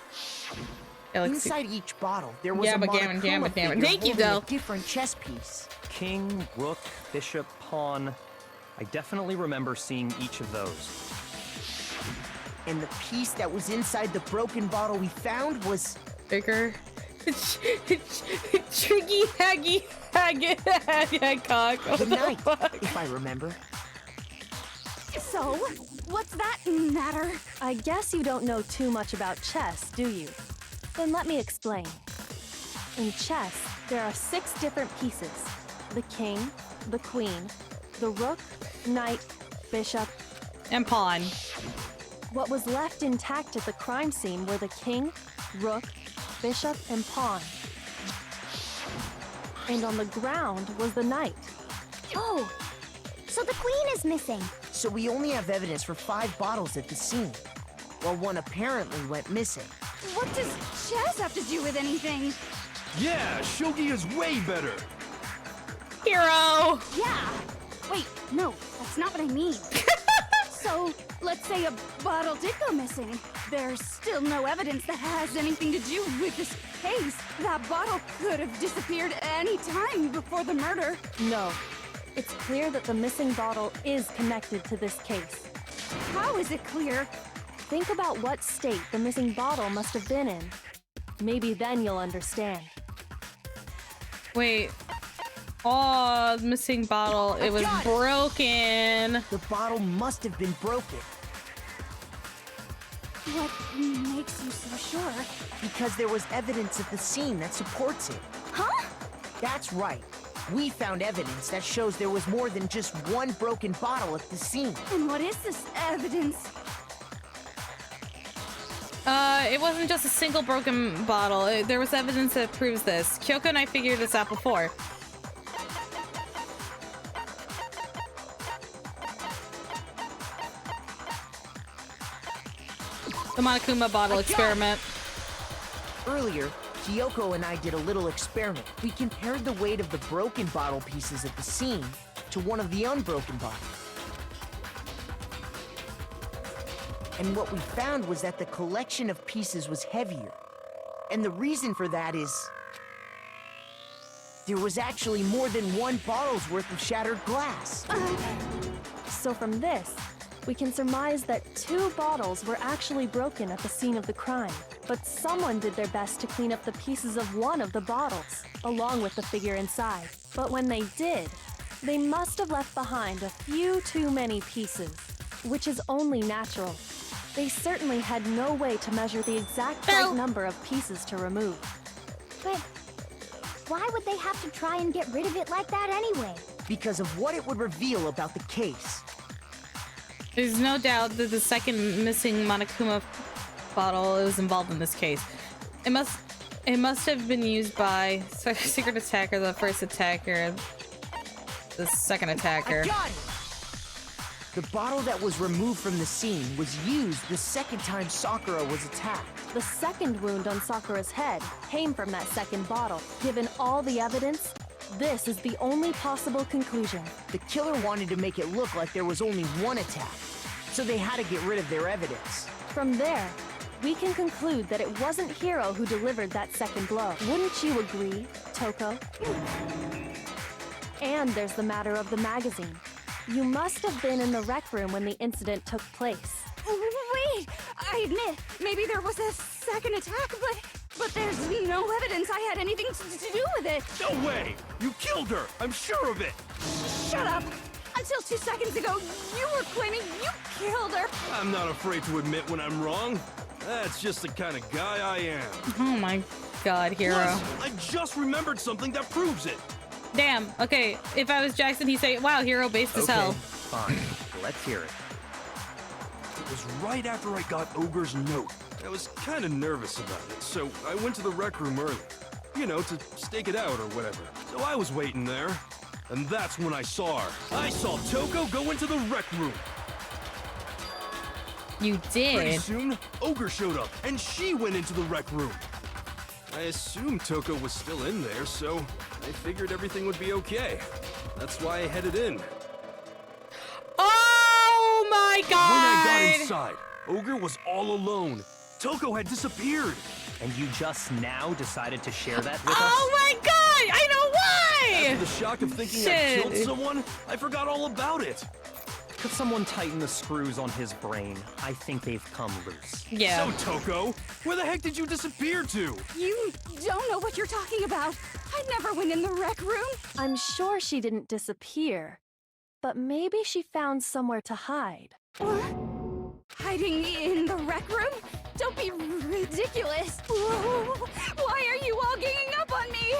Q: Inside each bottle, there was a
B: Gammon,
Q: Monokuma figure
B: Thank you,
Q: holding
B: though.
Q: a different chess piece.
J: King, rook, bishop, pawn. I definitely remember seeing each of those.
Q: And the piece that was inside the broken bottle we found was...
B: bigger. Triggy, haggy, cock.
Q: The knight, if I remember.
S: So, what's that matter?
R: I guess you don't know too much about chess, do you? Then let me explain. In chess, there are 6 different pieces. The king, the queen, the rook, knight, bishop,
B: and pawn.
R: What was left intact at the crime scene were the king, rook, bishop, and pawn. And on the ground was the knight.
P: Oh, so the queen is missing.
Q: So we only have evidence for 5 bottles at the scene, while 1 apparently went missing.
S: What does chess have to do with anything?
N: Yeah, shogi is way better.
B: Hero!
S: Yeah. Wait, no, that's not what I mean. So, let's say a bottle did go missing. There's still no evidence that has anything to do with this case. That bottle could have disappeared any time before the murder.
R: No. It's clear that the missing bottle is connected to this case.
S: How is it clear?
R: Think about what state the missing bottle must have been in. Maybe then you'll understand.
B: Wait. Oh, missing bottle. It was broken.
Q: The bottle must have been broken.
S: What makes you so sure?
Q: Because there was evidence at the scene that supports it.
S: Huh?
Q: That's right. We found evidence that shows there was more than just 1 broken bottle at the scene.
S: And what is this evidence?
B: It wasn't just a single broken bottle. There was evidence that proves this. Kyoko and I figured this out before. The Monokuma bottle experiment.
Q: Earlier, Kyoko and I did a little experiment. We compared the weight of the broken bottle pieces at the scene to one of the unbroken bottles. And what we found was that the collection of pieces was heavier. And the reason for that is... there was actually more than 1 bottle's worth of shattered glass.
R: So from this, we can surmise that 2 bottles were actually broken at the scene of the crime. But someone did their best to clean up the pieces of 1 of the bottles, along with the figure inside. But when they did, They must have left behind a few too many pieces, which is only natural. They certainly had no way to measure the exact right number of pieces to remove.
P: But why would they have to try and get rid of it like that anyway?
Q: Because of what it would reveal about the case.
B: There's no doubt that the second missing Monokuma bottle is involved in this case. It must have been used by secret attacker, the first attacker, the second attacker.
Q: I got it! The bottle that was removed from the scene was used the second time Sakura was attacked.
R: The second wound on Sakura's head came from that second bottle. Given all the evidence, this is the only possible conclusion.
Q: The killer wanted to make it look like there was only one attack, so they had to get rid of their evidence.
R: From there, we can conclude that it wasn't Hiro who delivered that second blow. Wouldn't you agree, Toko? And there's the matter of the magazine. You must have been in the rec room when the incident took place.
S: Wait! I admit, maybe there was a second attack, but there's no evidence I had anything to do with it.
N: No way! You killed her! I'm sure of it!
S: Shut up! Until 2 seconds ago, you were claiming you killed her.
N: I'm not afraid to admit when I'm wrong. That's just the kind of guy I am.
B: Oh my god, Hiro.
N: Plus, I just remembered something that proves it.
B: Damn, okay, if I was Jackson, he'd say, wow, Hiro based as hell.
J: Fine, let's hear it.
N: It was right after I got Ogre's note. I was kind of nervous about it, so I went to the rec room early. You know, to stake it out or whatever. So I was waiting there, and that's when I saw her. I saw Toko go into the rec room.
B: You did?
N: Pretty soon, Ogre showed up, and she went into the rec room. I assumed Toko was still in there, so I figured everything would be okay. That's why I headed in.
B: Oh my god!
N: When I got inside, Ogre was all alone. Toko had disappeared.
J: And you just now decided to share that with us?
B: Oh my god! I know why!
N: After the shock of thinking
B: Shit.
N: I killed someone, I forgot all about it.
J: Could someone tighten the screws on his brain? I think they've come loose.
B: Yeah.
N: So, Toko, where the heck did you disappear to?
S: You don't know what you're talking about. I never went in the rec room.
R: I'm sure she didn't disappear, but maybe she found somewhere to hide.
S: What? Hiding in the rec room? Don't be ridiculous. Whoa. Why are you all ganging up on me?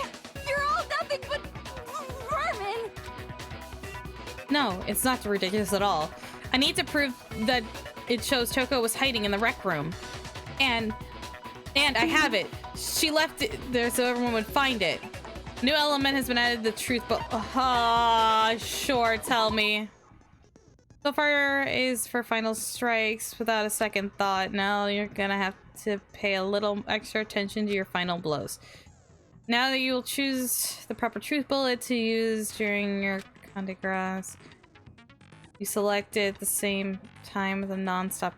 S: You're all nothing but vermin.
B: No, it's not ridiculous at all. I need to prove that it shows Toko was hiding in the rec room. And I have it. She left it there so everyone would find it. New element has been added to the truth, but sure, tell me. So far is for final strikes without a second thought. Now you're gonna have to pay a little extra attention to your final blows. Now that you will choose the proper truth bullet to use during your coup de grace, you select it at the same time with a non-stop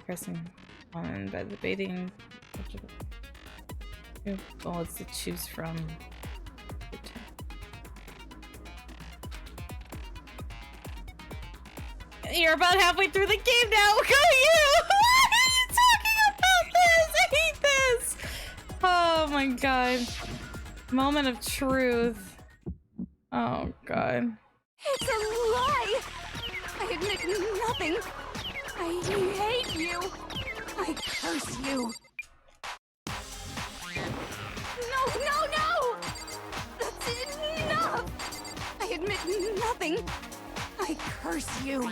B: pressing on by the baiting. Oh, it's to choose from. You're about halfway through the game now. Go you! What are you talking about this? I hate this. Oh my god. Moment of truth. Oh god.
S: It's a lie. I admit nothing. I hate you. I curse you. No! That's enough. I admit nothing. I curse you.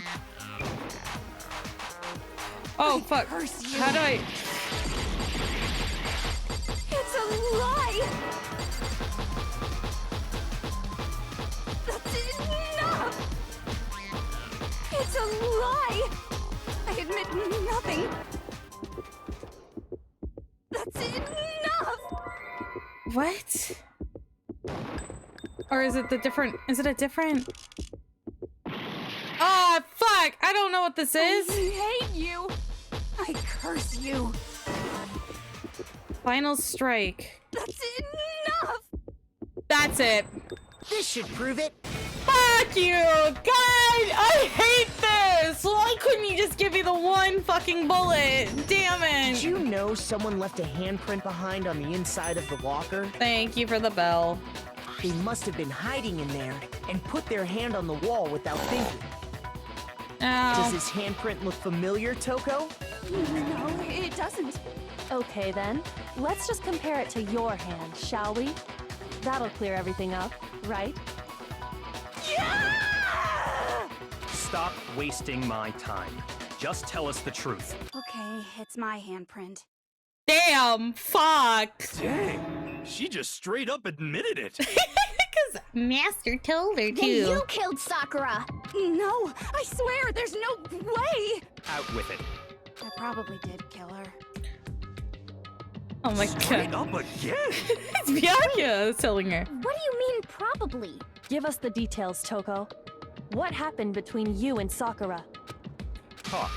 B: Oh fuck.
S: Curse you.
B: How do I?
S: It's a lie. That's enough. It's a lie. I admit nothing. That's enough.
B: What? Or is it the different? Is it a different? Ah, fuck! I don't know what this is.
S: I hate you. I curse you.
B: Final strike.
S: That's enough.
B: That's it.
Q: This should prove it.
B: Fuck you! God, I hate this! Why couldn't you just give me the one fucking bullet? Damn it!
Q: Did you know someone left a handprint behind on the inside of the locker?
B: Thank you for the bell.
Q: They must have been hiding in there and put their hand on the wall without thinking. Does his handprint look familiar, Toko?
S: No, it doesn't.
R: Okay then, let's just compare it to your hand, shall we? That'll clear everything up, right?
J: Stop wasting my time. Just tell us the truth.
S: Okay, it's my handprint.
B: Damn, fuck.
N: Dang, she just straight up admitted it.
B: Because Master told her to.
P: Then you killed Sakura!
S: No, I swear, there's no way!
J: Out with it.
S: I probably did kill her.
B: Oh my
N: Straight
B: god.
N: up again.
B: It's Byakuya telling her.
P: What do you mean, probably?
R: Give us the details, Toko. What happened between you and Sakura?
J: Talk.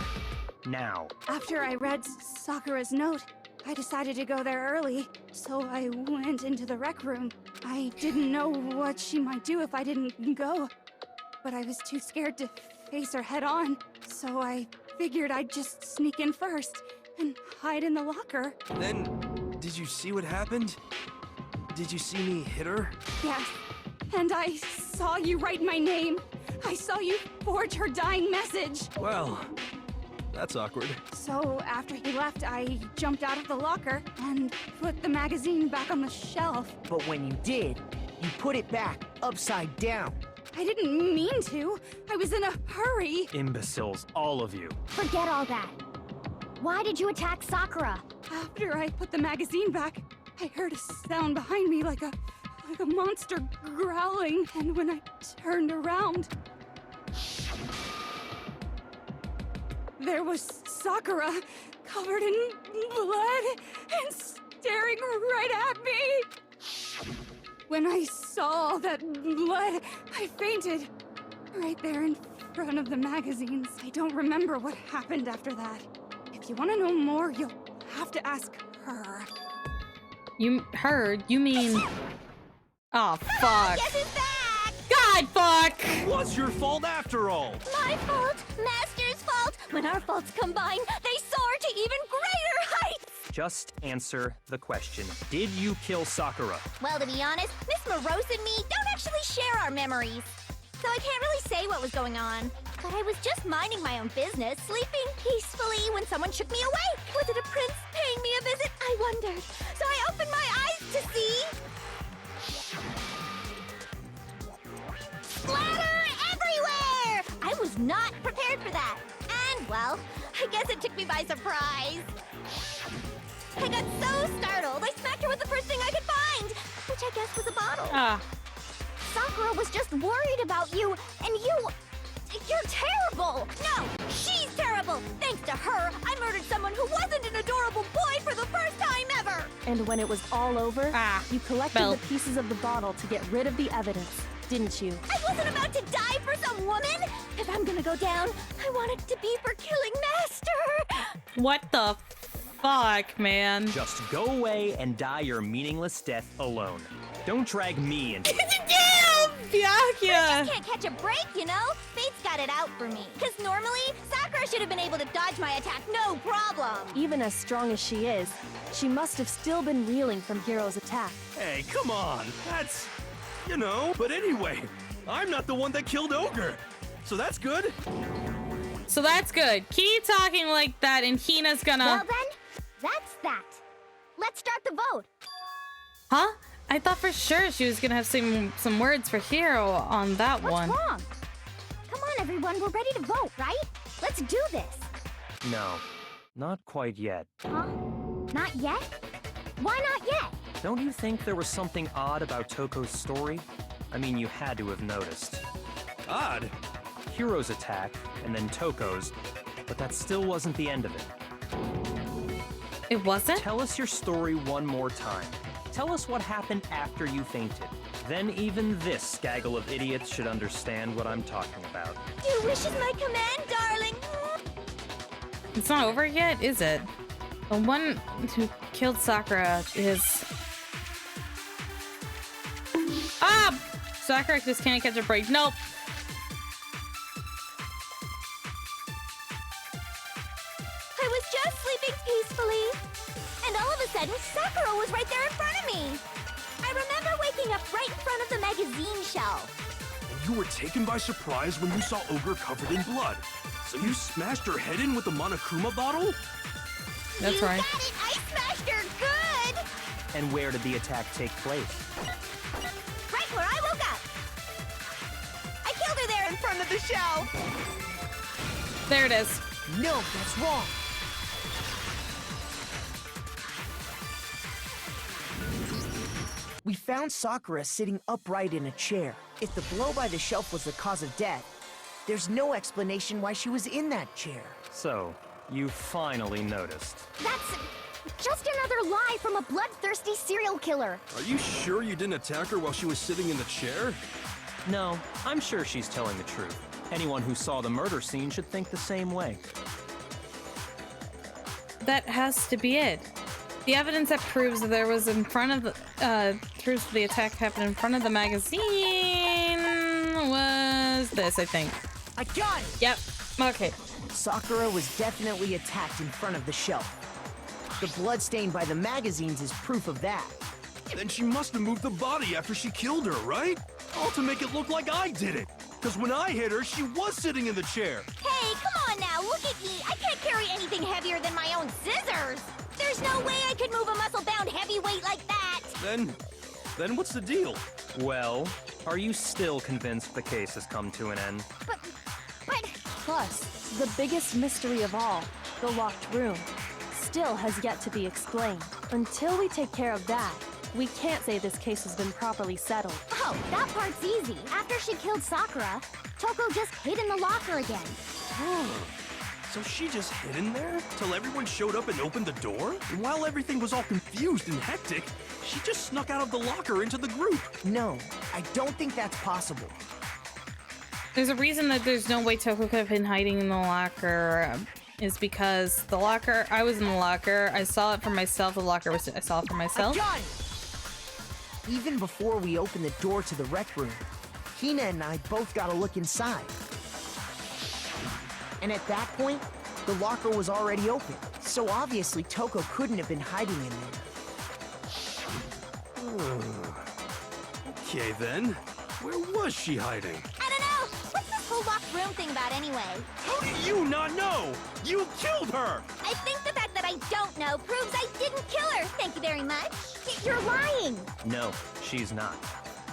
J: Now.
S: After I read Sakura's note, I decided to go there early, so I went into the rec room. I didn't know what she might do if I didn't go, but I was too scared to face her head on, so I figured I'd just sneak in first and hide in the locker.
N: Then, did you see what happened? Did you see me hit her?
S: Yes, and I saw you write my name. I saw you forge her dying message.
N: Well, that's awkward.
S: So after he left, I jumped out of the locker and put the magazine back on the shelf.
Q: But when you did, you put it back upside down.
S: I didn't mean to. I was in a hurry.
J: Imbeciles, all of you.
P: Forget all that. Why did you attack Sakura?
S: After I put the magazine back, I heard a sound behind me like a monster growling, and when I turned around, there was Sakura, covered in blood and staring right at me. When I saw all that blood, I fainted. Right there in front of the magazines. I don't remember what happened after that. If you want to know more, you'll have to ask her.
B: You mean... Oh, fuck.
P: Guess it's back!
B: God, fuck!
N: It was your fault after all.
P: My fault! Master's fault! When our faults combine, they soar to even greater heights!
J: Just answer the question. Did you kill Sakura?
P: Well, to be honest, Miss Morose and me don't actually share our memories. So I can't really say what was going on. But I was just minding my own business, sleeping peacefully when someone shook me awake. Was it a prince paying me a visit? I wondered. So I opened my eyes to see... splatter everywhere! I was not prepared for that. And, well, I guess it took me by surprise. I got so startled, I smacked her with the first thing I could find, which I guess was a bottle. Sakura was just worried about you, and you're terrible! No, she's terrible! Thanks to her, I murdered someone who wasn't an adorable boy for the first time ever!
R: And when it was all over, you collected
B: Belle.
R: the pieces of the bottle to get rid of the evidence, didn't you?
P: I wasn't about to die for some woman! If I'm gonna go down, I want it to be for killing Master!
B: What the fuck, man?
J: Just go away and die your meaningless death alone. Don't drag me into it.
B: Damn, Byakuya!
P: I just can't catch a break, you know? Fate's got it out for me. Because normally, Sakura should have been able to dodge my attack no problem.
R: Even as strong as she is, she must have still been reeling from Hiro's attack.
N: Hey, come on. That's... you know. But anyway, I'm not the one that killed Ogre. So that's good.
B: So that's good. Keep talking like that and Hina's gonna...
P: Well then, that's that. Let's start the vote.
B: Huh? I thought for sure she was gonna have some words for Hiro on that one.
P: What's wrong? Come on, everyone. We're ready to vote, right? Let's do this.
J: No, not quite yet.
P: Huh? Not yet? Why not yet?
J: Don't you think there was something odd about Toko's story? I mean, you had to have noticed.
N: Odd?
J: Hiro's attack, and then Toko's, but that still wasn't the end of it.
B: It wasn't?
J: Tell us your story one more time. Tell us what happened after you fainted. Then even this gaggle of idiots should understand what I'm talking about.
P: Your wish is my command, darling.
B: It's not over yet, is it? The one who killed Sakura is... Ah! Sakura just can't catch a break. Nope.
P: I was just sleeping peacefully. And all of a sudden, Sakura was right there in front of me. I remember waking up right in front of the magazine shelf.
N: And you were taken by surprise when you saw Ogre covered in blood. So you smashed her head in with the Monokuma bottle?
B: That's right.
P: You got it! I smashed her good!
J: And where did the attack take place?
P: Right where I woke up! I killed her there in front of the shelf!
B: There it is.
Q: No, that's wrong. We found Sakura sitting upright in a chair. If the blow by the shelf was the cause of death, there's no explanation why she was in that chair.
J: So, you finally noticed.
P: That's just another lie from a bloodthirsty serial killer.
N: Are you sure you didn't attack her while she was sitting in the chair?
J: No, I'm sure she's telling the truth. Anyone who saw the murder scene should think the same way.
B: That has to be it. The evidence that proves that there was in front of the, proves the attack happened in front of the magazine was this, I think.
Q: I got it!
B: Yep. Okay.
Q: Sakura was definitely attacked in front of the shelf. The blood stain by the magazines is proof of that.
N: Then she must have moved the body after she killed her, right? All to make it look like I did it. Because when I hit her, she was sitting in the chair.
P: Hey, come on now, look at me! I can't carry anything heavier than my own scissors! There's no way I could move a muscle-bound heavyweight like that!
N: Then what's the deal?
J: Well, are you still convinced the case has come to an end?
P: But...
R: Plus, the biggest mystery of all, the locked room, still has yet to be explained. Until we take care of that, we can't say this case has been properly settled.
P: Oh, that part's easy. After she killed Sakura, Toko just hid in the locker again.
N: So she just hid in there till everyone showed up and opened the door? And while everything was all confused and hectic, she just snuck out of the locker into the group.
Q: No, I don't think that's possible.
B: There's a reason that there's no way Toko could have been hiding in the locker. Is because the locker, I was in the locker, I saw it for myself, the locker was, I saw it for myself.
Q: I got it! Even before we opened the door to the rec room, Hina and I both got a look inside. And at that point, the locker was already open, so obviously Toko couldn't have been hiding in there.
N: Okay then, where was she hiding?
P: I don't know! What's this whole locked room thing about anyway?
N: How do you not know? You killed her!
P: I think the fact that I don't know proves I didn't kill her! Thank you very much! You're lying!
J: No, she's not.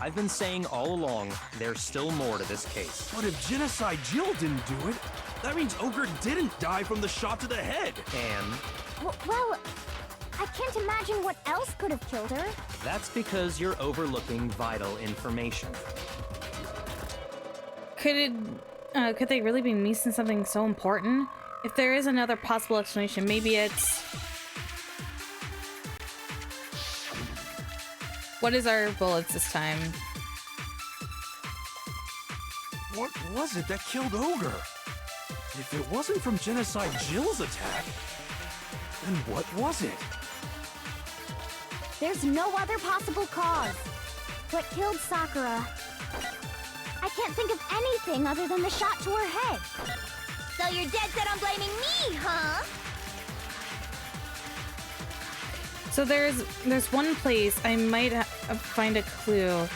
J: I've been saying all along, there's still more to this case.
N: But if Genocide Jill didn't do it, that means Ogre didn't die from the shot to the head.
J: And?
P: Well, I can't imagine what else could have killed her.
J: That's because you're overlooking vital information.
B: Could they really be missing something so important? If there is another possible explanation, maybe it's... What is our bullets this time?
N: What was it that killed Ogre? If it wasn't from Genocide Jill's attack, then what was it?
P: There's no other possible cause. What killed Sakura? I can't think of anything other than the shot to her head. So you're dead set on blaming me, huh?
B: So there's one place I might find a clue.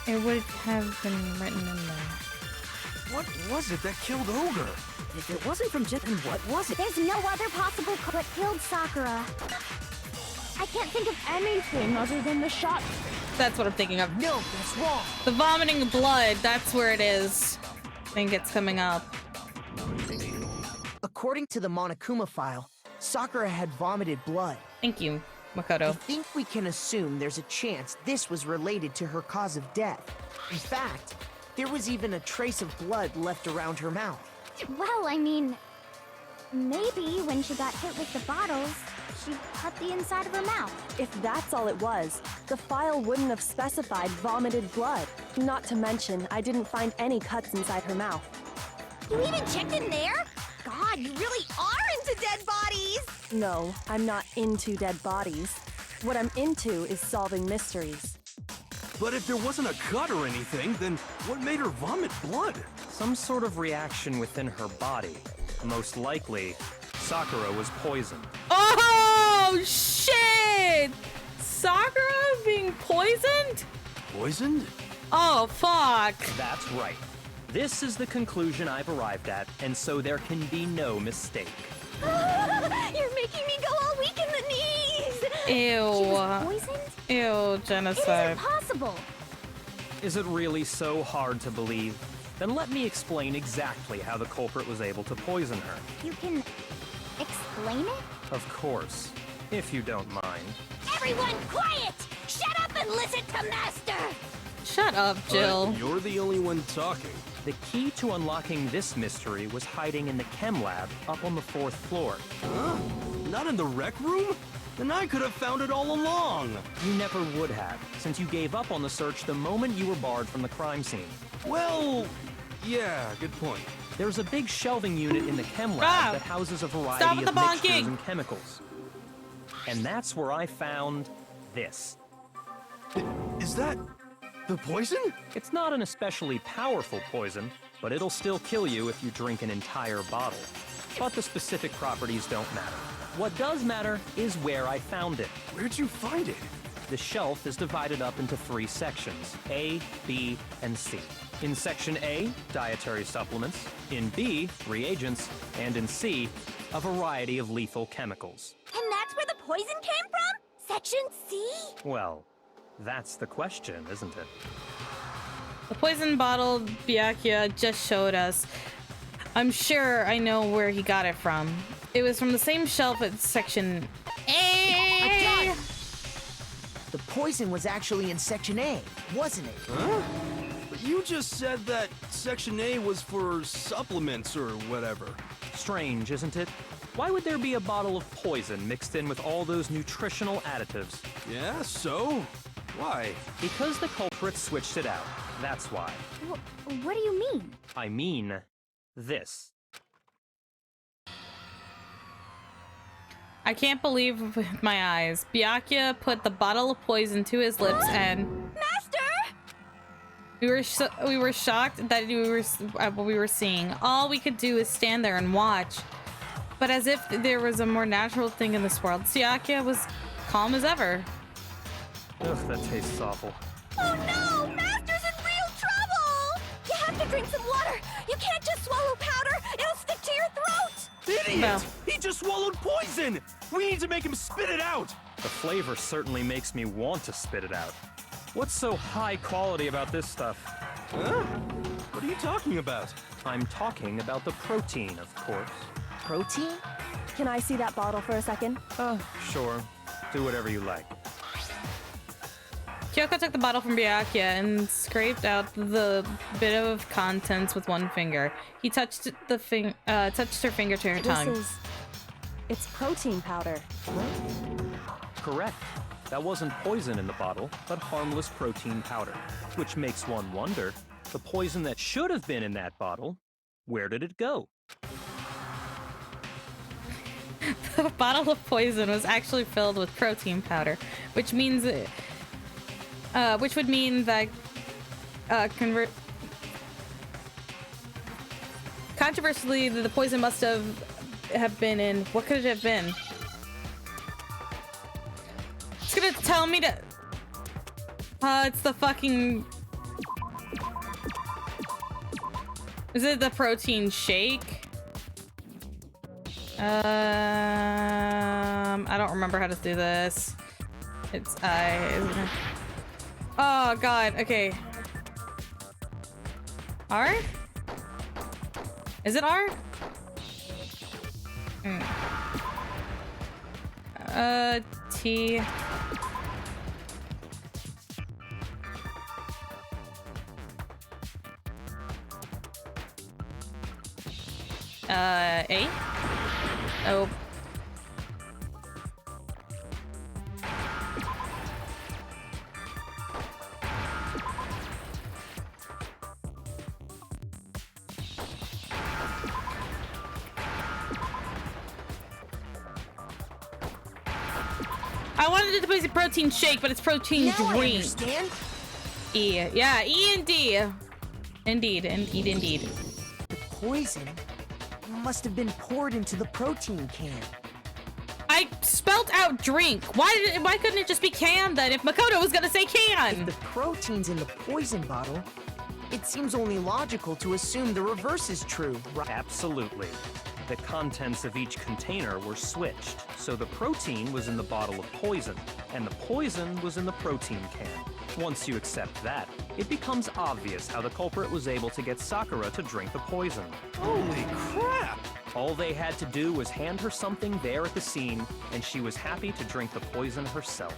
B: It would have been written in there.
N: What was it that killed Ogre?
Q: If it wasn't from Jet, then what was it?
P: There's no other possible cause. What killed Sakura? I can't think of anything other than the shot.
B: That's what I'm thinking of.
Q: No, that's wrong.
B: The vomiting blood, that's where it is. I think it's coming up.
Q: According to the Monokuma file, Sakura had vomited blood.
B: Thank you, Makoto.
Q: I think we can assume there's a chance this was related to her cause of death. In fact, there was even a trace of blood left around her mouth.
P: Well, I mean, maybe when she got hit with the bottles, she cut the inside of her mouth.
R: If that's all it was, the file wouldn't have specified vomited blood. Not to mention, I didn't find any cuts inside her mouth.
P: You even checked in there? God, you really are into dead bodies!
R: No, I'm not into dead bodies. What I'm into is solving mysteries.
N: But if there wasn't a cut or anything, then what made her vomit blood?
J: Some sort of reaction within her body. Most likely, Sakura was poisoned.
B: Oh, shit! Sakura being poisoned?
N: Poisoned?
B: Oh, fuck!
J: That's right. This is the conclusion I've arrived at, and so there can be no mistake.
P: You're making me go all weak in the knees!
B: Ew.
P: She was poisoned?
B: Ew, genocide.
P: It isn't possible!
J: Is it really so hard to believe? Then let me explain exactly how the culprit was able to poison her.
P: You can explain it?
J: Of course, if you don't mind.
P: Everyone quiet! Shut up and listen to Master!
B: Shut up, Jill.
N: You're the only one talking.
J: The key to unlocking this mystery was hiding in the chem lab up on the 4th floor.
N: Huh? Not in the rec room? Then I could have found it all along.
J: You never would have, since you gave up on the search the moment you were barred from the crime scene.
N: Well, yeah, good point.
J: There's a big shelving unit in the chem lab that houses a variety of mixtures and chemicals. And that's where I found this.
N: Is that the poison?
J: It's not an especially powerful poison, but it'll still kill you if you drink an entire bottle. But the specific properties don't matter. What does matter is where I found it.
N: Where'd you find it?
J: The shelf is divided up into 3 sections, A, B, and C. In Section A, dietary supplements. In B, reagents. And in C, a variety of lethal chemicals.
P: And that's where the poison came from? Section C?
J: Well, that's the question, isn't it?
B: The poison bottle Byakuya just showed us. I'm sure I know where he got it from. It was from the same shelf at Section A.
Q: The poison was actually in Section A, wasn't it?
N: Huh? But you just said that Section A was for supplements or whatever.
J: Strange, isn't it? Why would there be a bottle of poison mixed in with all those nutritional additives?
N: Yeah, so? Why?
J: Because the culprit switched it out. That's why.
P: What do you mean?
J: I mean this.
B: I can't believe with my eyes. Byakuya put the bottle of poison to his lips and...
P: Master!
B: We were shocked that what we were seeing. All we could do is stand there and watch. But as if there was a more natural thing in this world, Byakuya was calm as ever.
J: Ugh, that tastes awful.
P: Oh no! Master's in real trouble! You have to drink some water! You can't just swallow powder! It'll stick to your throat!
N: Idiot!
B: No.
N: He just swallowed poison! We need to make him spit it out!
J: The flavor certainly makes me want to spit it out. What's so high quality about this stuff?
N: Huh? What are you talking about?
J: I'm talking about the protein, of course.
Q: Protein?
R: Can I see that bottle for a second?
J: Sure. Do whatever you like.
B: Kyoko took the bottle from Byakuya and scraped out the bit of contents with one finger. He touched her finger to her tongue.
R: It's protein powder.
J: Correct. That wasn't poison in the bottle, but harmless protein powder. Which makes one wonder, the poison that should have been in that bottle, where did it go?
B: The bottle of poison was actually filled with protein powder, which means, which would mean that controversially, the poison must have been in. What could it have been? It's gonna tell me to. It's the fucking. Is it the protein shake? I don't remember how to do this. It's oh god, okay. R? Is it R? T. A? Oh. I wanted it to be a protein shake, but it's protein
Q: now
B: drink.
Q: I understand.
B: E. Yeah, E and D. Indeed, indeed.
Q: The poison must have been poured into the protein can.
B: I I spelt out drink. Why couldn't it just be can then if Makoto was gonna say can?
Q: If the protein's in the poison bottle, it seems only logical to assume the reverse is true, right?
J: Absolutely. The contents of each container were switched, so the protein was in the bottle of poison, and the poison was in the protein can. Once you accept that, it becomes obvious how the culprit was able to get Sakura to drink the poison.
N: Holy crap!
J: All they had to do was hand her something there at the scene, and she was happy to drink the poison herself.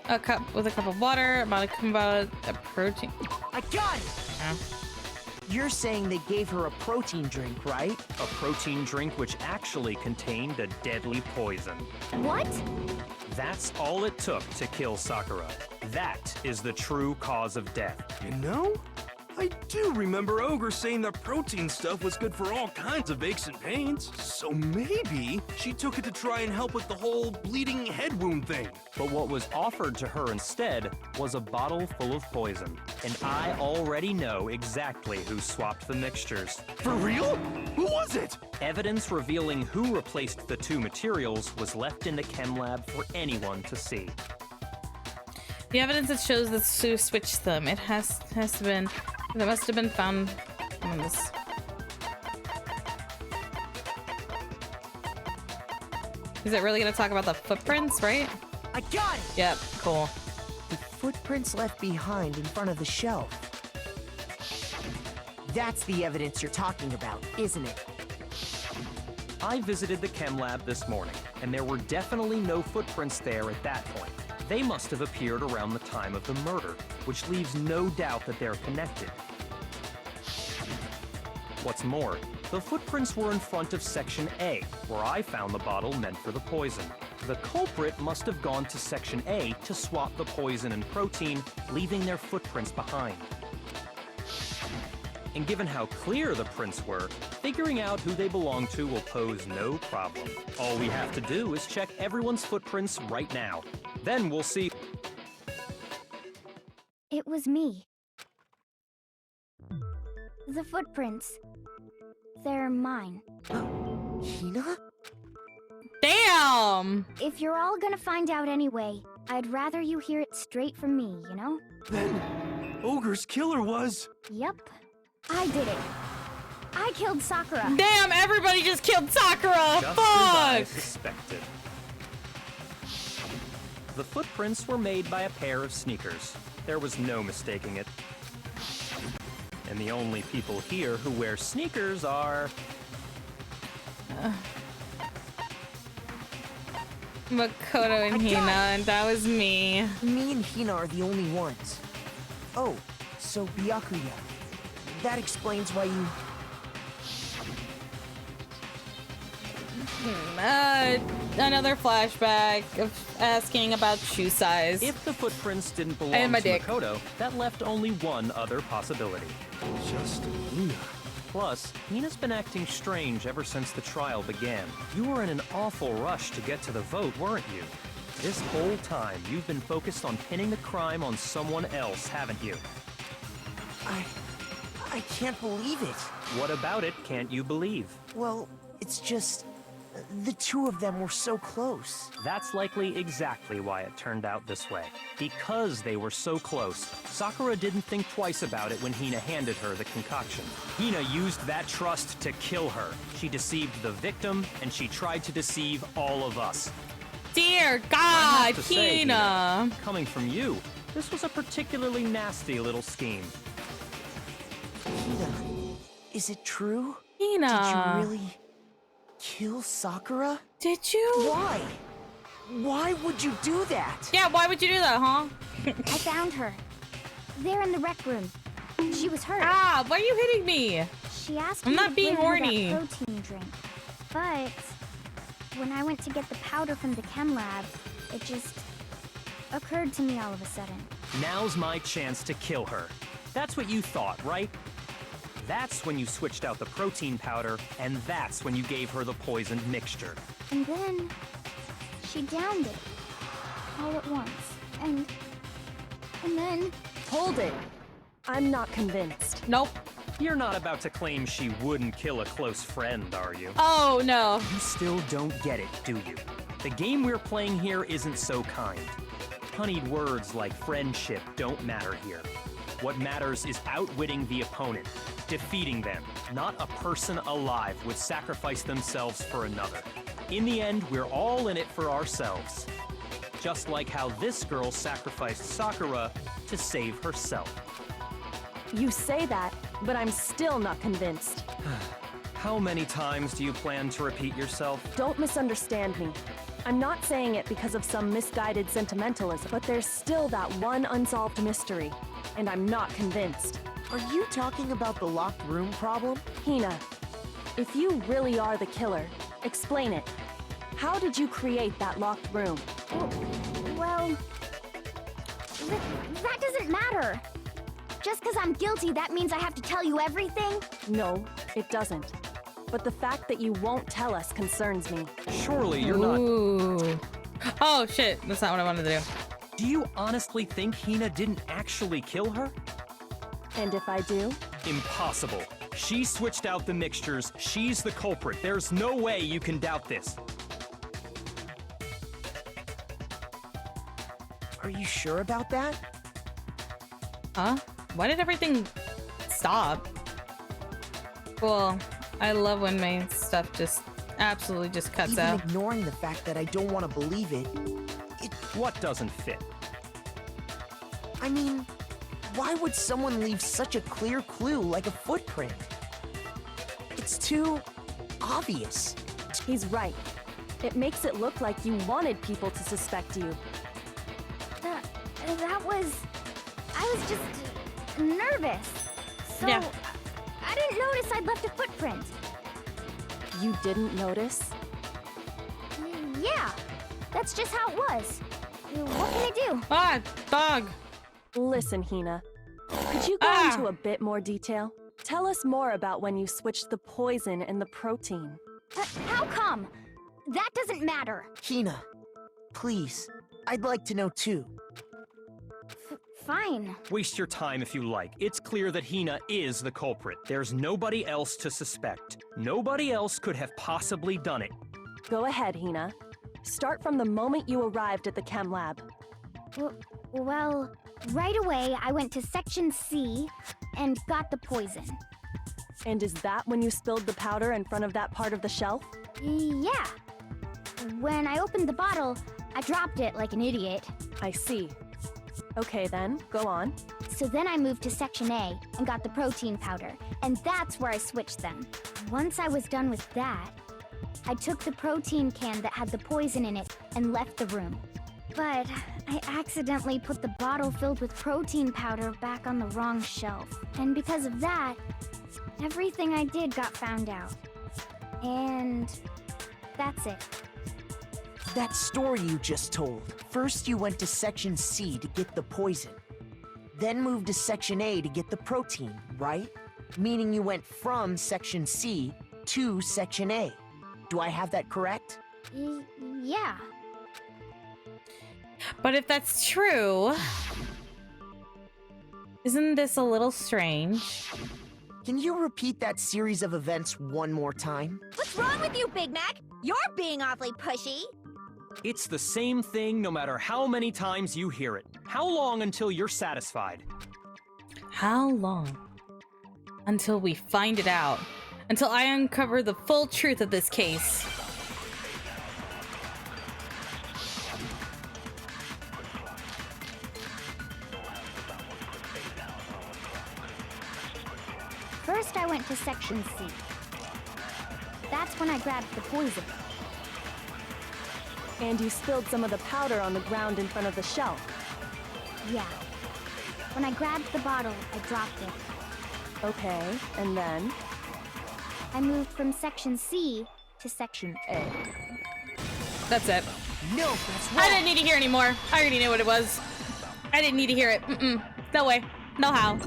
B: A cup with a cup of water, about a protein.
Q: I got it!
B: Yeah.
Q: You're saying they gave her a protein drink, right?
J: A protein drink which actually contained a deadly poison.
P: What?
J: That's all it took to kill Sakura. That is the true cause of death.
N: You know, I do remember Ogre saying that protein stuff was good for all kinds of aches and pains. So maybe she took it to try and help with the whole bleeding head wound thing.
J: But what was offered to her instead was a bottle full of poison. And I already know exactly who swapped the mixtures.
N: For real? Who was it?
J: Evidence revealing who replaced the two materials was left in the chem lab for anyone to see.
B: The evidence that shows that Sue switched them. It has been. That must have been found on this. Is it really gonna talk about the footprints, right?
Q: I got it!
B: Yep, cool.
Q: The footprints left behind in front of the shelf. That's the evidence you're talking about, isn't it?
J: I visited the chem lab this morning, and there were definitely no footprints there at that point. They must have appeared around the time of the murder, which leaves no doubt that they're connected. What's more, the footprints were in front of Section A, where I found the bottle meant for the poison. The culprit must have gone to Section A to swap the poison and protein, leaving their footprints behind. And given how clear the prints were, figuring out who they belong to will pose no problem. All we have to do is check everyone's footprints right now. Then we'll see.
P: It was me. The footprints. They're mine.
Q: Hina?
B: Damn!
P: If you're all gonna find out anyway, I'd rather you hear it straight from me, you know?
N: Then Ogre's killer was...
P: Yep. I did it. I killed Sakura.
B: Damn, everybody just killed Sakura!
J: Just as I
B: Fuck!
J: suspected. The footprints were made by a pair of sneakers. There was no mistaking it. And the only people here who wear sneakers are...
B: Makoto and Hina, and that was me.
Q: Me and Hina are the only ones. Oh, so Byakuya. That explains why you...
B: Another flashback of asking about shoe size.
J: If the footprints didn't belong
B: And my
J: to
B: dick.
J: Makoto, that left only one other possibility.
N: Just Hina.
J: Plus, Hina's been acting strange ever since the trial began. You were in an awful rush to get to the vote, weren't you? This whole time, you've been focused on pinning the crime on someone else, haven't you?
Q: I can't believe it.
J: What about it can't you believe?
Q: Well, it's just... the two of them were so close.
J: That's likely exactly why it turned out this way. Because they were so close, Sakura didn't think twice about it when Hina handed her the concoction. Hina used that trust to kill her. She deceived the victim, and she tried to deceive all of us.
B: Dear God,
J: I have to say,
B: Hina.
J: Coming from you, this was a particularly nasty little scheme.
Q: Hina, is it true?
B: Hina.
Q: Did you really kill Sakura?
B: Did you?
Q: Why? Why would you do that?
B: Yeah, why would you do that, huh?
P: I found her. There in the rec room. She was hurt.
B: Ah, why are you hitting me?
P: She asked
B: I'm
P: me
B: not
P: to
B: being
P: bring her
B: horny.
P: that protein drink. But when I went to get the powder from the chem lab, it just occurred to me all of a sudden.
J: Now's my chance to kill her. That's what you thought, right? That's when you switched out the protein powder, and that's when you gave her the poisoned mixture.
P: And then she downed it all at once. And then...
R: Hold it. I'm not convinced.
B: Nope.
J: You're not about to claim she wouldn't kill a close friend, are you?
B: Oh, no.
J: You still don't get it, do you? The game we're playing here isn't so kind. Honeyed words like friendship don't matter here. What matters is outwitting the opponent, defeating them. Not a person alive would sacrifice themselves for another. In the end, we're all in it for ourselves. Just like how this girl sacrificed Sakura to save herself.
R: You say that, but I'm still not convinced.
J: How many times do you plan to repeat yourself?
R: Don't misunderstand me. I'm not saying it because of some misguided sentimentalism, but there's still that one unsolved mystery, and I'm not convinced.
Q: Are you talking about the locked room problem?
R: Hina, if you really are the killer, explain it. How did you create that locked room?
P: Well, that doesn't matter. Just because I'm guilty, that means I have to tell you everything?
R: No, it doesn't. But the fact that you won't tell us concerns me.
J: Surely you're not...
B: Ooh. Oh, shit. That's not what I wanted to do.
J: Do you honestly think Hina didn't actually kill her?
R: And if I do?
J: Impossible. She switched out the mixtures. She's the culprit. There's no way you can doubt this.
Q: Are you sure about that?
B: Huh? Why did everything stop? Cool. I love when my stuff just absolutely just cuts
Q: Even
B: out.
Q: ignoring the fact that I don't want to believe it.
J: What doesn't fit?
Q: I mean, why would someone leave such a clear clue like a footprint? It's too obvious.
R: He's right. It makes it look like you wanted people to suspect you.
P: I was just nervous. So
B: Yeah.
P: I didn't notice I'd left a footprint.
R: You didn't notice?
P: Yeah, that's just how it was. What can I do?
B: Ah, dog.
R: Listen, Hina. Could you go into a bit more detail? Tell us more about when you switched the poison and the protein.
P: How come? That doesn't matter.
Q: Hina, please. I'd like to know too.
P: Fine.
J: Waste your time if you like. It's clear that Hina is the culprit. There's nobody else to suspect. Nobody else could have possibly done it.
R: Go ahead, Hina. Start from the moment you arrived at the chem lab.
P: Well, right away I went to Section C and got the poison.
R: And is that when you spilled the powder in front of that part of the shelf?
P: Yeah. When I opened the bottle, I dropped it like an idiot.
R: I see. Okay then, go on.
P: So then I moved to Section A and got the protein powder, and that's where I switched them. Once I was done with that, I took the protein can that had the poison in it and left the room. But I accidentally put the bottle filled with protein powder back on the wrong shelf. And because of that, everything I did got found out. And that's it.
Q: That story you just told. First you went to Section C to get the poison. Then moved to Section A to get the protein, right? Meaning you went from Section C to Section A. Do I have that correct?
P: Yeah.
B: But if that's true, isn't this a little strange?
Q: Can you repeat that series of events one more time?
P: What's wrong with you, Big Mac? You're being awfully pushy.
J: It's the same thing no matter how many times you hear it. How long until you're satisfied?
B: How long? Until we find it out. Until I uncover the full truth of this case.
P: First I went to Section C. That's when I grabbed the poison.
R: And you spilled some of the powder on the ground in front of the shelf.
P: Yeah. When I grabbed the bottle, I dropped it.
R: Okay, and then?
P: I moved from Section C to Section A.
B: That's it.
Q: No, that's wrong.
B: I didn't need to hear anymore. I already knew what it was. I didn't need to hear it. No way. No how.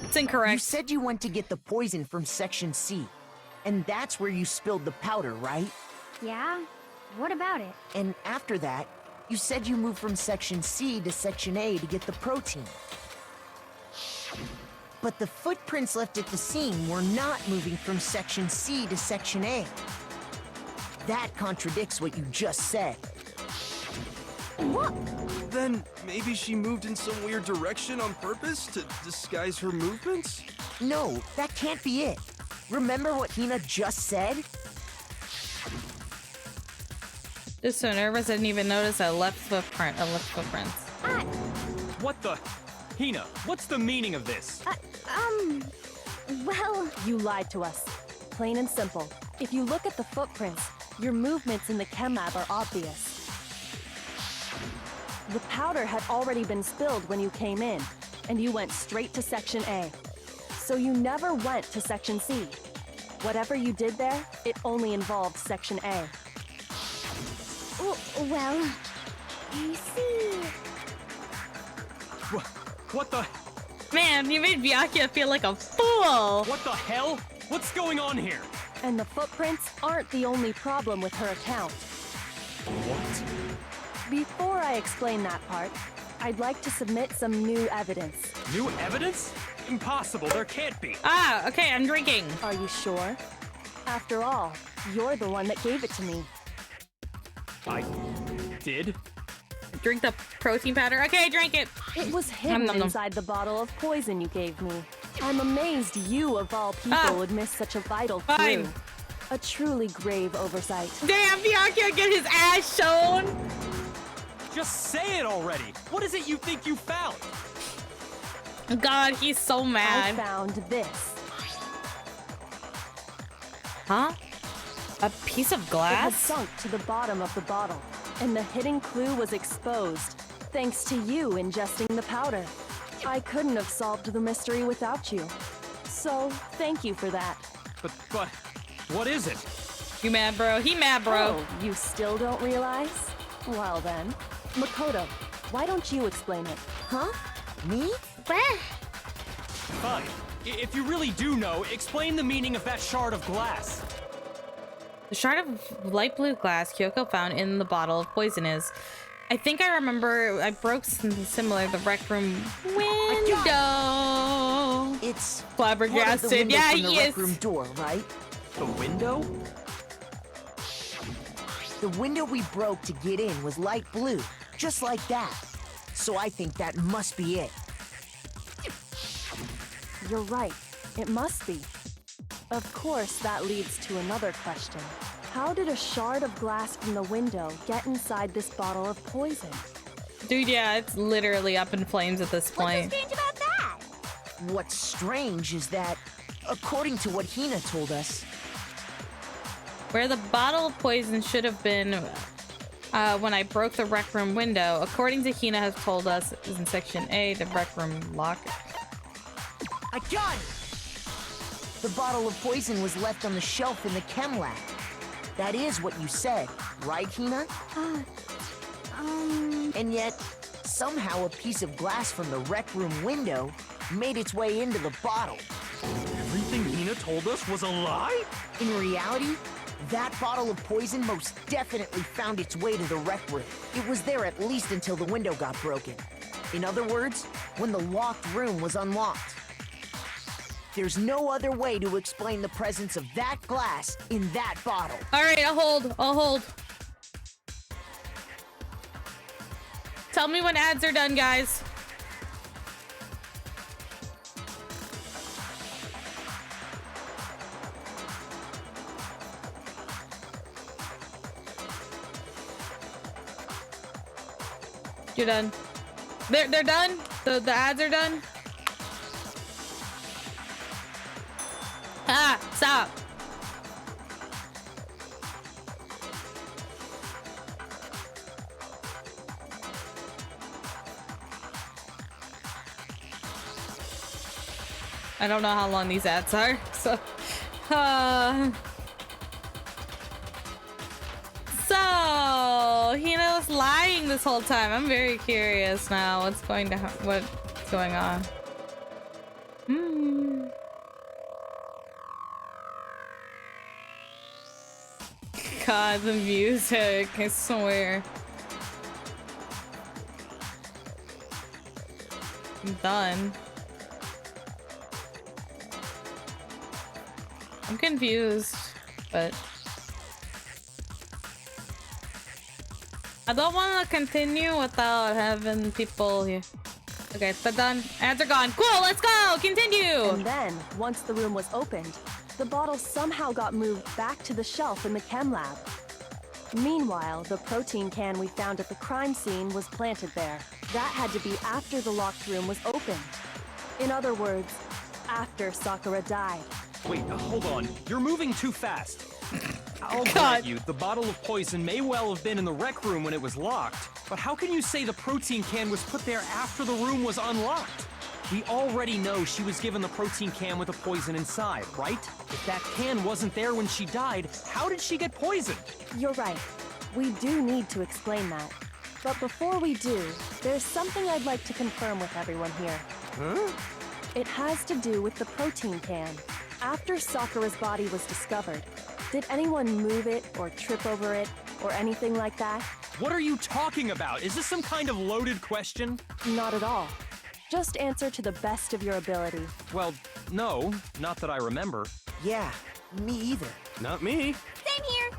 B: It's incorrect.
Q: You said you went to get the poison from Section C. And that's where you spilled the powder, right?
P: Yeah? What about it?
Q: And after that, you said you moved from Section C to Section A to get the protein. But the footprints left at the scene were not moving from Section C to Section A. That contradicts what you just said.
P: What?
N: Then maybe she moved in some weird direction on purpose to disguise her movements?
Q: No, that can't be it. Remember what Hina just said?
B: Just so nervous I didn't even notice a left footprint. Footprints.
J: What the? Hina, what's the meaning of this?
R: Well... You lied to us. Plain and simple. If you look at the footprints, your movements in the chem lab are obvious. The powder had already been spilled when you came in, and you went straight to Section A. So you never went to Section C. Whatever you did there, it only involved Section A.
P: Well, I see.
J: What the?
B: Man, you made Byakuya feel like a fool!
J: What the hell? What's going on here?
R: And the footprints aren't the only problem with her account.
J: What?
R: Before I explain that part, I'd like to submit some new evidence.
J: New evidence? Impossible, there can't be.
B: Ah, okay, I'm drinking.
R: Are you sure? After all, you're the one that gave it to me.
J: I did?
B: Drink the protein powder. Okay, drink it.
R: It was hidden inside the bottle of poison you gave me. I'm amazed you, of all people, would miss such a vital clue. A truly grave oversight.
B: Damn, Byakuya get his ass shown.
J: Just say it already. What is it you think you found?
B: God, he's so mad.
R: I found this.
B: Huh? A piece of glass?
R: It had sunk to the bottom of the bottle, and the hidden clue was exposed, thanks to you ingesting the powder. I couldn't have solved the mystery without you. So, thank you for that.
J: But, what is it?
B: You mad, bro? He mad, bro.
R: Oh, you still don't realize? Well then. Makoto, why don't you explain it?
Q: Huh? Me?
J: Fine. If you really do know, explain the meaning of that shard of glass.
B: The shard of light blue glass Kyoko found in the bottle of poison is... I think I remember I broke something similar, the rec room window.
Q: It's
B: flabbergasted. Yeah,
Q: from the
B: he
Q: rec
B: is.
Q: room door, right?
J: The window?
Q: The window we broke to get in was light blue, just like that. So I think that must be it.
R: You're right. It must be. Of course, that leads to another question. How did a shard of glass from the window get inside this bottle of poison?
B: Dude, yeah, it's literally up in flames at this point.
P: What's so strange about that?
Q: What's strange is that, according to what Hina told us,
B: where the bottle of poison should have been when I broke the rec room window, according to Hina has told us, is in Section A, the rec room locker.
Q: I got it! The bottle of poison was left on the shelf in the chem lab. That is what you said, right, Hina? And yet, somehow a piece of glass from the rec room window made its way into the bottle.
J: Everything Hina told us was a lie?
Q: In reality, that bottle of poison most definitely found its way to the rec room. It was there at least until the window got broken. In other words, when the locked room was unlocked. There's no other way to explain the presence of that glass in that bottle.
B: All right, I'll hold. Tell me when ads are done, guys. You're done. They're done? The ads are done? Ah, stop. I don't know how long these ads are, so Hina was lying this whole time. I'm very curious now what's going on. God, the music, I swear. I'm done. I'm confused, but I don't want to continue without having people here. Okay, but done. Ads are gone. Cool, let's go! Continue!
R: And then, once the room was opened, the bottle somehow got moved back to the shelf in the chem lab. Meanwhile, the protein can we found at the crime scene was planted there. That had to be after the locked room was opened. In other words, after Sakura died.
J: Wait, hold on. You're moving too fast. I'll grant you, the bottle of poison may well have been in the rec room when it was locked, but how can you say the protein can was put there after the room was unlocked? We already know she was given the protein can with the poison inside, right? If that can wasn't there when she died, how did she get poisoned?
R: You're right. We do need to explain that. But before we do, there's something I'd like to confirm with everyone here.
J: Huh?
R: It has to do with the protein can. After Sakura's body was discovered, did anyone move it or trip over it or anything like that?
J: What are you talking about? Is this some kind of loaded question?
R: Not at all. Just answer to the best of your ability.
J: Well, no, not that I remember.
Q: Yeah, me either.
J: Not me.
S: Same here.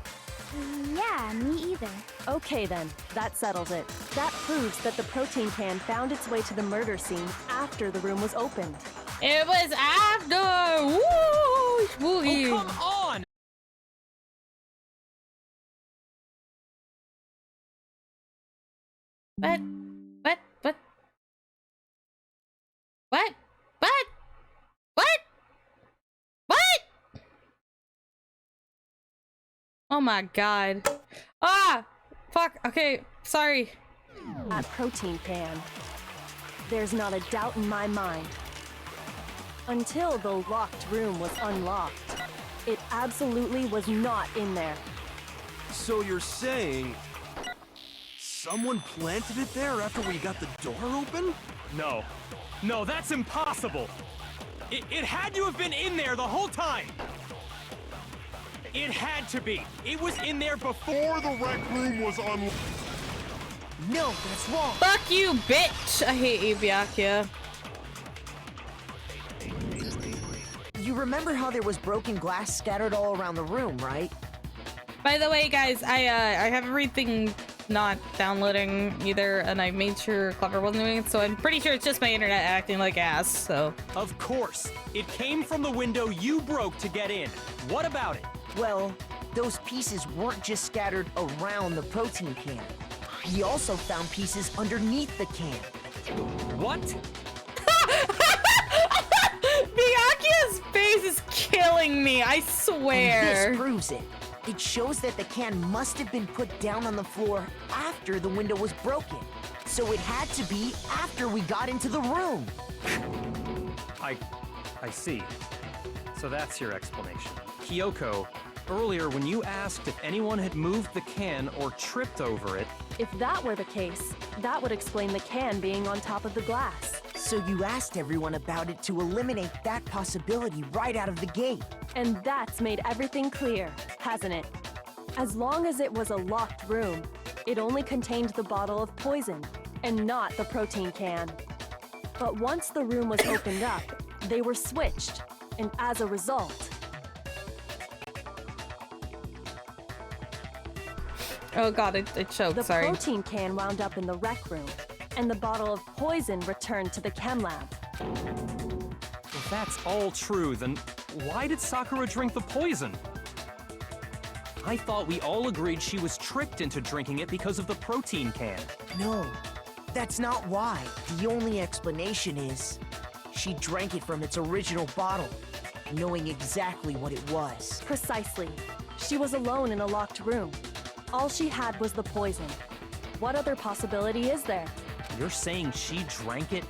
S: Yeah, me either.
R: Okay then, that settles it. That proves that the protein can found its way to the murder scene after the room was opened.
B: It was after! Woo!
J: Oh, come on!
B: What? Oh my god. Ah! Fuck. Okay, sorry.
R: That protein can. There's not a doubt in my mind. Until the locked room was unlocked, it absolutely was not in there.
N: So you're saying someone planted it there after we got the door open?
J: No. No, that's impossible! It had to have been in there the whole time! It had to be! It was in there before the rec room was unlocked!
Q: No, that's wrong!
B: Fuck you, bitch! I hate you, Byakuya.
Q: You remember how there was broken glass scattered all around the room, right?
B: By the way, guys, I have everything not downloading either, and I made sure Clever wasn't doing it, so I'm pretty sure it's just my internet acting like ass, so.
J: Of course! It came from the window you broke to get in. What about it?
Q: Well, those pieces weren't just scattered around the protein can. We also found pieces underneath the can.
J: What?
B: Byakuya's face is killing me, I swear.
Q: And this proves it. It shows that the can must have been put down on the floor after the window was broken. So it had to be after we got into the room.
J: I see. So that's your explanation. Kyoko, earlier when you asked if anyone had moved the can or tripped over it...
R: If that were the case, that would explain the can being on top of the glass.
Q: So you asked everyone about it to eliminate that possibility right out of the gate.
R: And that's made everything clear, hasn't it? As long as it was a locked room, it only contained the bottle of poison, and not the protein can. But once the room was opened up, they were switched, and as a result...
B: Oh god, it choked, sorry.
R: The protein can wound up in the rec room, and the bottle of poison returned to the chem lab.
J: If that's all true, then why did Sakura drink the poison? I thought we all agreed she was tricked into drinking it because of the protein can.
Q: No, that's not why. The only explanation is she drank it from its original bottle, knowing exactly what it was.
R: Precisely. She was alone in a locked room. All she had was the poison. What other possibility is there?
J: You're saying she drank it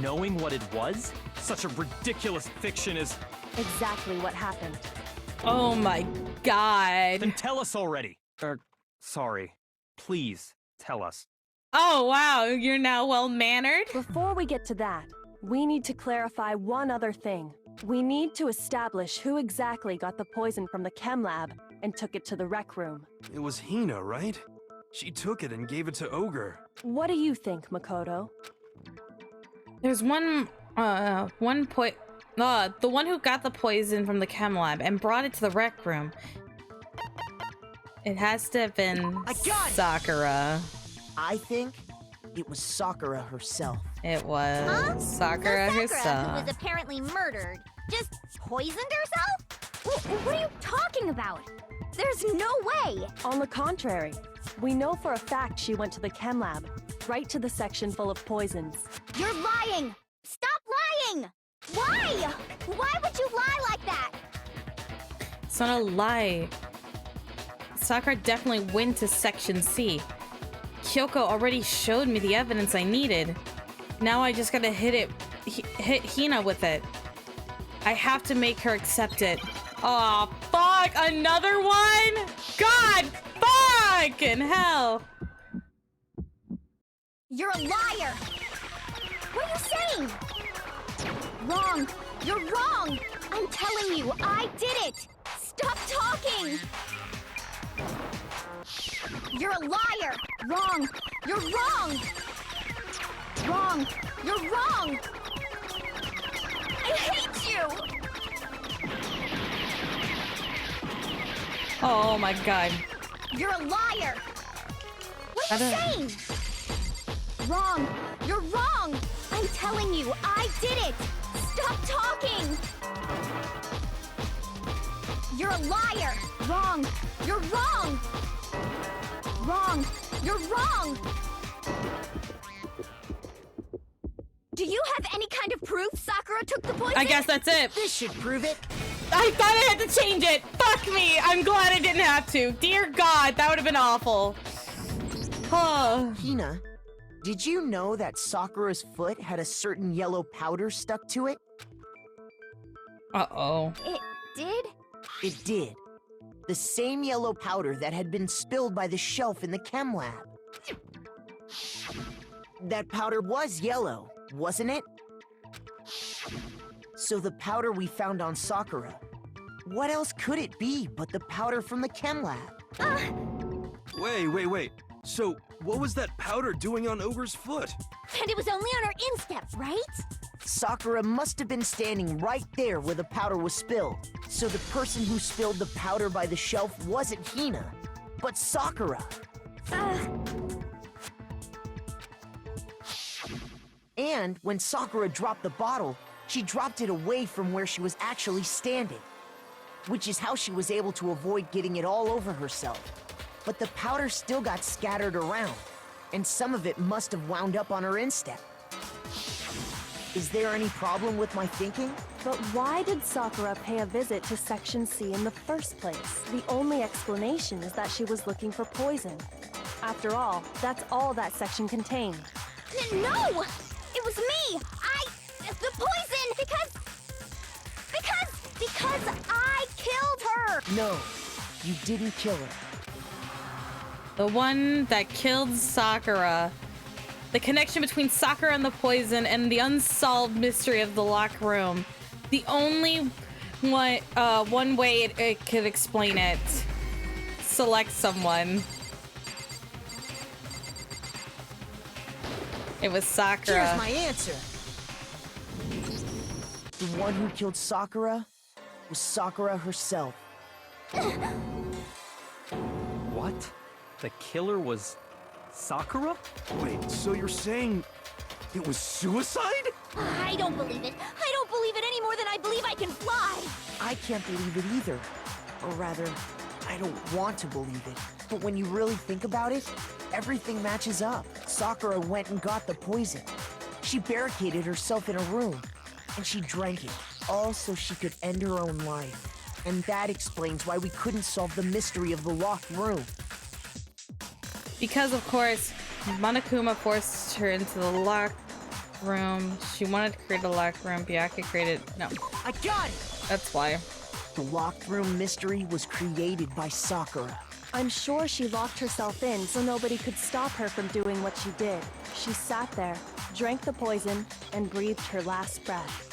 J: knowing what it was? Such a ridiculous fiction is...
R: Exactly what happened.
B: Oh my god.
J: Then tell us already. Sorry. Please, tell us.
B: Oh wow, you're now well-mannered?
R: Before we get to that, we need to clarify one other thing. We need to establish who exactly got the poison from the chem lab and took it to the rec room.
N: It was Hina, right? She took it and gave it to Ogre.
R: What do you think, Makoto?
B: There's one point... The one who got the poison from the chem lab and brought it to the rec room. It has to have been Sakura.
Q: I think it was Sakura herself.
B: It was Sakura
P: Who
B: herself.
P: was apparently murdered. Just poisoned herself? What are you talking about? There's no way!
R: On the contrary, we know for a fact she went to the chem lab, right to the section full of poisons.
P: You're lying! Stop lying! Why? Why would you lie like that?
B: It's not a lie. Sakura definitely went to Section C. Kyoko already showed me the evidence I needed. Now I just gotta hit Hina with it. I have to make her accept it. Aw, fuck! Another one? God fucking hell!
P: You're a liar! What are you saying? Wrong! You're wrong! I'm telling you, I did it! Stop talking! You're a liar! Wrong! You're wrong! Wrong! You're wrong! I hate you!
B: Oh my god.
P: You're a liar! What are you saying? Wrong! You're wrong! I'm telling you, I did it! Stop talking! You're a liar! Wrong! You're wrong! Wrong! You're wrong! Do you have any kind of proof Sakura took the poison?
B: I guess that's it.
Q: This should prove it.
B: I thought I had to change it. Fuck me. I'm glad I didn't have to. Dear God, that would have been awful. Oh.
Q: Hina, did you know that Sakura's foot had a certain yellow powder stuck to it?
B: Uh-oh.
P: It did?
Q: It did. The same yellow powder that had been spilled by the shelf in the chem lab. That powder was yellow, wasn't it? So the powder we found on Sakura, what else could it be but the powder from the chem lab?
N: Wait. So, what was that powder doing on Ogre's foot?
P: And it was only on her instep, right?
Q: Sakura must have been standing right there where the powder was spilled. So the person who spilled the powder by the shelf wasn't Hina, but Sakura. And when Sakura dropped the bottle, she dropped it away from where she was actually standing, which is how she was able to avoid getting it all over herself. But the powder still got scattered around, and some of it must have wound up on her instep. Is there any problem with my thinking?
R: But why did Sakura pay a visit to Section C in the first place? The only explanation is that she was looking for poison. After all, that's all that section contained.
P: No! It was me! The poison! Because I killed her!
Q: No, you didn't kill her.
B: The one that killed Sakura. The connection between Sakura and the poison and the unsolved mystery of the locked room. The only one way it could explain it. Select someone. It was Sakura.
Q: Here's my answer. The one who killed Sakura was Sakura herself.
J: What? The killer was Sakura?
N: Wait, so you're saying it was suicide?
P: I don't believe it. I don't believe it any more than I believe I can fly.
Q: I can't believe it either. Or rather, I don't want to believe it. But when you really think about it, everything matches up. Sakura went and got the poison. She barricaded herself in a room, and she drank it, all so she could end her own life. And that explains why we couldn't solve the mystery of the locked room.
B: Because, of course, Monokuma forced her into the locked room. She wanted to create a locked room. Byakuya created... No.
Q: I got it!
B: That's why.
Q: The locked room mystery was created by Sakura.
R: I'm sure she locked herself in so nobody could stop her from doing what she did. She sat there, drank the poison, and breathed her last breath.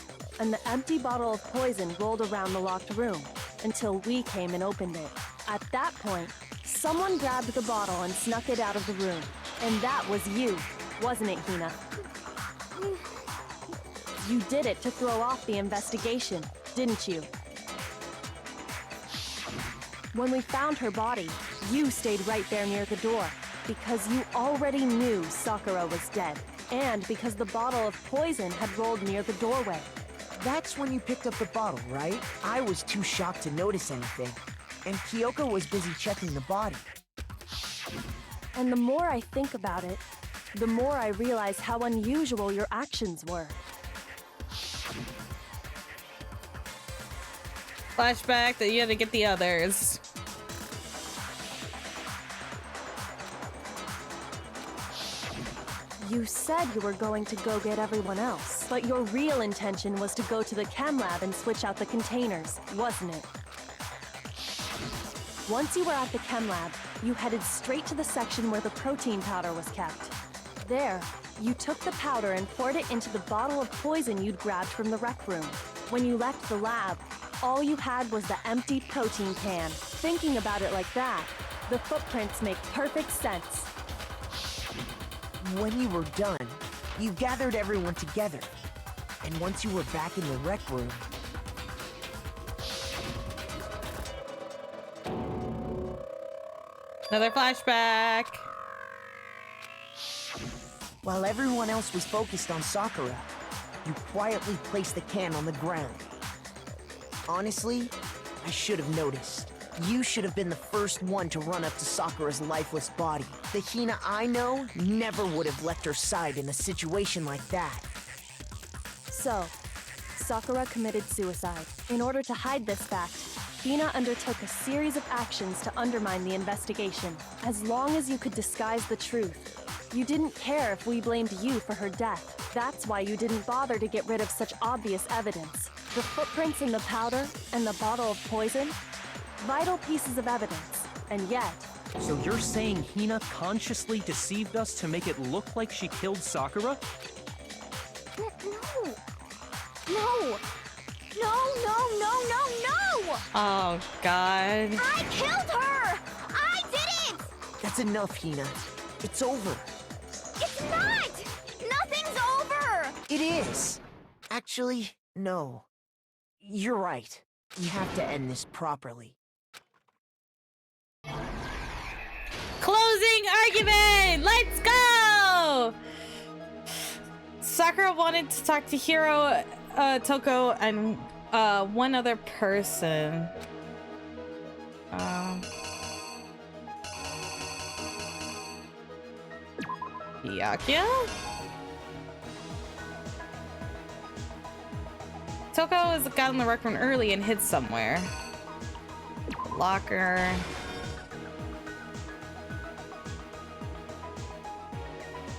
R: And the empty bottle of poison rolled around the locked room until we came and opened it. At that point, someone grabbed the bottle and snuck it out of the room. And that was you, wasn't it, Hina? You did it to throw off the investigation, didn't you? When we found her body, you stayed right there near the door because you already knew Sakura was dead, and because the bottle of poison had rolled near the doorway.
Q: That's when you picked up the bottle, right? I was too shocked to notice anything, and Kyoko was busy checking the body.
R: And the more I think about it, the more I realize how unusual your actions were.
B: Flashback that you had to get the others.
R: You said you were going to go get everyone else, but your real intention was to go to the chem lab and switch out the containers, wasn't it? Once you were at the chem lab, you headed straight to the section where the protein powder was kept. There, you took the powder and poured it into the bottle of poison you'd grabbed from the rec room. When you left the lab, all you had was the empty protein can. Thinking about it like that, the footprints make perfect sense.
Q: When you were done, you gathered everyone together. And once you were back in the rec room...
B: Another flashback.
Q: While everyone else was focused on Sakura, you quietly placed the can on the ground. Honestly, I should have noticed. You should have been the first one to run up to Sakura's lifeless body. The Hina I know never would have left her side in a situation like that.
R: So, Sakura committed suicide. In order to hide this fact, Hina undertook a series of actions to undermine the investigation. As long as you could disguise the truth, you didn't care if we blamed you for her death. That's why you didn't bother to get rid of such obvious evidence. The footprints in the powder and the bottle of poison, vital pieces of evidence, and yet...
J: So you're saying Hina consciously deceived us to make it look like she killed Sakura?
S: No! No! No!
B: Oh, God.
S: I killed her! I did it!
Q: That's enough, Hina. It's over.
S: It's not! Nothing's over!
Q: It is. Actually, no. You're right. We have to end this properly.
B: Closing argument! Let's go! Sakura wanted to talk to Hiro, Toko, and one other person. Byakuya? Toko got in the rec room early and hid somewhere. Locker.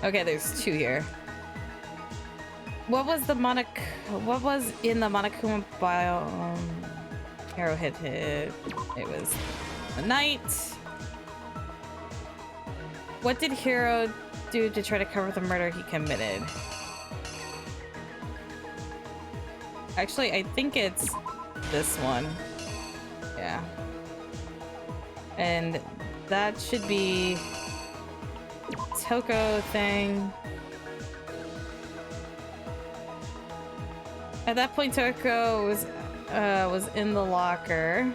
B: Okay, there's two here. What was in the Monokuma biome? Hero hit. It was the night. What did Hiro do to try to cover the murder he committed? Actually, I think it's this one. Yeah. And that should be Toko thing. At that point, Toko was in the locker.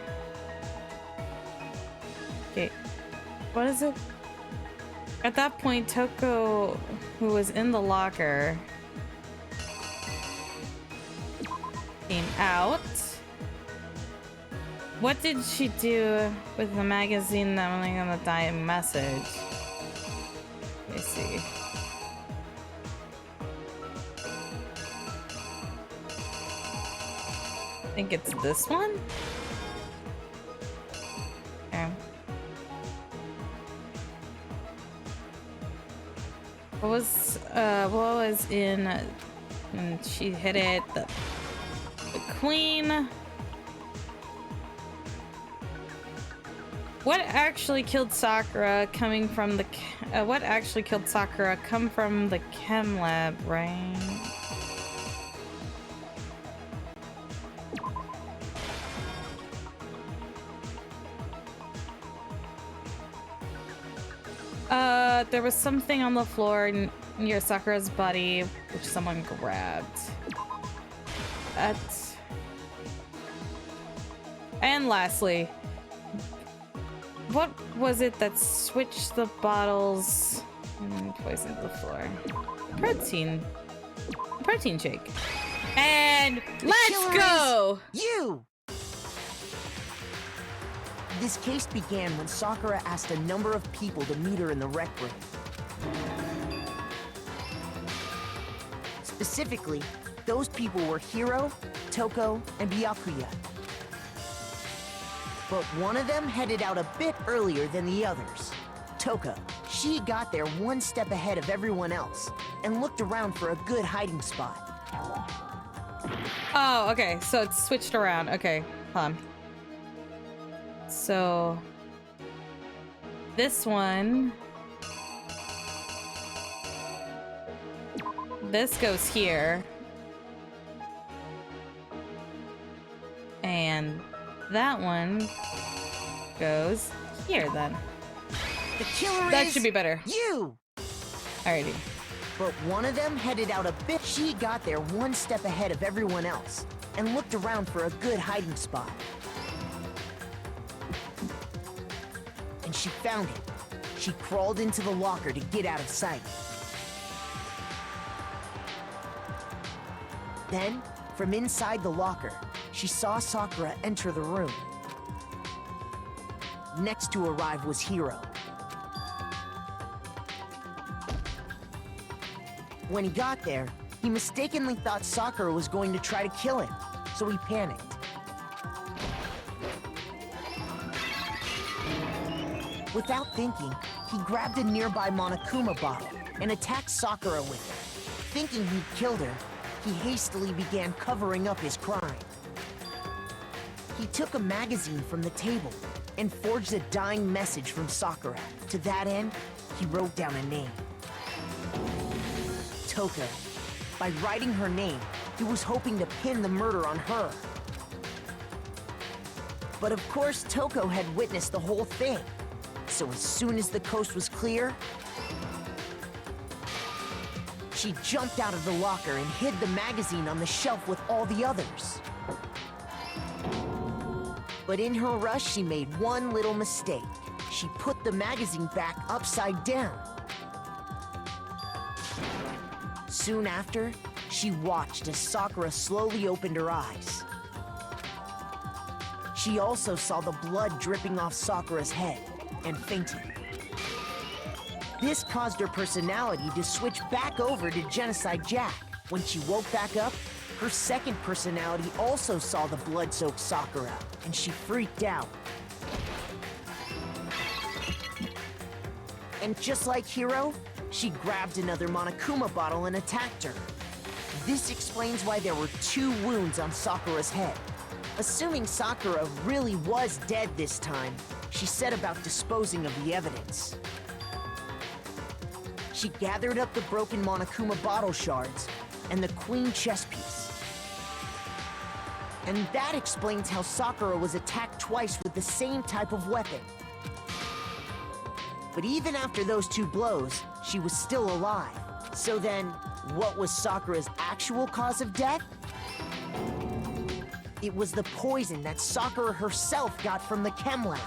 B: Okay, what is it? At that point, Toko, who was in the locker, came out. What did she do with the magazine that was on the dying message? Let me see. I think it's this one. Okay. What was in? And she hit it. The queen. What actually killed Sakura coming from the? What actually killed Sakura come from the chem lab, right? There was something on the floor near Sakura's body, which someone grabbed. And lastly, what was it that switched the bottles and poisoned the floor? Protein shake. And let's go!
Q: You! This case began when Sakura asked a number of people to meet her in the rec room. Specifically, those people were Hiro, Toko, and Byakuya. But one of them headed out a bit earlier than the others. Toko. She got there one step ahead of everyone else and looked around for a good hiding spot.
B: Oh, okay, so it's switched around. Okay, hold on. So this one, this goes here, and that one goes here then.
Q: The killer
B: That
Q: is
B: should be better.
Q: You!
B: Alrighty.
Q: But one of them headed out a bit. She got there one step ahead of everyone else and looked around for a good hiding spot. And she found it. She crawled into the locker to get out of sight. Then, from inside the locker, she saw Sakura enter the room. Next to arrive was Hiro. When he got there, he mistakenly thought Sakura was going to try to kill him, so he panicked. Without thinking, he grabbed a nearby Monokuma bottle and attacked Sakura with it. Thinking he'd killed her, he hastily began covering up his crime. He took a magazine from the table and forged a dying message from Sakura. To that end, he wrote down a name. Toko. By writing her name, he was hoping to pin the murder on her. But of course, Toko had witnessed the whole thing. So as soon as the coast was clear, she jumped out of the locker and hid the magazine on the shelf with all the others. But in her rush, she made one little mistake. She put the magazine back upside down. Soon after, she watched as Sakura slowly opened her eyes. She also saw the blood dripping off Sakura's head and fainted. This caused her personality to switch back over to Genocide Jack. When she woke back up, her second personality also saw the blood-soaked Sakura, and she freaked out. And just like Hiro, she grabbed another Monokuma bottle and attacked her. This explains why there were 2 wounds on Sakura's head. Assuming Sakura really was dead this time, she set about disposing of the evidence. She gathered up the broken Monokuma bottle shards and the queen chess piece. And that explains how Sakura was attacked twice with the same type of weapon. But even after those 2 blows, she was still alive. So then, what was Sakura's actual cause of death? It was the poison that Sakura herself got from the chem lab.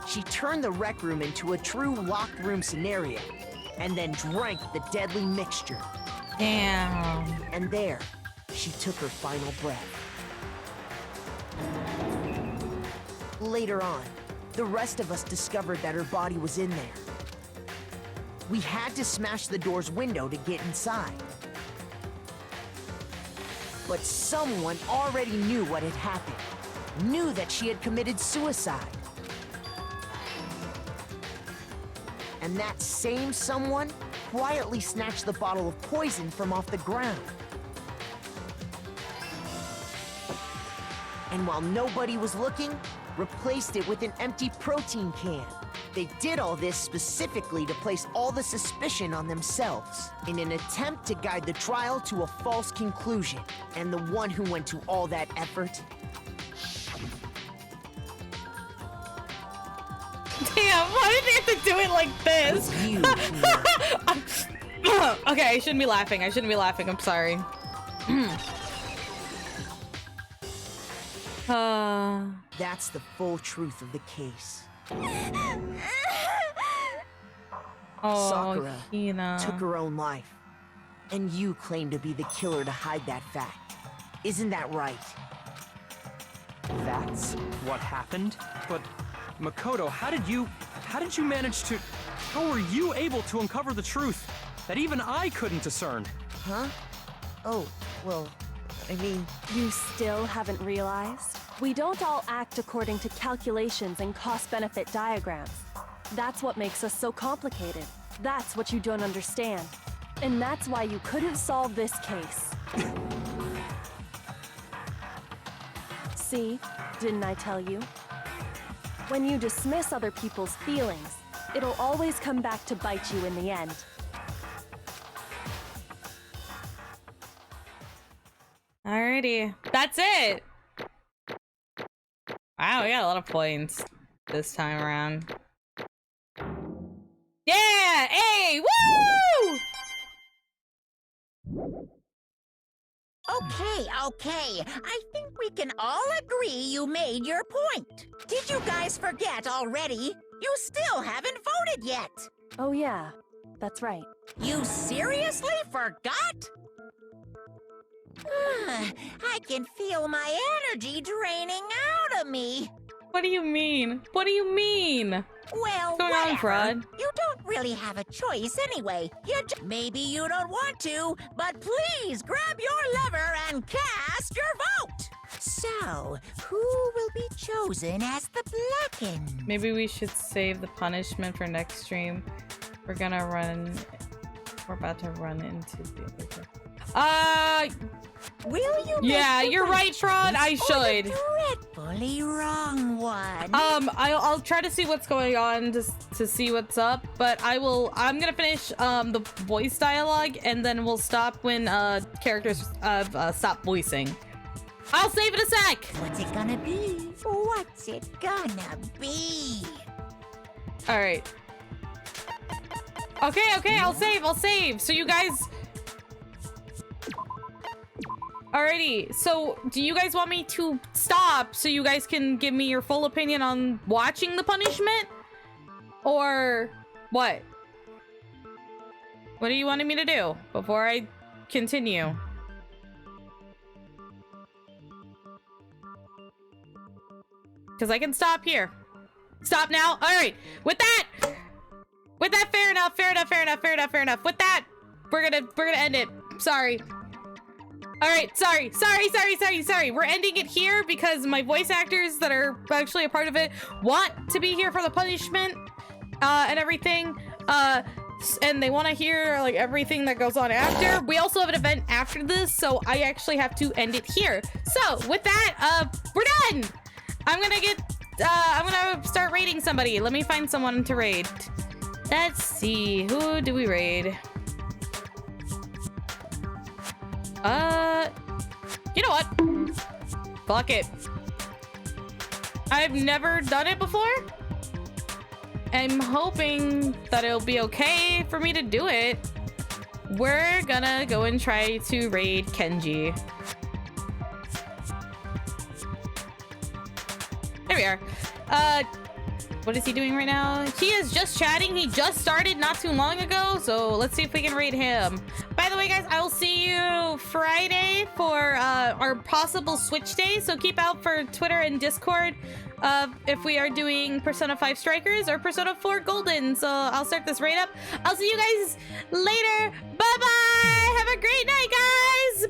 Q: She turned the rec room into a true locked room scenario, and then drank the deadly mixture.
B: Damn.
Q: And there, she took her final breath. Later on, the rest of us discovered that her body was in there. We had to smash the door's window to get inside. But someone already knew what had happened, knew that she had committed suicide. And that same someone quietly snatched the bottle of poison from off the ground. And while nobody was looking, replaced it with an empty protein can. They did all this specifically to place all the suspicion on themselves, in an attempt to guide the trial to a false conclusion. And the one who went to all that effort...
B: Damn, why did they have to do it like this? Okay, I shouldn't be laughing. I shouldn't be laughing. I'm sorry.
Q: That's the full truth of the case.
B: Oh,
Q: Sakura
B: Hina.
Q: took her own life, and you claim to be the killer to hide that fact. Isn't that right?
J: That's what happened? But Makoto, how did you manage to... How were you able to uncover the truth that even I couldn't discern?
Q: Huh? Oh, well, I mean...
R: You still haven't realized? We don't all act according to calculations and cost-benefit diagrams. That's what makes us so complicated. That's what you don't understand. And that's why you couldn't solve this case. See? Didn't I tell you? When you dismiss other people's feelings, it'll always come back to bite you in the end.
B: Alrighty. That's it! Wow, we got a lot of points this time around. Yeah! Hey! Woo!
M: Okay. I think we can all agree you made your point. Did you guys forget already? You still haven't voted yet.
R: Oh yeah, that's right.
M: You seriously forgot? I can feel my energy draining out of me.
B: What do you mean? What do you mean?
M: Well,
B: What's going on,
M: whatever.
B: Fraud?
M: You don't really have a choice anyway. Maybe you don't want to, but please grab your lever and cast your vote. So, who will be chosen as the Blackened?
B: Maybe we should save the punishment for next stream. We're about to run into the other.
M: Will you?
B: Yeah, you're right, Fraud. I should.
M: Dreadfully wrong one.
B: I'll try to see what's going on to see what's up, but I'm gonna finish the voice dialogue and then we'll stop when characters stop voicing. I'll save it a sec.
M: What's it gonna be? What's it gonna be?
B: All right. Okay. I'll save. So you guys. Alrighty, so do you guys want me to stop so you guys can give me your full opinion on watching the punishment? Or what? What are you wanting me to do before I continue? Because I can stop here. Stop now? Alright, with that, fair enough. With that, we're gonna end it. Sorry. All right, sorry. We're ending it here because my voice actors that are actually a part of it want to be here for the punishment and everything. And they want to hear like everything that goes on after. We also have an event after this, so I actually have to end it here. So with that, we're done. I'm gonna start raiding somebody. Let me find someone to raid. Let's see, who do we raid? You know what? Fuck it. I've never done it before. I'm hoping that it'll be okay for me to do it. We're gonna go and try to raid Kenji. There we are. What is he doing right now? He is just chatting. He just started not too long ago, so let's see if we can raid him. By the way, guys, I will see you Friday for our possible Switch day, so keep out for Twitter and Discord if we are doing Persona 5 Strikers or Persona 4 Golden. So I'll start this raid up. I'll see you guys later. Bye-bye! Have a great night, guys!